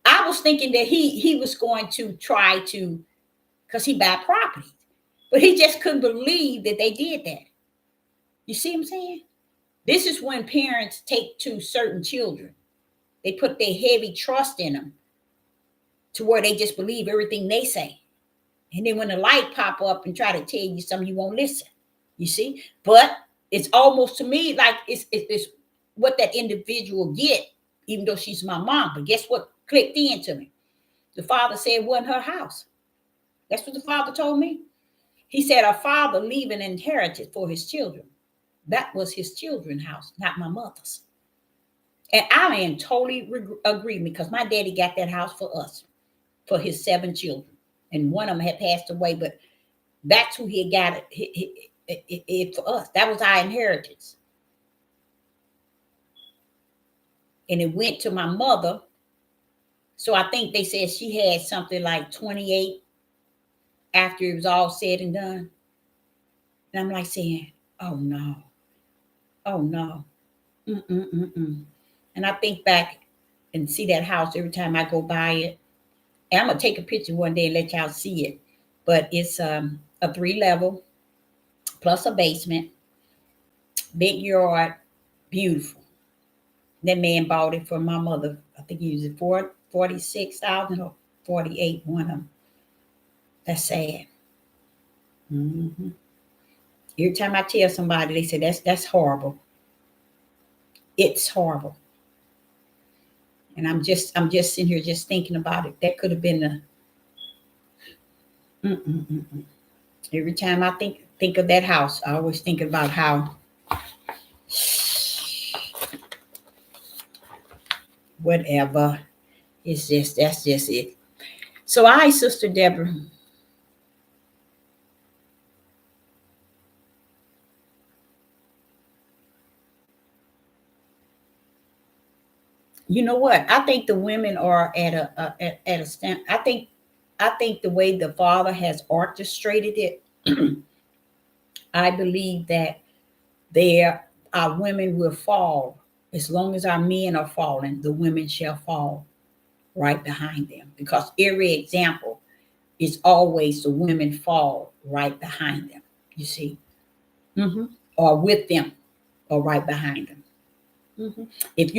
I was thinking that he was going to try to, because he bought property. But he just couldn't believe that they did that. You see what I'm saying? This is when parents take to certain children. They put their heavy trust in them to where they just believe everything they say. And then when the light pop up and try to tell you something, you won't listen. You see? But it's almost to me like it's what that individual get, even though she's my mom. But guess what clicked into me? The father said it wasn't her house. That's what the father told me. He said a father leaving inheritance for his children. That was his children's house, not my mother's. And I am totally agreement because my daddy got that house for us, for his 7 children. and one of them had passed away, but that's who he got it for us. That was our inheritance. And it went to my mother. So I think they said she had something like 28 after it was all said and done. And I'm like saying, oh no, oh no. Mm-mm-mm-mm. And I think back and see that house every time I go by it. And I'm going to take a picture one day and let y'all see it. But it's a 3-level plus a basement, big yard, beautiful. That man bought it for my mother. I think he used it for 46,000 or 48, one of them. That's sad. Mm-hmm. Every time I tell somebody, they say that's horrible. It's horrible. And I'm just sitting here just thinking about it. That could have been a. Mm-mm-mm-mm. Every time I think of that house, I always think about how whatever. It's just that's just it. So Sister Deborah. You know what? I think the women are at a stand. I think the way the Father has orchestrated it, I believe that there our women will fall. As long as our men are falling, the women shall fall right behind them. Because every example is always the women fall right behind them. You see, or with them, or right behind them. If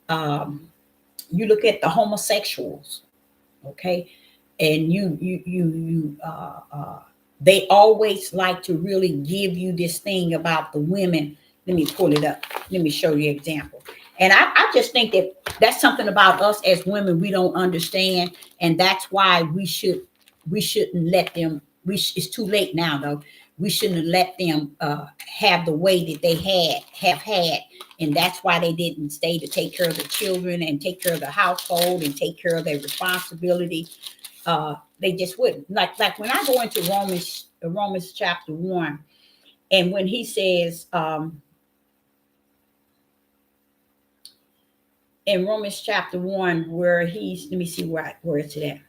um, you look at the homosexuals, okay, and they always like to really give you this thing about the women. Let me pull it up. Let me show you an example. And I just think that that's something about us as women we don't understand, and that's why we shouldn't let them. It's too late now though. We shouldn't have let them have the way that they have had, and that's why they didn't stay to take care of the children and take care of the household and take care of their responsibility. They just wouldn't. Like when I go into Romans chapter 1, and when he says in Romans chapter 1, where he's, let me see where it's at.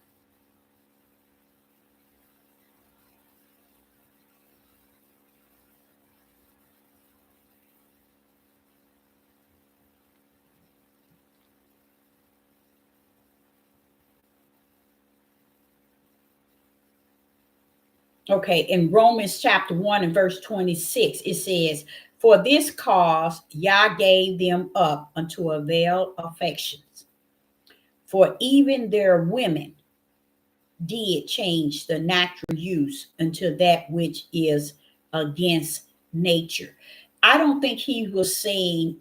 Okay, in Romans chapter 1 and verse 26, it says, for this cause Yah gave them up unto a veil of affections. For even their women did change the natural use unto that which is against nature. I don't think he was saying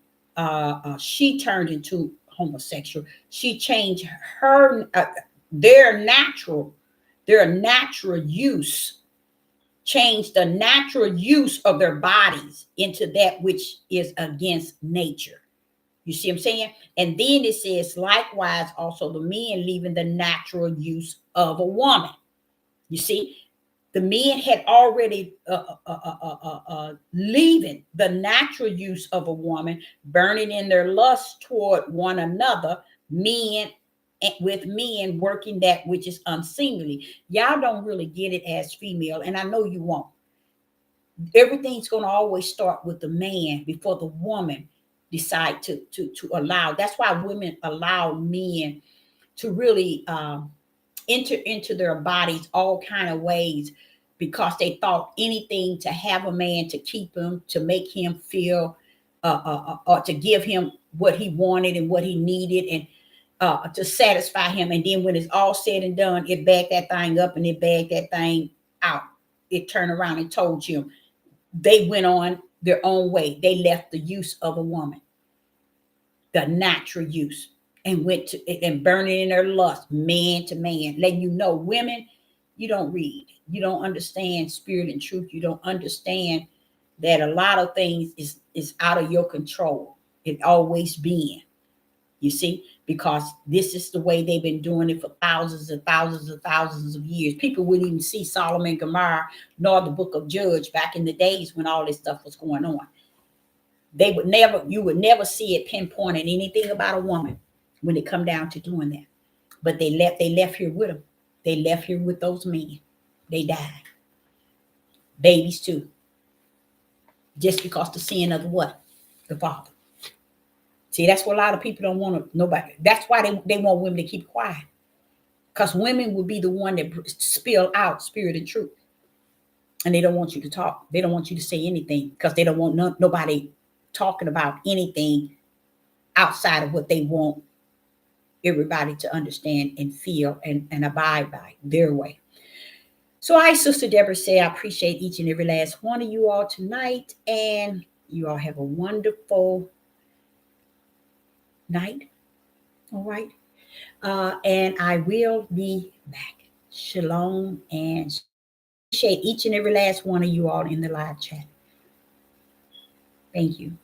she turned into homosexual. She changed her their natural use, changed the natural use of their bodies into that which is against nature. You see what I'm saying? And then it says, likewise, also the men leaving the natural use of a woman. You see, the men had already leaving the natural use of a woman, burning in their lust toward one another, men with men working that which is unseemly. Y'all don't really get it as female, and I know you won't. Everything's going to always start with the man before the woman decide to allow. That's why women allow men to really enter into their bodies all kind of ways, because they thought anything to have a man, to keep him, to make him feel or to give him what he wanted and what he needed, and to satisfy him. And then when it's all said and done, it backed that thing up and it bagged that thing out. It turned around and told you they went on their own way. They left the use of a woman, the natural use, and went to and burning in their lust, man to man, letting you know, women, you don't read, you don't understand spirit and truth, you don't understand that a lot of things is out of your control. It always been. You see, because this is the way they've been doing it for thousands and thousands and thousands of years. People wouldn't even see Solomon and Gomorrah nor the book of Judge back in the days when all this stuff was going on. You would never see it pinpointing anything about a woman when it come down to doing that. But they left here with them. They left here with those men. They died. Babies too. Just because the sin of the what? The father. See, that's what a lot of people don't want to nobody. That's why they want women to keep quiet. Because women will be the one that spill out spirit and truth. And they don't want you to talk. They don't want you to say anything because they don't want nobody talking about anything outside of what they want everybody to understand and feel and abide by their way. So I, Sister Deborah, say I appreciate each and every last one of you all tonight. And you all have a wonderful night. All right. And I will be back. Shalom and appreciate each and every last one of you all in the live chat. Thank you.